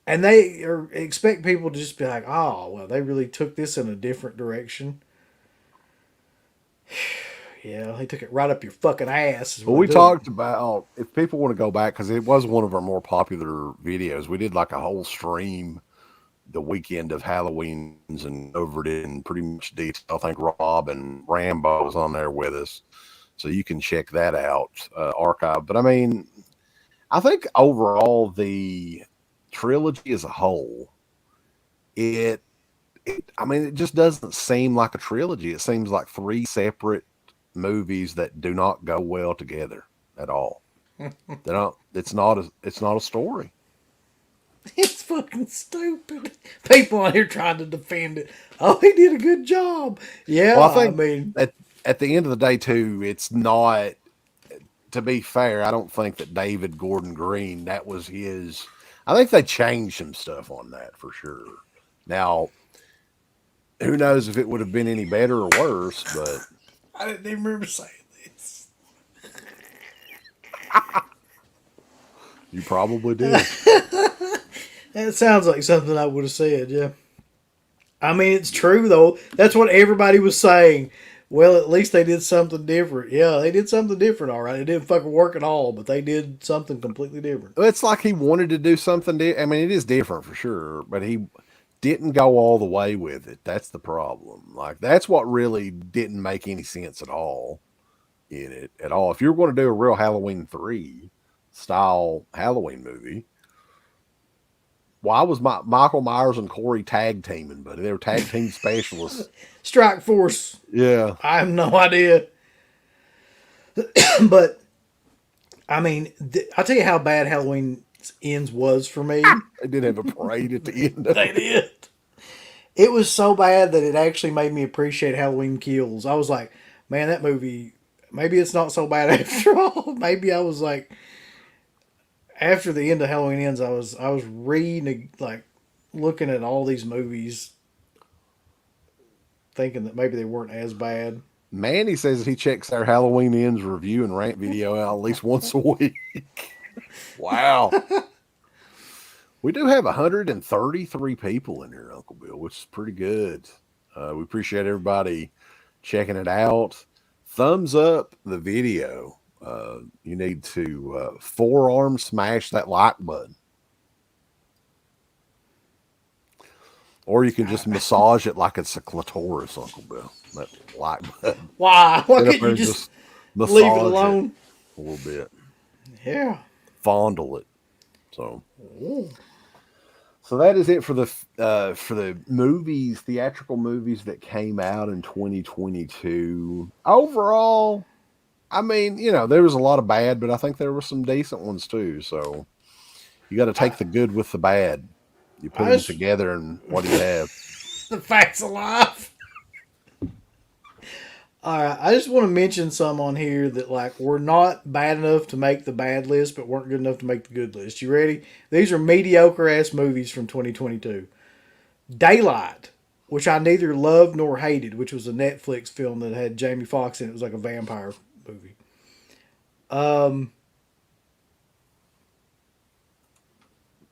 S2: and they expect people to just be like, oh, well, they really took this in a different direction. Yeah, they took it right up your fucking ass. Is
S1: Well,
S2: what
S1: we
S2: they took.
S1: talked about if people want to go back because it was one of our more popular videos. We did like a whole stream the weekend of Halloween's and covered it in pretty much detail. I think Rob and Rambo was on there with us, so you can check that out, archive. But I mean, I think overall the trilogy as a whole, it, I mean, it just doesn't seem like a trilogy. It seems like three separate movies that do not go well together at all. They don't. It's not a. It's not a story.
S2: It's fucking stupid. People on here trying to defend it. Oh, he did a good job. Yeah,
S1: Well, I
S2: I
S1: think
S2: mean,
S1: at the end of the day, too, it's not. To be fair, I don't think that David Gordon Green, that was his. I think they changed some stuff on that for sure. Now, who knows if it would have been any better or worse, but
S2: I didn't even remember saying this.
S1: you probably did.
S2: That sounds like something I would have said, yeah. I mean, it's true, though. That's what everybody was saying. Well, at least they did something different. Yeah, they did something different, all right. It didn't fucking work at all, but they did something completely different.
S1: It's like he wanted to do something. I mean, it is different for sure, but he didn't go all the way with it. That's the problem. Like that's what really didn't make any sense at all in it at all. If you're going to do a real Halloween 3 style Halloween movie, why was Michael Myers and Corey tag teaming? But they were tag team specialists.
S2: Strike Force.
S1: Yeah,
S2: I have no idea. But, I mean, I'll tell you how bad Halloween Ends was for me.
S1: they did have a parade at the end. Of
S2: They
S1: it.
S2: did. It was so bad that it actually made me appreciate Halloween Kills. I was like, man, that movie, maybe it's not so bad after all. Maybe I was like, after the end of Halloween Ends, I was reading, like, looking at all these movies, thinking that maybe they weren't as bad.
S1: Manny says he checks our Halloween Ends review and rant video out at least once a week. Wow. We do have 133 people in here, Uncle Bill, which is pretty good. We appreciate everybody checking it out. Thumbs up the video. You need to forearm smash that like button. Or you can just massage it like it's a clitoris, Uncle Bill. That like button.
S2: Why? Why
S1: Get up
S2: couldn't
S1: there
S2: you
S1: and
S2: just
S1: massage
S2: leave it alone?
S1: a little bit.
S2: Yeah.
S1: Fondle it. So that is it for the movies, theatrical movies that came out in 2022. Overall, I mean, you know, there was a lot of bad, but I think there were some decent ones too. So you got to take the good with the bad. You put them together, and what do you have?
S2: The facts alive. All right, I just want to mention some on here that like were not bad enough to make the bad list, but weren't good enough to make the good list. You ready? These are mediocre ass movies from 2022. Daylight, which I neither loved nor hated, which was a Netflix film that had Jamie Foxx in it. It was like a vampire movie.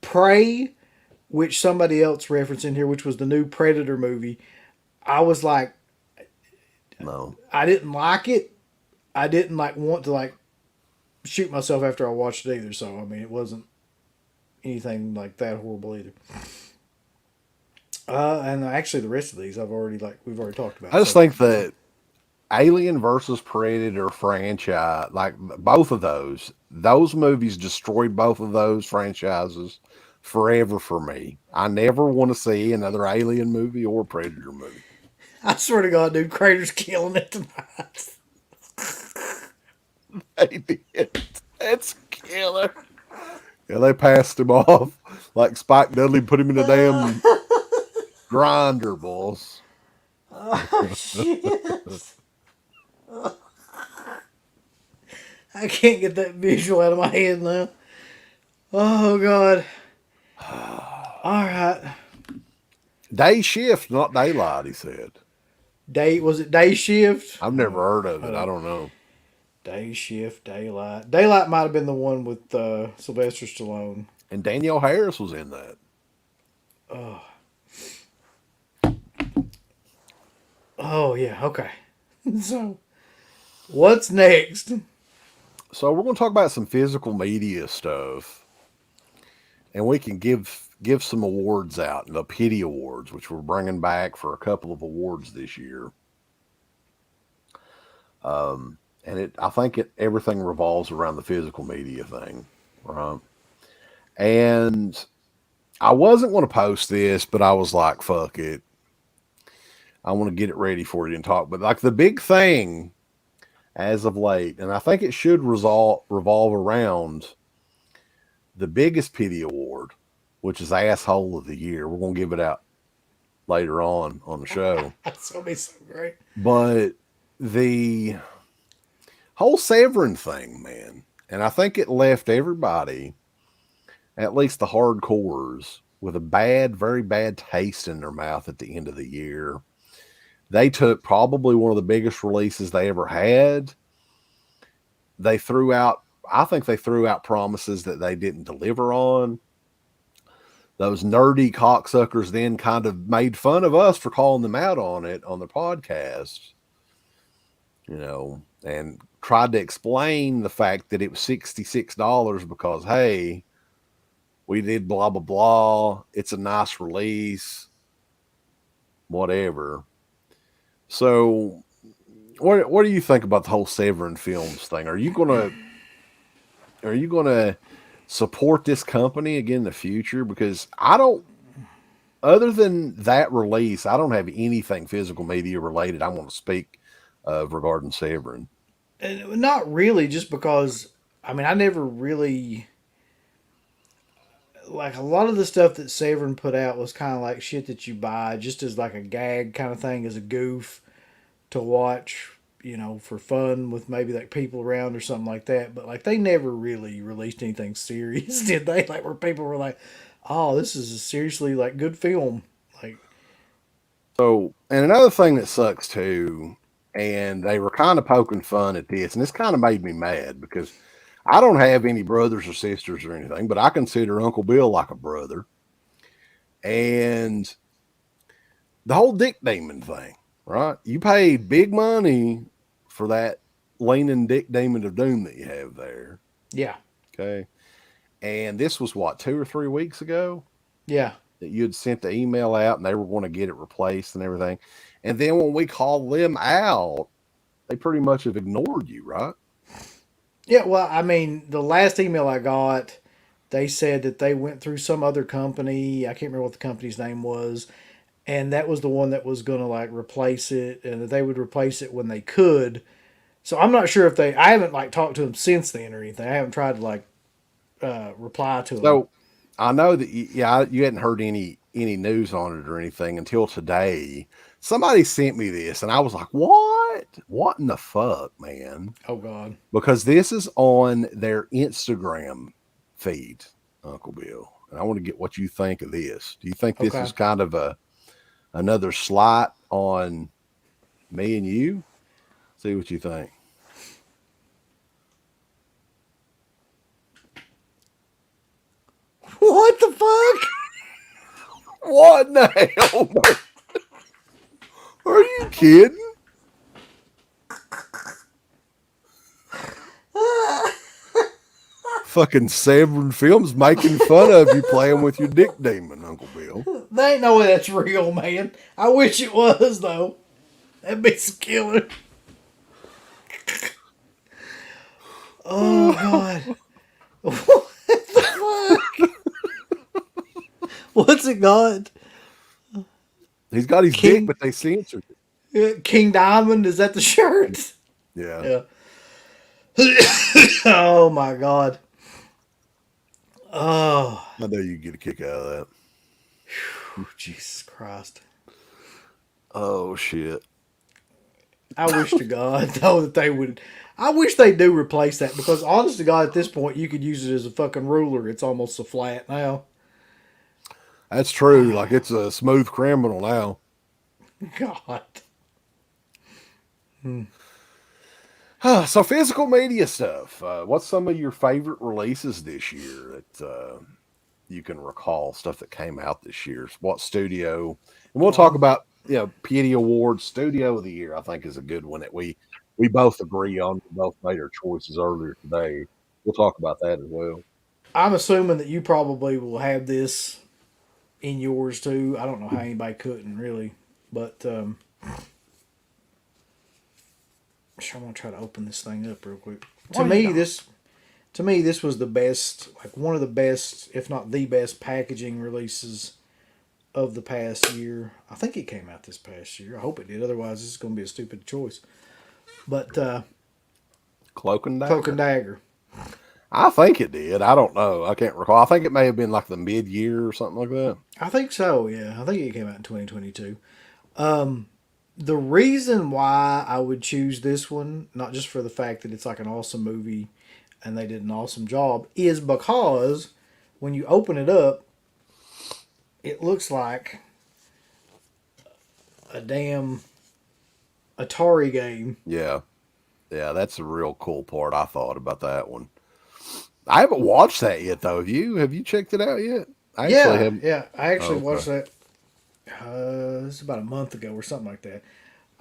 S2: Prey, which somebody else referenced in here, which was the new Predator movie. I was like,
S1: No.
S2: I didn't like it. I didn't like want to like shoot myself after I watched it either. So I mean, it wasn't anything like that horrible either. And actually, the rest of these we've already talked about.
S1: I just think that Alien versus Predator franchise, like both of those movies destroyed both of those franchises forever for me. I never want to see another Alien movie or Predator movie.
S2: I swear to God, dude, Crater's killing it tonight.
S1: They did. That's killer. Yeah, they passed him off like Spike Dudley put him in a damn grinder, boss.
S2: Oh, shit. I can't get that visual out of my head now. Oh, God. All right.
S1: Day shift, not daylight, he said.
S2: Was it Day Shift?
S1: I've never heard of it. I don't know.
S2: Day Shift, Daylight. Daylight might have been the one with Sylvester Stallone.
S1: And Danielle Harris was in that.
S2: Oh yeah, okay. So what's next?
S1: So we're going to talk about some physical media stuff, and we can give some awards out, the Pitty Awards, which we're bringing back for a couple of awards this year. And I think everything revolves around the physical media thing, right? And I wasn't going to post this, but I was like, fuck it. I want to get it ready for you and talk. But like the big thing as of late, and I think it should revolve around the biggest Pitty Award, which is Asshole of the Year. We're going to give it out later on the show.
S2: That's gonna be so great.
S1: But the whole Severin thing, man, and I think it left everybody, at least the hardcores, with a very bad taste in their mouth at the end of the year. They took probably one of the biggest releases they ever had. I think they threw out promises that they didn't deliver on. Those nerdy cocksuckers then kind of made fun of us for calling them out on it on the podcast, and tried to explain the fact that it was $66 because, hey, we did blah, blah, blah. It's a nice release, whatever. So what do you think about the whole Severin Films thing? Are you gonna support this company again in the future? Because I don't, other than that release, I don't have anything physical media related I want to speak of regarding Severin.
S2: And not really, just because I mean I never really like a lot of the stuff that Severin put out was kind of like shit that you buy just as like a gag kind of thing, as a goof to watch, for fun with maybe like people around or something like that. But like they never really released anything serious, did they? Like where people were like, "Oh, this is a seriously like good film." Like,
S1: So, and another thing that sucks too, and they were kind of poking fun at this, and this kind of made me mad because I don't have any brothers or sisters or anything, but I consider Uncle Bill like a brother. And the whole Dick Demon thing, right? You paid big money for that leaning Dick Demon of Doom that you have there.
S2: yeah,
S1: Okay. And this was what, 2 or 3 weeks ago
S2: yeah,
S1: that you had sent the email out and they were going to get it replaced and everything. And then when we called them out, they pretty much have ignored you, right?
S2: yeah. Well, I mean, the last email I got, they said that they went through some other company. I can't remember what the company's name was, and that was the one that was going to like replace it, and that they would replace it when they could. So I'm not sure if they. I haven't like talked to them since then or anything. I haven't tried to like reply to them.
S1: So I know that you hadn't heard any news on it or anything until today. Somebody sent me this, and I was like, "What? What in the fuck, man?"
S2: Oh God!
S1: Because this is on their Instagram feed, Uncle Bill, and I want to get what you think of this. Do you think this
S2: Okay.
S1: is kind of another slight on me and you? See what you think.
S2: What the fuck?
S1: What in the hell? Are you kidding? Fucking Severin Films making fun of you playing with your Dick Demon, Uncle Bill.
S2: They ain't no way that's real, man. I wish it was though. That'd be some killer. Oh God! What the fuck? What's it got?
S1: He's got his
S2: King-
S1: dick, but they censored it.
S2: King Diamond? Is that the shirt?
S1: Yeah.
S2: Yeah. Oh my God. Oh,
S1: I know you get a kick out of that.
S2: Jesus Christ.
S1: Oh, shit.
S2: I wish to God, though, that they would. I wish they do replace that because, honest to God, at this point, you could use it as a fucking ruler. It's almost so flat now.
S1: That's true. Like, it's a smooth criminal now.
S2: God.
S1: So, physical media stuff. What's some of your favorite releases this year that you can recall, stuff that came out this year. What studio? And we'll talk about Pitty Awards. Studio of the Year, I think, is a good one that we both agree on. We both made our choices earlier today. We'll talk about that as well.
S2: I'm assuming that you probably will have this in yours too. I don't know how anybody couldn't really, but sure, I'm gonna try to open this thing up real quick. To me, this was the best, like one of the best, if not the best, packaging releases of the past year. I think it came out this past year. I hope it did. Otherwise, this is going to be a stupid choice. But
S1: Cloak and Dagger.
S2: Cloak and Dagger.
S1: I think it did. I don't know. I can't recall. I think it may have been like the mid-year or something like that.
S2: I think so. Yeah, I think it came out in 2022. The reason why I would choose this one, not just for the fact that it's like an awesome movie and they did an awesome job, is because when you open it up, it looks like a damn Atari game.
S1: Yeah. Yeah, that's a real cool part I thought about that one. I haven't watched that yet, though. Have you? Have you checked it out yet? I
S2: actually watched that. This is about a month ago or something like that.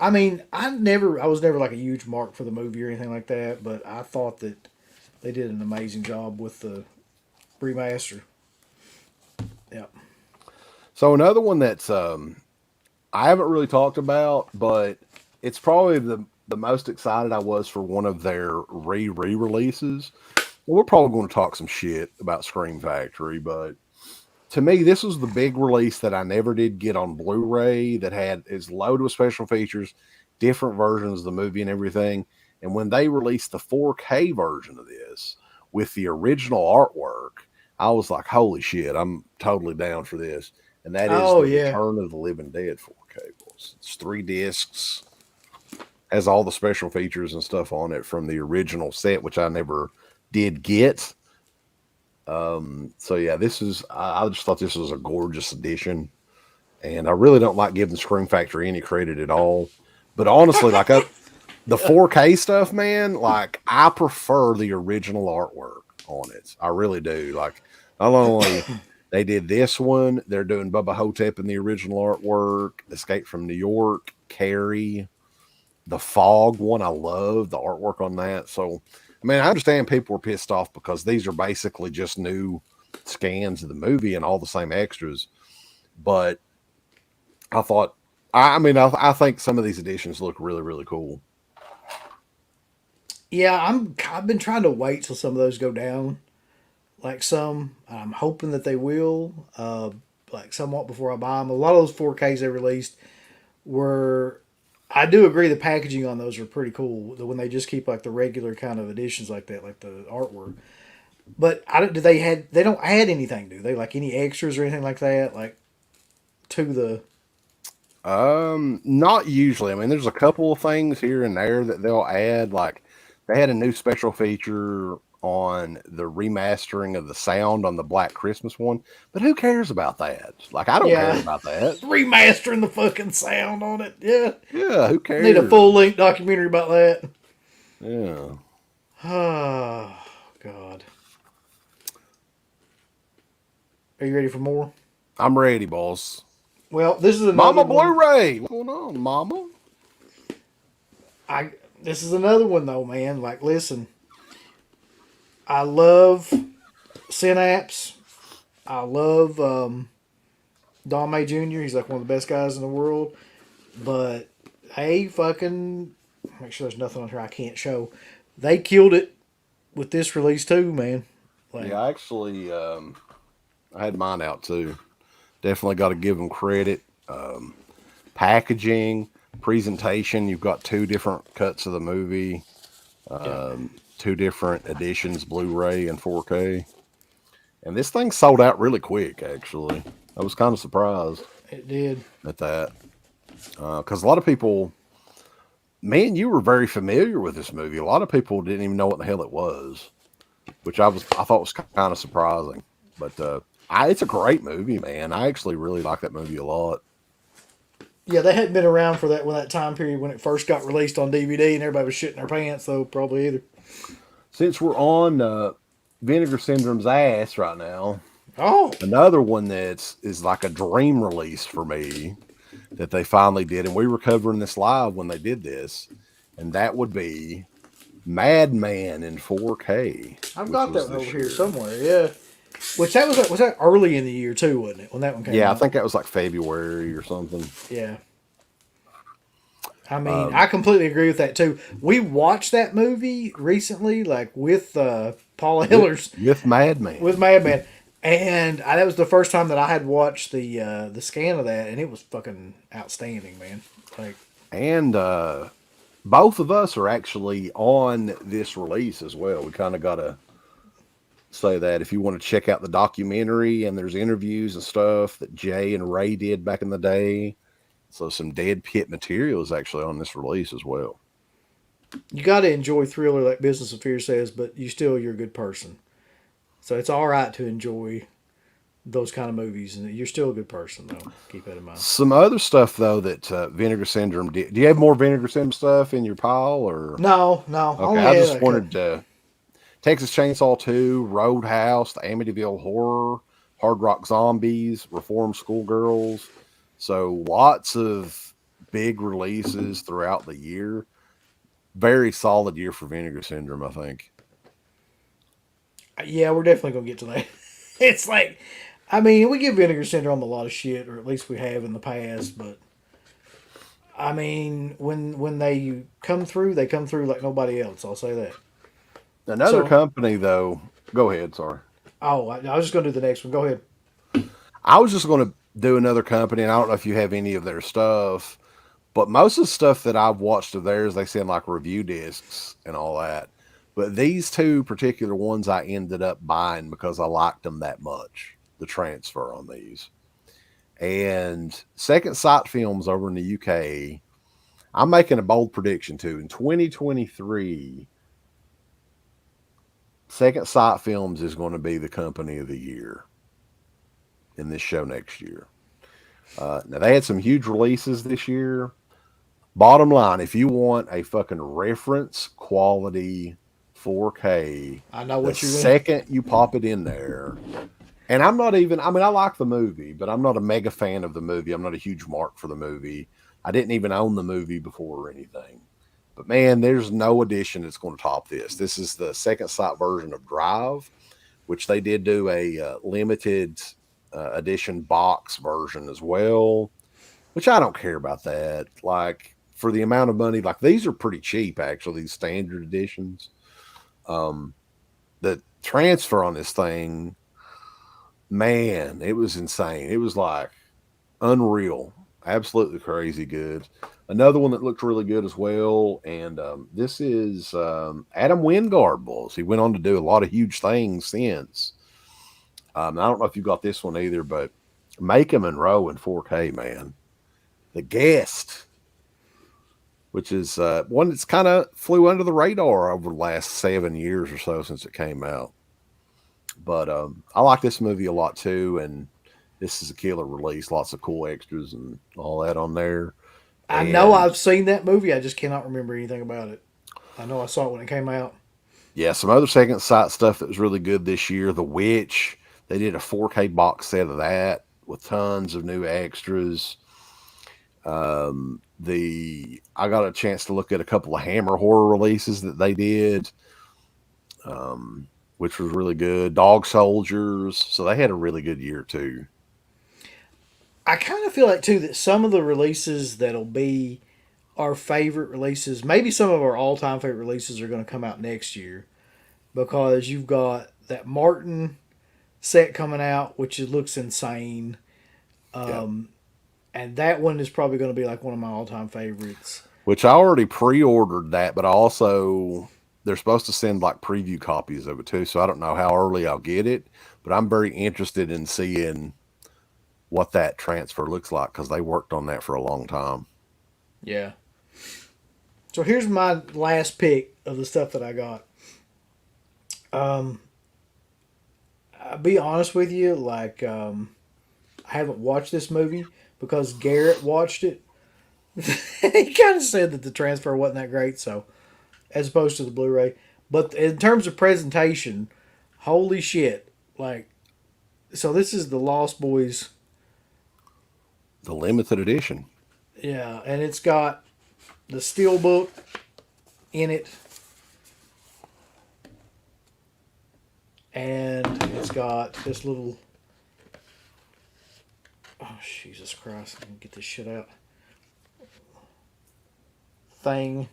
S2: I mean, I was never like a huge mark for the movie or anything like that, but I thought that they did an amazing job with the remaster. Yep.
S1: So another one that's I haven't really talked about, but it's probably the most excited I was for one of their re-releases. Well, we're probably going to talk some shit about Scream Factory, but to me, this was the big release that I never did get on Blu-ray that is loaded with special features, different versions of the movie and everything. And when they released the 4K version of this with the original artwork, I was like, holy shit, I'm totally down for this. And that is Return of the Living Dead 4K. It's 3 discs, has all the special features and stuff on it from the original set, which I never did get. So yeah, I just thought this was a gorgeous addition, and I really don't like giving Scream Factory any credit at all. But honestly, like the 4K stuff, man, like I prefer the original artwork on it. I really do. Like not only they did this one, they're doing Bubba Hotep in the original artwork, Escape from New York, Carrie, the Fog one. I love the artwork on that. So I mean, I understand people were pissed off because these are basically just new scans of the movie and all the same extras. But I thought, I think some of these editions look really, really cool.
S2: Yeah, I've been trying to wait till some of those go down. Like some, I'm hoping that they will. Like somewhat before I buy them. A lot of those 4Ks they released were. I do agree the packaging on those are pretty cool when they just keep like the regular kind of editions like that, like the artwork. But they don't add anything, do they? Like any extras or anything like that, like to the.
S1: Not usually. I mean, there's a couple of things here and there that they'll add. Like they had a new special feature on the remastering of the sound on the Black Christmas one, but who cares about that? Like I don't care about that.
S2: Remastering the fucking sound on it.
S1: Yeah, who cares?
S2: Need a full-length documentary about that.
S1: Yeah.
S2: Oh God. Are you ready for more?
S1: I'm ready, boss.
S2: Well, this is another
S1: Mama
S2: one.
S1: Blu-ray. What's going on, Mama?
S2: This is another one though, man. Like, listen, I love Synapse. I love Don May Jr. He's like one of the best guys in the world. But make sure there's nothing on here I can't show. They killed it with this release too, man. Like,
S1: yeah, actually, I had mine out too. Definitely got to give them credit. Packaging, presentation. You've got 2 different cuts of the movie. 2 different editions, Blu-ray and 4K. And this thing sold out really quick, actually. I was kind of surprised.
S2: It did.
S1: At that. Because a lot of people, man, you were very familiar with this movie. A lot of people didn't even know what the hell it was, which I thought was kind of surprising. But it's a great movie, man. I actually really like that movie a lot.
S2: Yeah, they hadn't been around for that time period when it first got released on DVD and everybody was shitting their pants, though, probably either.
S1: Since we're on Vinegar Syndrome's ass right now,
S2: Oh,
S1: Another one is like a dream release for me that they finally did, and we were covering this live when they did this, and that would be Madman in 4K,
S2: I've
S1: which
S2: got that
S1: was
S2: one over
S1: this
S2: here
S1: year.
S2: somewhere. Yeah. Which that was that early in the year too, wasn't it? When that one came
S1: Yeah, I
S2: out.
S1: think that was like February or something.
S2: Yeah. I mean, I completely agree with that too. We watched that movie recently, like with Paula
S1: With
S2: Hillers
S1: with
S2: with
S1: Madman.
S2: Madman, and that was the first time that I had watched the scan of that, and it was fucking outstanding, man. Like,
S1: And both of us are actually on this release as well. We kind of got to say that if you want to check out the documentary, and there's interviews and stuff that Jay and Ray did back in the day. So some Dead Pit material is actually on this release as well.
S2: you got to enjoy thriller, like Business of Fear says, but you're a good person, so it's all right to enjoy those kind of movies, and you're still a good person though. Keep that in mind.
S1: Some other stuff though that Vinegar Syndrome did. Do you have more Vinegar Syndrome stuff in your pile, or
S2: No, no, I
S1: okay?
S2: only
S1: I
S2: had
S1: just
S2: a couple.
S1: wanted to Texas Chainsaw 2, Roadhouse, the Amityville Horror, Hard Rock Zombies, Reformed Schoolgirls. So lots of big releases throughout the year. Very solid year for Vinegar Syndrome, I think.
S2: Yeah, we're definitely gonna get to that. It's like, I mean, we give Vinegar Syndrome a lot of shit, or at least we have in the past. But I mean, when they come through, they come through like nobody else. I'll say that.
S1: Another
S2: So,
S1: company, though, go ahead, sorry.
S2: oh, I was just gonna do the next one. Go ahead.
S1: I was just going to do another company, and I don't know if you have any of their stuff, but most of the stuff that I've watched of theirs, they send like review discs and all that. But these two particular ones I ended up buying because I liked them that much, the transfer on these. And Second Sight Films over in the UK, I'm making a bold prediction too. In 2023, Second Sight Films is going to be the company of the year in this show next year. Now, they had some huge releases this year. Bottom line, if you want a fucking reference quality 4K,
S2: I know
S1: the
S2: what you're gonna.
S1: second you pop it in there, and I'm not even, I mean, I like the movie, but I'm not a mega fan of the movie. I'm not a huge mark for the movie. I didn't even own the movie before or anything. But man, there's no edition that's going to top this. This is the Second Sight version of Drive, which they did do a limited edition box version as well, which I don't care about that. Like, for the amount of money, like these are pretty cheap actually, these standard editions. Um, the transfer on this thing, man, it was insane. It was like unreal, absolutely crazy good. Another one that looked really good as well, and this is Adam Wingard. Boys, he went on to do a lot of huge things since. I don't know if you got this one either, but Make 'em Monroe in 4K, man. The Guest, which is one that's kind of flew under the radar over the last 7 years or so since it came out. But I like this movie a lot too, and this is a killer release. Lots of cool extras and all that on there.
S2: I know
S1: And
S2: I've seen that movie. I just cannot remember anything about it. I know I saw it when it came out.
S1: yeah, some other Second Sight stuff that was really good this year. The Witch, they did a 4K box set of that with tons of new extras. The I got a chance to look at a couple of Hammer horror releases that they did, which was really good. Dog Soldiers, so they had a really good year too.
S2: I kind of feel like too that some of the releases that'll be our favorite releases, maybe some of our all-time favorite releases are going to come out next year because you've got that Martin set coming out, which it looks insane.
S1: Yeah,
S2: And that one is probably going to be like one of my all-time favorites.
S1: which I already pre-ordered that, but I also they're supposed to send like preview copies of it too. So I don't know how early I'll get it, but I'm very interested in seeing what that transfer looks like because they worked on that for a long time.
S2: Yeah. So here's my last pick of the stuff that I got. Um, I'll be honest with you, like I haven't watched this movie because Garrett watched it. He kind of said that the transfer wasn't that great, so as opposed to the Blu-ray. But in terms of presentation, holy shit! Like So this is the Lost Boys.
S1: The limited edition.
S2: Yeah, and it's got the steel book in it, and it's got this little. Oh Jesus Christ! Let me get this shit out. Thing.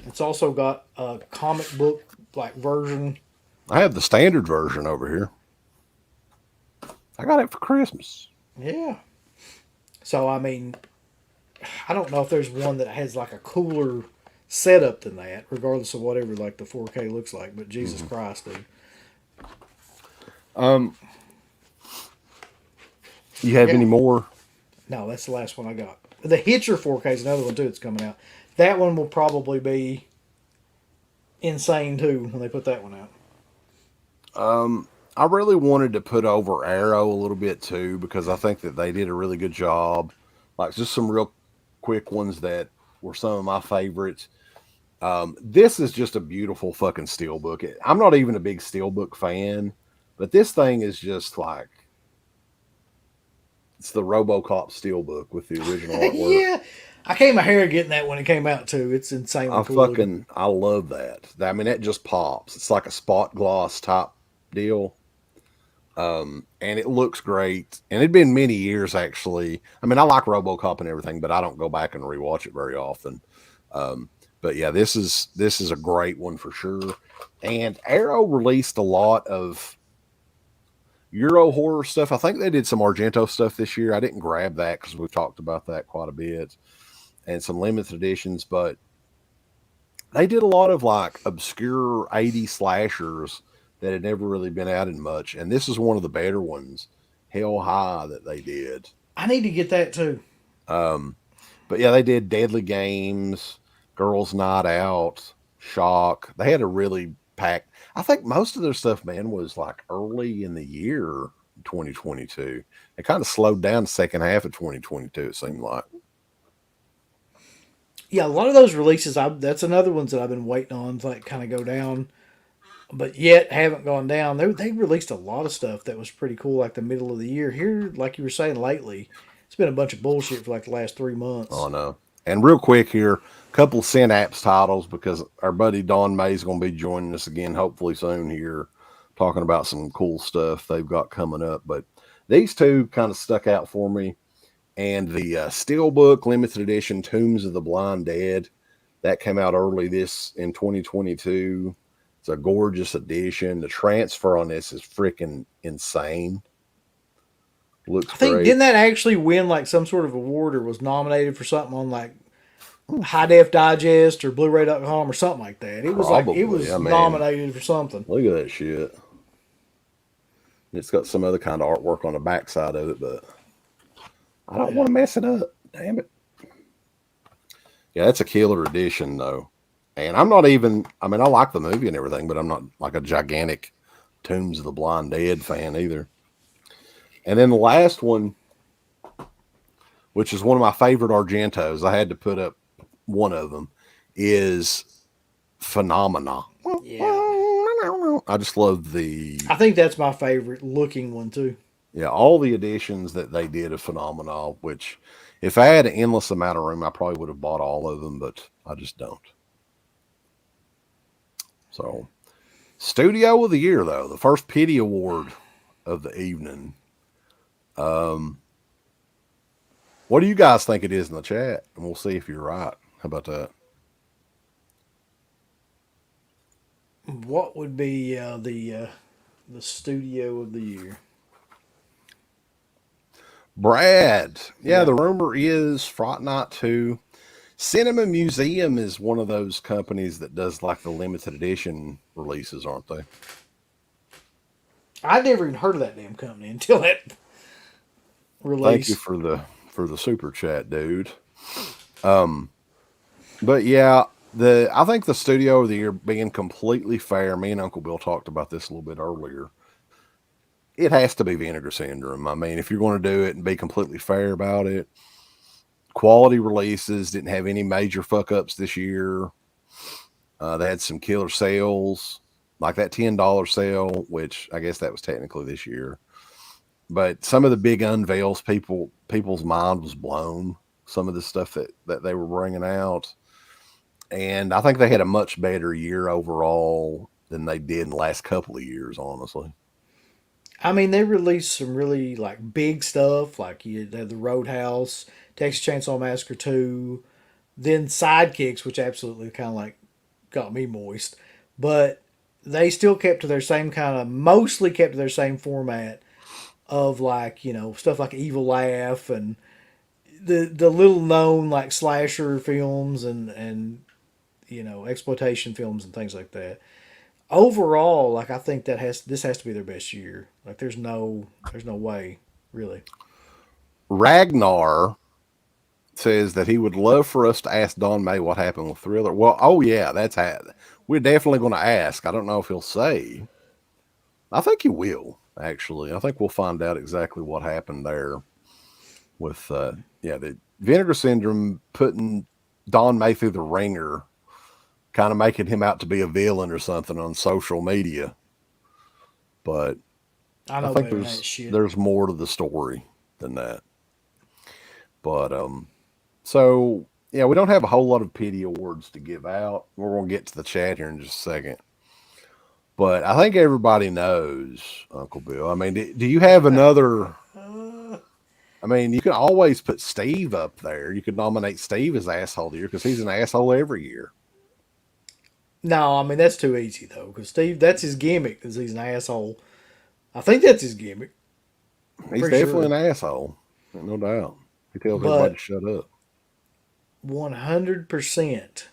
S2: It's also got a comic book like version.
S1: I have the standard version over here. I got it for Christmas.
S2: Yeah. So I mean, I don't know if there's one that has like a cooler setup than that, regardless of whatever like the 4K looks like. But Jesus Christ, dude.
S1: You have any more?
S2: No, that's the last one I got. The Hitcher 4K is another one too that's coming out. That one will probably be insane too when they put that one out.
S1: I really wanted to put over Arrow a little bit too because I think that they did a really good job. Like just some real quick ones that were some of my favorites. This is just a beautiful fucking steelbook. I'm not even a big steelbook fan, but this thing is just like it's the RoboCop steelbook with the original artwork.
S2: Yeah. I came a hair getting that when it came out too. It's insanely cool.
S1: I love that. I mean, that just pops. It's like a spot gloss type deal. And it looks great. And it'd been many years actually. I mean, I like RoboCop and everything, but I don't go back and rewatch it very often. But yeah, this is a great one for sure. And Arrow released a lot of Euro horror stuff. I think they did some Argento stuff this year. I didn't grab that because we've talked about that quite a bit. And some limited editions, but they did a lot of like obscure 80s slashers that had never really been out in much. And this is one of the better ones, Hell High, that they did.
S2: I need to get that too.
S1: But yeah, they did Deadly Games, Girls Night Out, Shock. They had a really packed. I think most of their stuff, man, was like early in the year 2022. It kind of slowed down the second half of 2022, it seemed like.
S2: Yeah, a lot of those releases, that's another ones that I've been waiting on to like kind of go down, but yet haven't gone down. They released a lot of stuff that was pretty cool, like the middle of the year. Here, like you were saying lately, it's been a bunch of bullshit for like the last 3 months.
S1: Oh no! And real quick here, a couple Synapse titles because our buddy Don May's going to be joining us again, hopefully soon here, talking about some cool stuff they've got coming up. But these two kind of stuck out for me. And the Steelbook limited edition Tombs of the Blind Dead that came out early this in 2022. It's a gorgeous edition. The transfer on this is freaking insane. Looks
S2: I think
S1: great.
S2: didn't that actually win like some sort of award or was nominated for something on like High Def Digest or Blu-ray.com or something like that? It was
S1: Probably,
S2: it was nominated for something.
S1: Look at that shit. It's got some other kind of artwork on the backside of it, but I don't want to mess it up. Damn it. Yeah, that's a killer edition, though. And I'm not even, I mean, I like the movie and everything, but I'm not like a gigantic Tombs of the Blind Dead fan either. And then the last one, which is one of my favorite Argentos, I had to put up one of them, is Phenomena.
S2: Yeah.
S1: I just love the...
S2: I think that's my favorite looking one, too.
S1: Yeah, all the editions that they did of Phenomenal, which if I had an endless amount of room, I probably would have bought all of them, but I just don't. So, Studio of the Year, though, the first Pitty Award of the evening. What do you guys think it is in the chat? And we'll see if you're right. How about that?
S2: What would be the Studio of the Year?
S1: Brad. Yeah, the rumor is Fright Night 2. Cinema Museum is one of those companies that does like the limited edition releases, aren't they?
S2: I'd never even heard of that damn company until that release.
S1: Thank you for the super chat, dude. But yeah, I think the Studio of the Year, being completely fair, me and Uncle Bill talked about this a little bit earlier. It has to be Vinegar Syndrome. I mean, if you're going to do it and be completely fair about it, quality releases, didn't have any major fuck ups this year. They had some killer sales. like that $10 sale, which I guess that was technically this year. But some of the big unveils, people's mind was blown. Some of the stuff that they were bringing out, and I think they had a much better year overall than they did in the last couple of years. Honestly,
S2: I mean, they released some really like big stuff, like you had the Roadhouse, Texas Chainsaw Massacre 2, then Sidekicks, which absolutely kind of like got me moist. But they still kept to their same kind of, mostly kept to their same format of like, stuff like Evil Laugh and the little known like slasher films and exploitation films and things like that. Overall, like I think this has to be their best year. Like there's no way, really.
S1: Ragnar says that he would love for us to ask Don May what happened with Thriller. Well, oh yeah, we're definitely going to ask. I don't know if he'll say. I think he will. Actually, I think we'll find out exactly what happened there with the Vinegar Syndrome putting Don May through the ringer, kind of making him out to be a villain or something on social media. But
S2: I
S1: I
S2: know
S1: think
S2: better than that shit.
S1: there's more to the story than that. But so yeah, we don't have a whole lot of pity awards to give out. We're gonna get to the chat here in just a second. But I think everybody knows Uncle Bill. I mean, do you have another? I mean, you can always put Steve up there. You could nominate Steve as asshole of the year because he's an asshole every year.
S2: No, I mean that's too easy though, because Steve, that's his gimmick, because he's an asshole. I think that's his gimmick.
S1: He's
S2: Pretty
S1: definitely
S2: sure.
S1: an asshole, no doubt. He tells everybody
S2: But
S1: to shut up.
S2: 100%.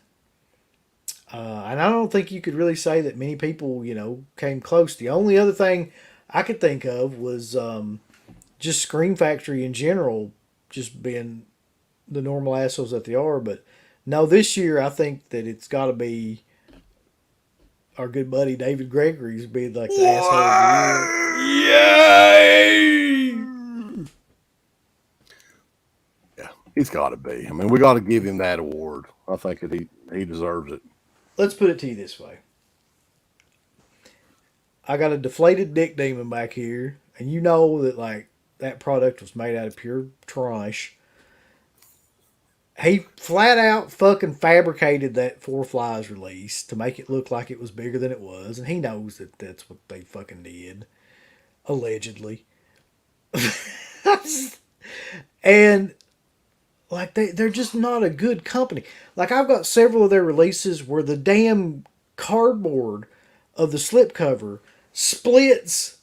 S2: And I don't think you could really say that many people, came close. The only other thing I could think of was just Scream Factory in general, just being the normal assholes that they are. But no, this year I think that it's got to be our good buddy David Gregory's be like the asshole of the year.
S1: Yay! Yeah, he's got to be. I mean, we got to give him that award. I think that he deserves it.
S2: Let's put it to you this way. I got a deflated dick demon back here, and you know that like that product was made out of pure trash. He flat out fucking fabricated that Four Flies release to make it look like it was bigger than it was, and he knows that that's what they fucking did, allegedly. And like they're just not a good company. Like I've got several of their releases where the damn cardboard of the slipcover splits.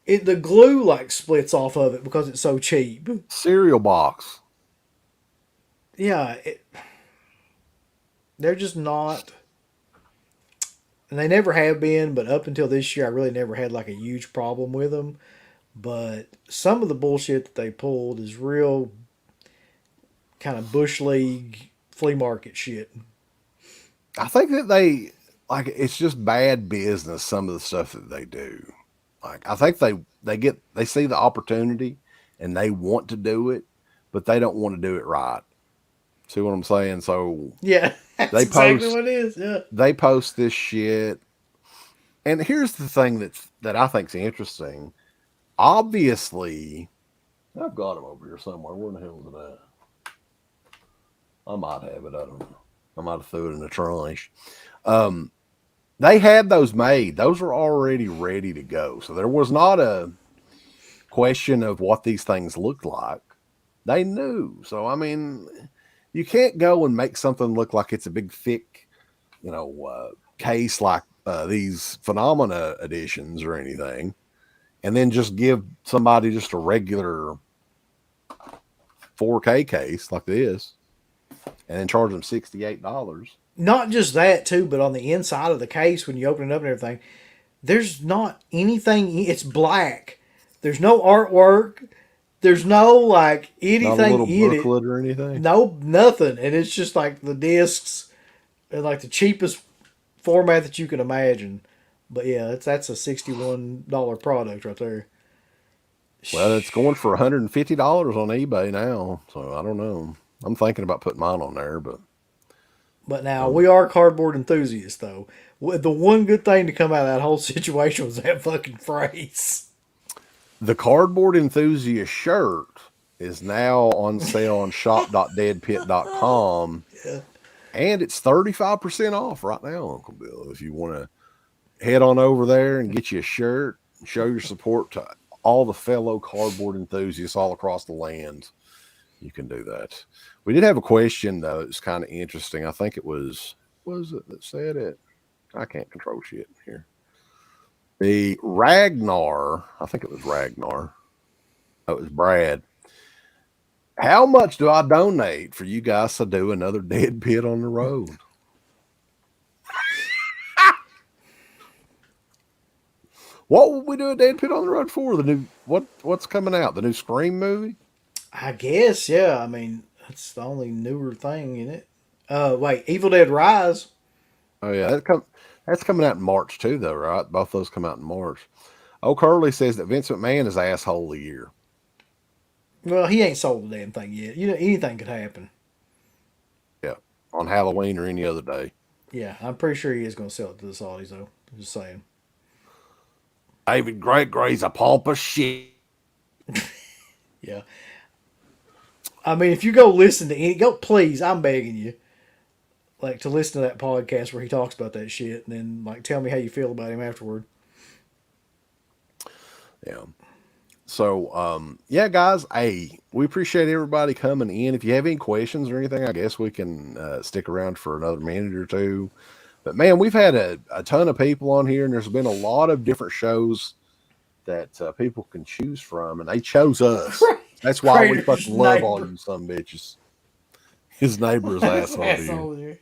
S2: The glue like splits off of it because it's so cheap.
S1: Cereal box.
S2: Yeah, they're just not, and they never have been. But up until this year, I really never had like a huge problem with them. But some of the bullshit that they pulled is real kind of bush league flea market shit.
S1: I think that they like it's just bad business. Some of the stuff that they do. Like I think they see the opportunity and they want to do it, but they don't want to do it right. See what I'm saying? So
S2: Yeah, that's
S1: they
S2: exactly
S1: post
S2: what it is. Yeah.
S1: they post this shit. And here's the thing that I think's interesting. Obviously, I've got them over here somewhere. Where in the hell is it at? I might have it. I don't know. I might have threw it in the trash. They had those made. Those were already ready to go. So there was not a question of what these things looked like. They knew. So I mean, you can't go and make something look like it's a big thick, case like these Phenomena editions or anything, and then just give somebody just a regular 4K case like this, and then charge them $68.
S2: Not just that too, but on the inside of the case when you open it up and everything, there's not anything. It's black. There's no artwork. There's no like
S1: Not a
S2: anything
S1: little
S2: in it.
S1: booklet or anything.
S2: No, nothing. And it's just like the discs and like the cheapest format that you can imagine. But yeah, that's a $61 product right there.
S1: Well, it's going for $150 on eBay now, so I don't know. I'm thinking about putting mine on there, but
S2: But now we are cardboard enthusiasts, though. The one good thing to come out of that whole situation was that fucking phrase.
S1: The cardboard enthusiast shirt is now on sale on shop.deadpit.com,
S2: Yeah.
S1: and it's 35% off right now, Uncle Bill. If you want to head on over there and get you a shirt and show your support to all the fellow cardboard enthusiasts all across the land, you can do that. We did have a question, though. It's kind of interesting. I think it was it that said it? I can't control shit here. The Ragnar, I think it was Ragnar. Oh, it was Brad. How much do I donate for you guys to do another Dead Pit on the road? What would we do a Dead Pit on the road for? The new what's coming out? The new Scream movie?
S2: I guess, yeah. I mean, that's the only newer thing in it. Wait, Evil Dead Rise.
S1: Oh yeah, that's coming out in March too, though, right? Both those come out in March. Oh, Curly says that Vince McMahon is asshole of the year.
S2: Well, he ain't sold the damn thing yet. You know, anything could happen.
S1: Yeah, on Halloween or any other day.
S2: Yeah, I'm pretty sure he is going to sell it to the Saudis, though. I'm just saying.
S1: David Great Gray's a pump of shit.
S2: Yeah. I mean, if you go listen to please, I'm begging you, like, to listen to that podcast where he talks about that shit, and then, like, tell me how you feel about him afterward.
S1: Yeah. So, yeah, guys, hey, we appreciate everybody coming in. If you have any questions or anything, I guess we can stick around for another minute or two. But, man, we've had a ton of people on here, and there's been a lot of different shows that people can choose from, and they chose us. That's why we fucking love all you some bitches. His neighbor is asshole to you.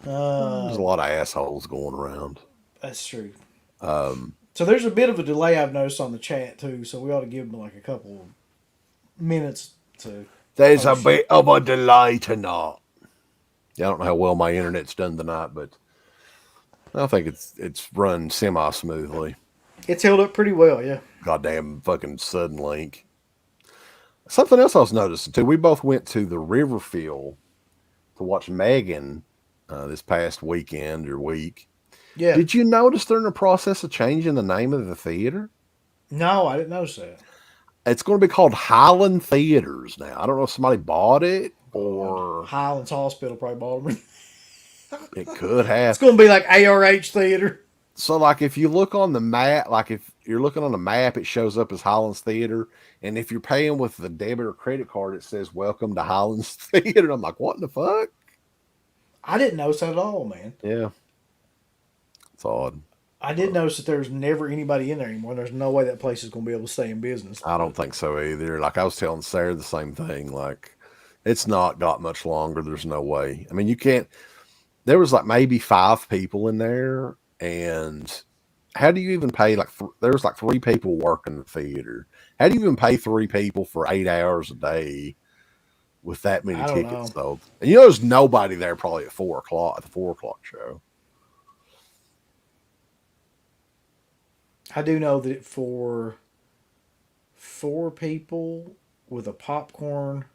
S1: There's a lot of assholes going around.
S2: That's true. So there's a bit of a delay I've noticed on the chat too, so we ought to give them like a couple minutes to.
S1: There's a bit of a delay tonight. Yeah, I don't know how well my internet's done tonight, but I think it's run semi smoothly.
S2: It's held up pretty well, yeah.
S1: Goddamn fucking Suddenlink. Something else I was noticing too. We both went to the Riverfield to watch M3GAN this past weekend or week.
S2: Yeah.
S1: Did you notice they're in the process of changing the name of the theater?
S2: No, I didn't notice that.
S1: It's going to be called Highland Theaters now. I don't know if somebody bought it or
S2: Highlands Hospital probably bought them.
S1: It could have.
S2: It's going to be like ARH Theater.
S1: So, like, if you look on the map, like if you're looking on the map, it shows up as Highlands Theater. And if you're paying with the debit or credit card, it says "Welcome to Highlands Theater." I'm like, what in the fuck?
S2: I didn't notice that at all, man.
S1: Yeah. It's odd.
S2: I did notice that there's never anybody in there anymore. There's no way that place is going to be able to stay in business.
S1: I don't think so either. Like I was telling Sarah the same thing. Like it's not got much longer. There's no way. I mean, you can't. There was like maybe 5 people in there, and how do you even pay? Like there was like 3 people working the theater. How do you even pay 3 people for 8 hours a day with that many tickets sold? And you know, there's nobody there probably at 4 o'clock at the 4 o'clock show.
S2: I do know that for 4 people with a popcorn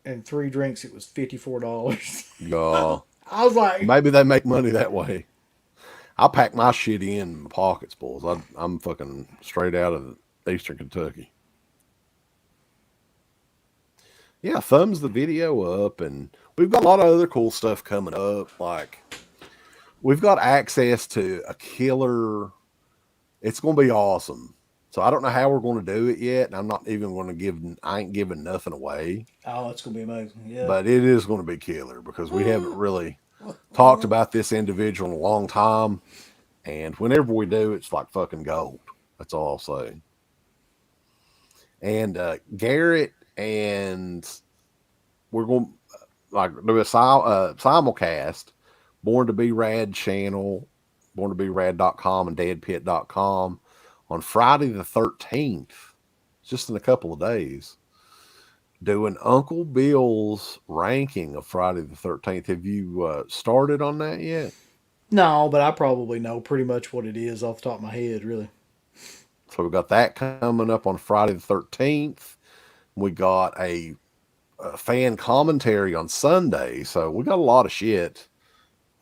S2: and 3 drinks, it was $54.
S1: No,
S2: I was like,
S1: maybe they make money that way. I pack my shit in my pockets, boys. I'm fucking straight out of Eastern Kentucky. Yeah, thumbs the video up, and we've got a lot of other cool stuff coming up. Like we've got access to a killer. It's going to be awesome. So I don't know how we're going to do it yet. And I'm not even going to I ain't giving nothing away.
S2: Oh, it's going to be amazing. Yeah.
S1: But it is going to be killer because we haven't really talked about this individual in a long time. And whenever we do, it's like fucking gold. That's all I'll say. And Garrett and we're going to like do a simulcast, Born to Be Rad channel, borntobirad.com and deadpit.com on Friday the 13th, just in a couple of days, doing Uncle Bill's ranking of Friday the 13th. Have you started on that yet?
S2: No, but I probably know pretty much what it is off the top of my head, really.
S1: So we got that coming up on Friday the 13th. We got a fan commentary on Sunday. So we got a lot of shit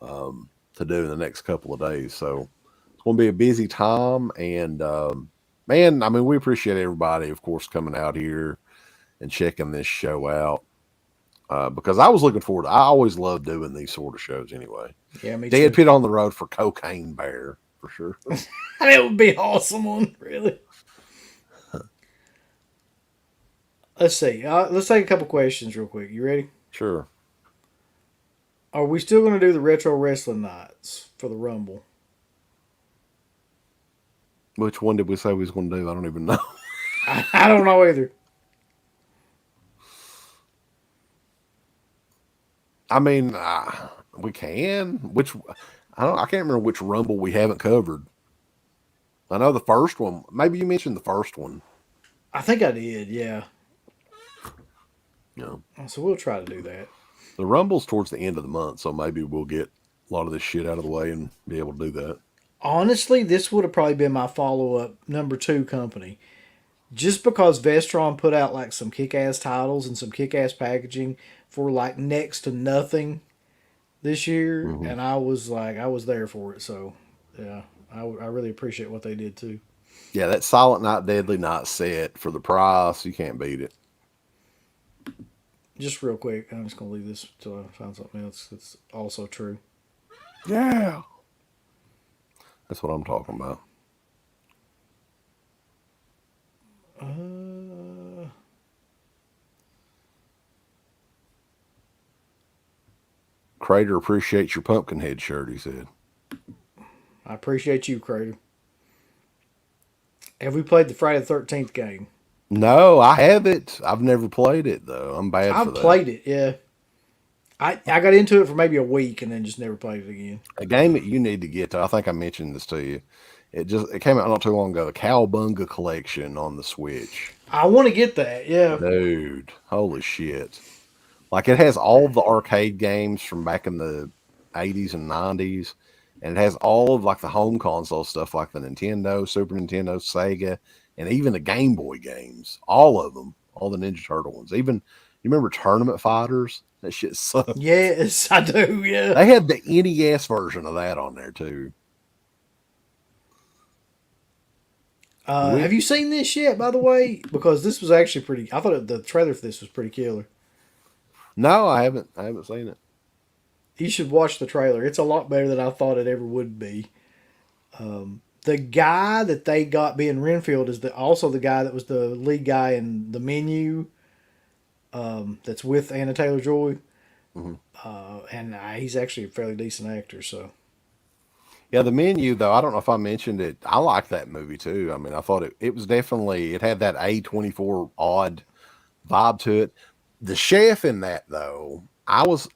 S1: to do in the next couple of days. So it's going to be a busy time. And man, I mean, we appreciate everybody, of course, coming out here and checking this show out. Because I was looking forward to, I always love doing these sort of shows anyway.
S2: Yeah, me
S1: Dead
S2: too.
S1: Pit on the Road for Cocaine Bear, for sure.
S2: That would be awesome one, really. Let's see. Let's take a couple questions real quick. You ready?
S1: Sure.
S2: Are we still going to do the retro wrestling nights for the Rumble?
S1: Which one did we say we was going to do? I don't even know.
S2: I don't know either.
S1: I mean, we can. I can't remember which Rumble we haven't covered. I know the first one. Maybe you mentioned the first one.
S2: I think I did, yeah.
S1: Yeah.
S2: So we'll try to do that.
S1: The Rumble's towards the end of the month, so maybe we'll get a lot of this shit out of the way and be able to do that.
S2: Honestly, this would have probably been my follow-up number 2 company. Just because Vestron put out like some kick-ass titles and some kick-ass packaging for like next to nothing this year, and I was there for it. So, yeah, I really appreciate what they did too.
S1: Yeah, that Silent Night, Deadly Night set for the price, you can't beat it.
S2: Just real quick, I'm just going to leave this until I find something else that's also true.
S1: Yeah. That's what I'm talking about. Crater appreciates your Pumpkinhead shirt, he said.
S2: I appreciate you, Crater. Have we played the Friday the 13th game?
S1: No, I haven't. I've never played it, though. I'm bad for that.
S2: I've played it, yeah. I got into it for maybe a week and then just never played it again.
S1: A game that you need to get to, I think I mentioned this to you. It came out not too long ago, the Cowabunga Collection on the Switch.
S2: I want to get that, yeah.
S1: Dude, holy shit. Like, it has all the arcade games from back in the 80s and 90s. And it has all of, like, the home console stuff, like the Nintendo, Super Nintendo, Sega, and even the Game Boy games. All of them. All the Ninja Turtle ones. Even, you remember Tournament Fighters? That shit sucked.
S2: Yes, I do, yeah.
S1: They had the NES version of that on there, too.
S2: Have you seen this yet, by the way? Because this was actually pretty... I thought the trailer for this was pretty killer.
S1: No, I haven't seen it.
S2: You should watch the trailer. It's a lot better than I thought it ever would be. The guy that they got being Renfield is also the guy that was the lead guy in The Menu. That's with Anna Taylor-Joy. And he's actually a fairly decent actor, so...
S1: Yeah, The Menu, though, I don't know if I mentioned it. I like that movie, too. I mean, I thought it was definitely... It had that A24 odd vibe to it. The chef in that, though,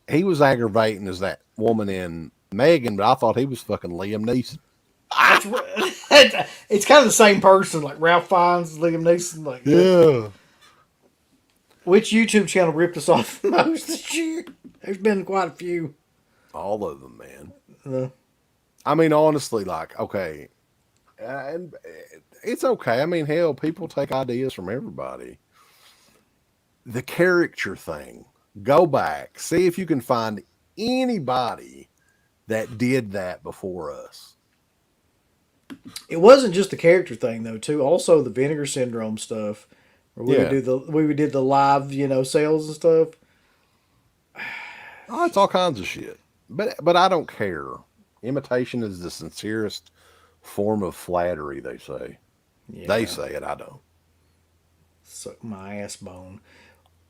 S1: he was aggravating as that woman in M3GAN, but I thought he was fucking Liam Neeson.
S2: It's kind of the same person, like Ralph Fiennes, Liam Neeson. Like,
S1: yeah.
S2: Which YouTube channel ripped us off the most this year? There's been quite a few.
S1: All of them, man. I mean, honestly, like, okay. And it's okay. I mean, hell, people take ideas from everybody. The caricature thing. Go back. See if you can find anybody that did that before us.
S2: It wasn't just the character thing, though, too. Also, the Vinegar Syndrome stuff. Where we did the live, sales and stuff.
S1: Oh, it's all kinds of shit. But I don't care. Imitation is the sincerest form of flattery, they say. Yeah. They say it, I don't.
S2: Suck my ass bone.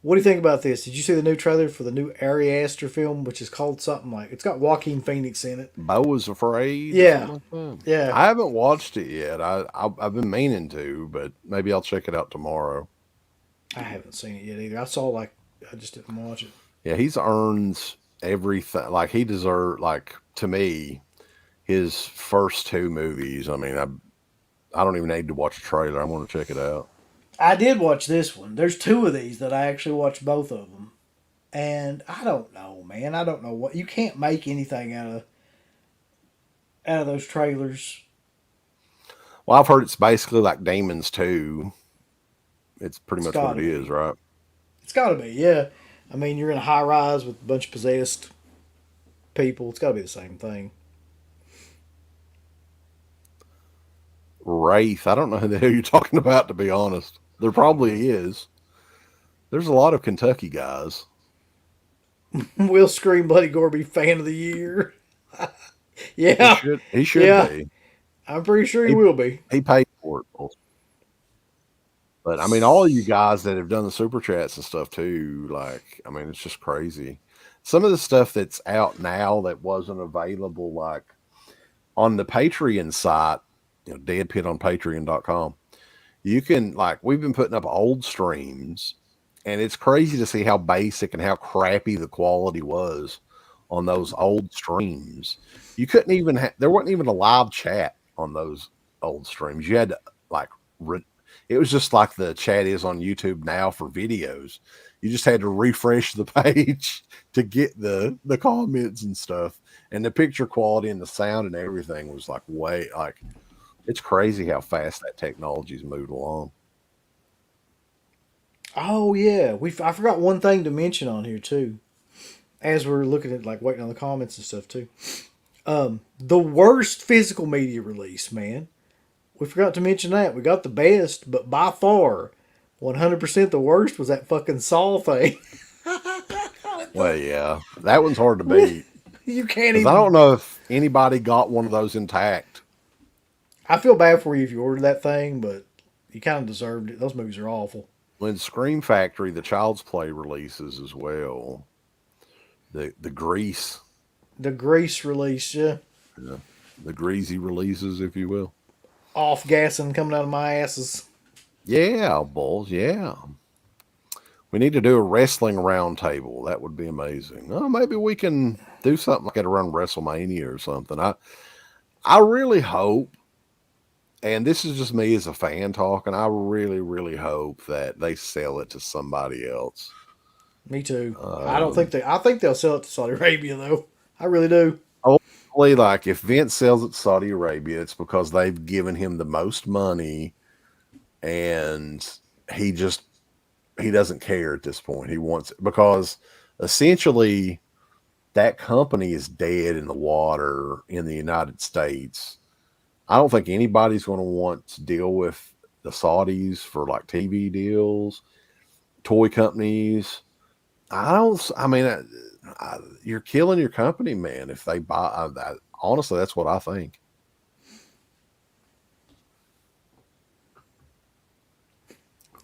S2: What do you think about this? Did you see the new trailer for the new Ari Aster film, which is called something like... It's got Joaquin Phoenix in it.
S1: Beau is Afraid?
S2: Yeah. Yeah.
S1: I haven't watched it yet. I've been meaning to, but maybe I'll check it out tomorrow.
S2: I haven't seen it yet either. I just didn't watch it.
S1: Yeah, he's earned everything. Like, he deserved, like, to me, his first 2 movies. I mean, I don't even need to watch a trailer. I want to check it out.
S2: I did watch this one. There's 2 of these that I actually watched both of them. And I don't know, man. I don't know what... You can't make anything out of those trailers.
S1: Well, I've heard it's basically like Demons 2. It's pretty much what it is, right?
S2: It's got to be, yeah. I mean, you're in a high rise with a bunch of possessed people. It's got to be the same thing.
S1: Wraith. I don't know who the hell you're talking about, to be honest. There probably is. There's a lot of Kentucky guys.
S2: Will Scream Bloody Gorby fan of the year?
S1: He
S2: Yeah,
S1: should. He should
S2: yeah.
S1: be.
S2: I'm pretty sure he
S1: He
S2: will be.
S1: he paid for it. But I mean, all of you guys that have done the super chats and stuff too. Like, I mean, it's just crazy. Some of the stuff that's out now that wasn't available, like on the Patreon site, Dead Pit on Patreon.com. You can, like, we've been putting up old streams, and it's crazy to see how basic and how crappy the quality was on those old streams. You couldn't even there wasn't even a live chat on those old streams. You had to, like, it was just like the chat is on YouTube now for videos. You just had to refresh the page to get the comments and stuff, and the picture quality and the sound and everything was like it's crazy how fast that technology's moved along.
S2: Oh yeah, I forgot one thing to mention on here too. As we're looking at like waiting on the comments and stuff too. The worst physical media release, man. We forgot to mention that. We got the best, but by far, 100% the worst was that fucking Saw thing.
S1: Well, yeah, that one's hard to beat.
S2: You can't
S1: 'Cause
S2: even.
S1: I don't know if anybody got one of those intact.
S2: I feel bad for you if you ordered that thing, but you kind of deserved it. Those movies are awful.
S1: When Scream Factory, the Child's Play releases as well. The Grease,
S2: The Grease release, yeah.
S1: the greasy releases, if you will.
S2: Off gassing coming out of my asses.
S1: Yeah, Bulls, yeah. We need to do a wrestling roundtable. That would be amazing. Oh, maybe we can do something like that around WrestleMania or something. I really hope, and this is just me as a fan talking, I really, really hope that they sell it to somebody else.
S2: Me too. I think they'll sell it to Saudi Arabia though. I really do.
S1: Hopefully, like if Vince sells it to Saudi Arabia, it's because they've given him the most money, and he doesn't care at this point. He wants it because essentially that company is dead in the water in the United States. I don't think anybody's going to want to deal with the Saudis for like TV deals, toy companies. You're killing your company, man. If they buy, honestly, that's what I think.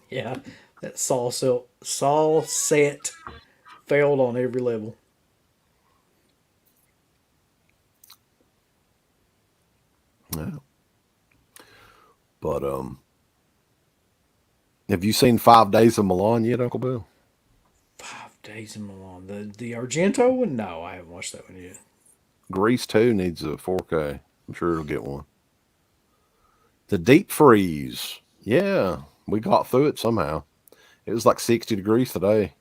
S2: Yeah, that Saw set failed on every level.
S1: Yeah. But have you seen 5 Days of Milan yet, Uncle Bill?
S2: 5 Days in Milan. The Argento one? No, I haven't watched that one yet.
S1: Grease 2 needs a 4K. I'm sure it'll get one. The Deep Freeze. Yeah, we got through it somehow. It was like 60 degrees today.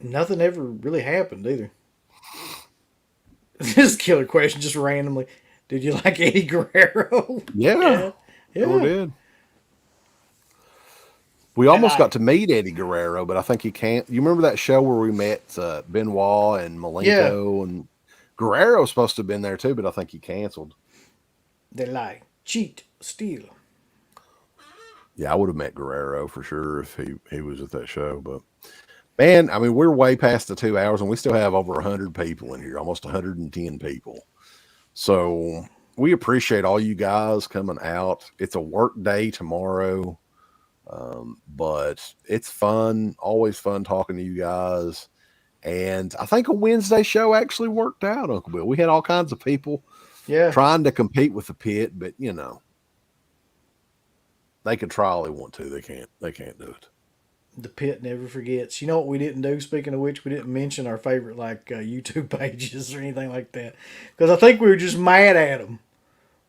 S2: Nothing ever really happened either. This is a killer question, just randomly. Did you like Eddie Guerrero?
S1: Yeah,
S2: Yeah.
S1: sure did. We almost got to meet Eddie Guerrero, but I think he can't. You remember that show where we met Benoit and Malenko and Guerrero's supposed to have been there too, but I think he canceled.
S2: They lie, cheat, steal.
S1: Yeah, I would have met Guerrero for sure if he was at that show. But man, I mean, we're way past the 2 hours and we still have over 100 people in here, almost 110 people. So we appreciate all you guys coming out. It's a work day tomorrow. But it's fun, always fun talking to you guys. And I think a Wednesday show actually worked out, Uncle Bill. We had all kinds of people trying to compete with the pit, but they can try all they want to. They can't do it.
S2: The pit never forgets. You know what we didn't do? Speaking of which, we didn't mention our favorite YouTube pages or anything like that. Because I think we were just mad at them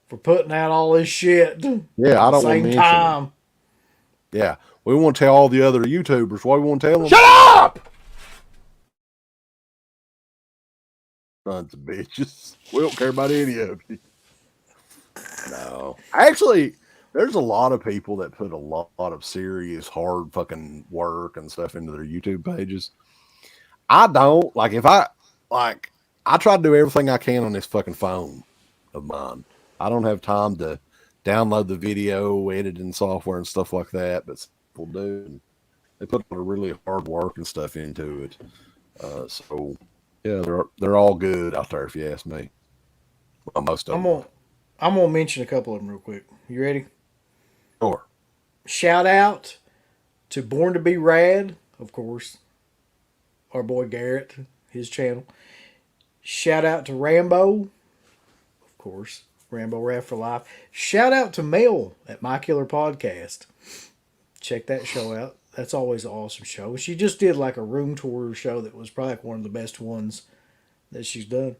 S2: for putting out all this shit.
S1: Yeah, I don't want to mention time. Them. Yeah, we want to tell all the other YouTubers. Why we want to tell them?
S2: Shut up!
S1: Sons of bitches. We don't care about any of you. No. Actually, there's a lot of people that put a lot of serious, hard fucking work and stuff into their YouTube pages. I don't like if I try to do everything I can on this fucking phone of mine. I don't have time to download the video editing software and stuff like that, but people do. And they put a really hard work and stuff into it. So yeah, they're all good out there if you ask me. Well, most of them.
S2: I'm gonna mention a couple of them real quick. You ready?
S1: Sure.
S2: Shout out to Born to Be Rad, of course. Our boy Garrett, his channel. Shout out to Rambo, of course. Rambo Rad for Life. Shout out to Mel at My Killer Podcast. Check that show out. That's always an awesome show. She just did like a room tour show that was probably one of the best ones that she's done.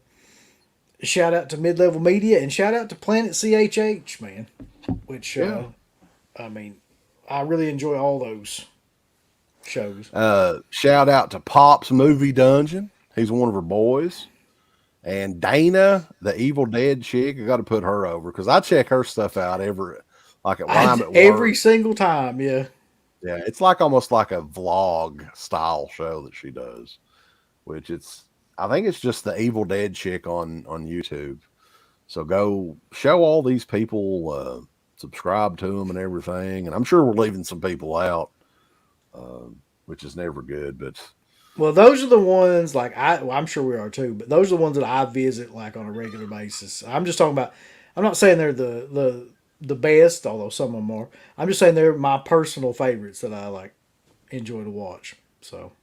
S2: Shout out to Mid-Level Media and shout out to Planet CHH, man. Which, I mean, I really enjoy all those shows.
S1: Shout out to Pop's Movie Dungeon. He's one of her boys. And Dana, the Evil Dead chick, I got to put her over because I check her stuff out every
S2: single time. Yeah,
S1: it's like almost like a vlog style show that she does, which I think it's just the Evil Dead chick on YouTube. So go show all these people, subscribe to them and everything. And I'm sure we're leaving some people out, which is never good, but.
S2: Well, those are the ones I'm sure we are too, but those are the ones that I visit like on a regular basis. I'm just talking about. I'm not saying they're the best, although some of them are. I'm just saying they're my personal favorites that I like enjoy to watch. So,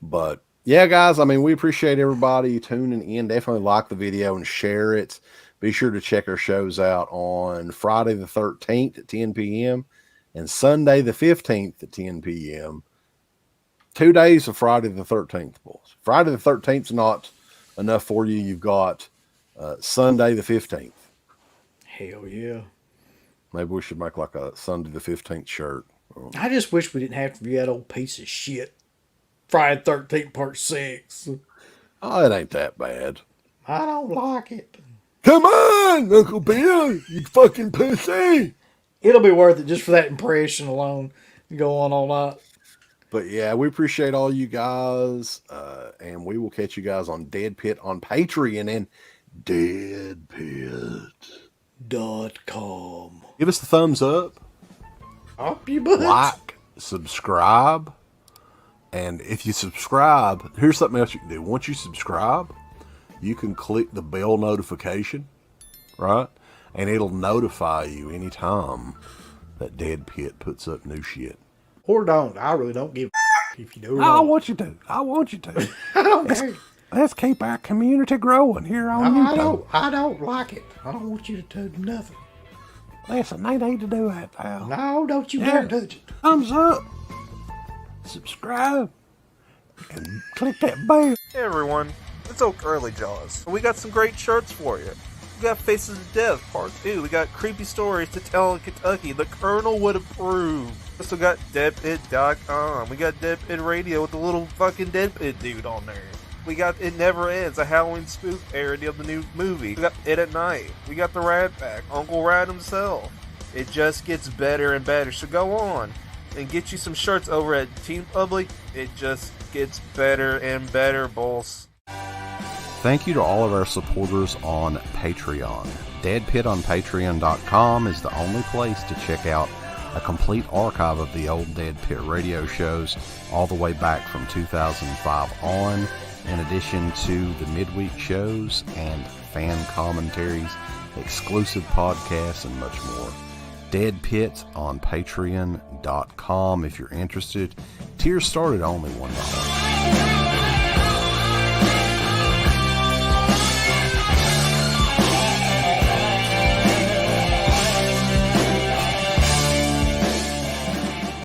S1: but yeah, guys, I mean, we appreciate everybody tuning in. Definitely like the video and share it. Be sure to check our shows out on Friday the 13th at 10 p.m. and Sunday the 15th at 10 p.m. 2 days of Friday the 13th, boys. Friday the 13th is not enough for you. You've got Sunday the 15th.
S2: Hell yeah.
S1: Maybe we should make like a Sunday the 15th shirt.
S2: I just wish we didn't have to do that old piece of shit. Friday 13th part 6.
S1: Oh, it ain't that bad.
S2: I don't like it.
S1: Come on, Uncle Bill, you fucking pussy.
S2: It'll be worth it just for that impression alone. Go on all night.
S1: But yeah, we appreciate all you guys, and we will catch you guys on Dead Pit on Patreon and deadpit.com. Give us the thumbs up.
S2: Up your butt.
S1: Like, subscribe, and if you subscribe, here's something else you can do. Once you subscribe, you can click the bell notification, right? And it'll notify you anytime that Dead Pit puts up new shit.
S2: Or don't. I really don't give a if you do.
S1: I want you to. I want you to.
S2: I don't care.
S1: Let's keep our community growing here on YouTube.
S2: I don't like it. I don't want you to do nothing.
S1: Listen, they need to do that, pal.
S2: No, don't you dare touch it.
S1: Thumbs up. Subscribe. And click that bell.
S4: Hey everyone, it's Oak Early Jaws. We got some great shirts for you. We got Faces of Death Part 2. We got Creepy Stories to Tell in Kentucky. The Colonel Would Approve. We also got deadpit.com. We got Deadpit Radio with the little fucking Deadpit dude on there. We got It Never Ends, a Halloween spook parody of the new movie. We got It at Night. We got the Rad Pack, Uncle Rad himself. It just gets better and better. So go on and get you some shirts over at Team Public. It just gets better and better, boss.
S1: Thank you to all of our supporters on Patreon. Dead Pit on Patreon.com is the only place to check out a complete archive of the old Dead Pit radio shows all the way back from 2005 on, in addition to the midweek shows and fan commentaries, exclusive podcasts, and much more. Dead Pit on Patreon.com if you're interested. Tiers start at only $1.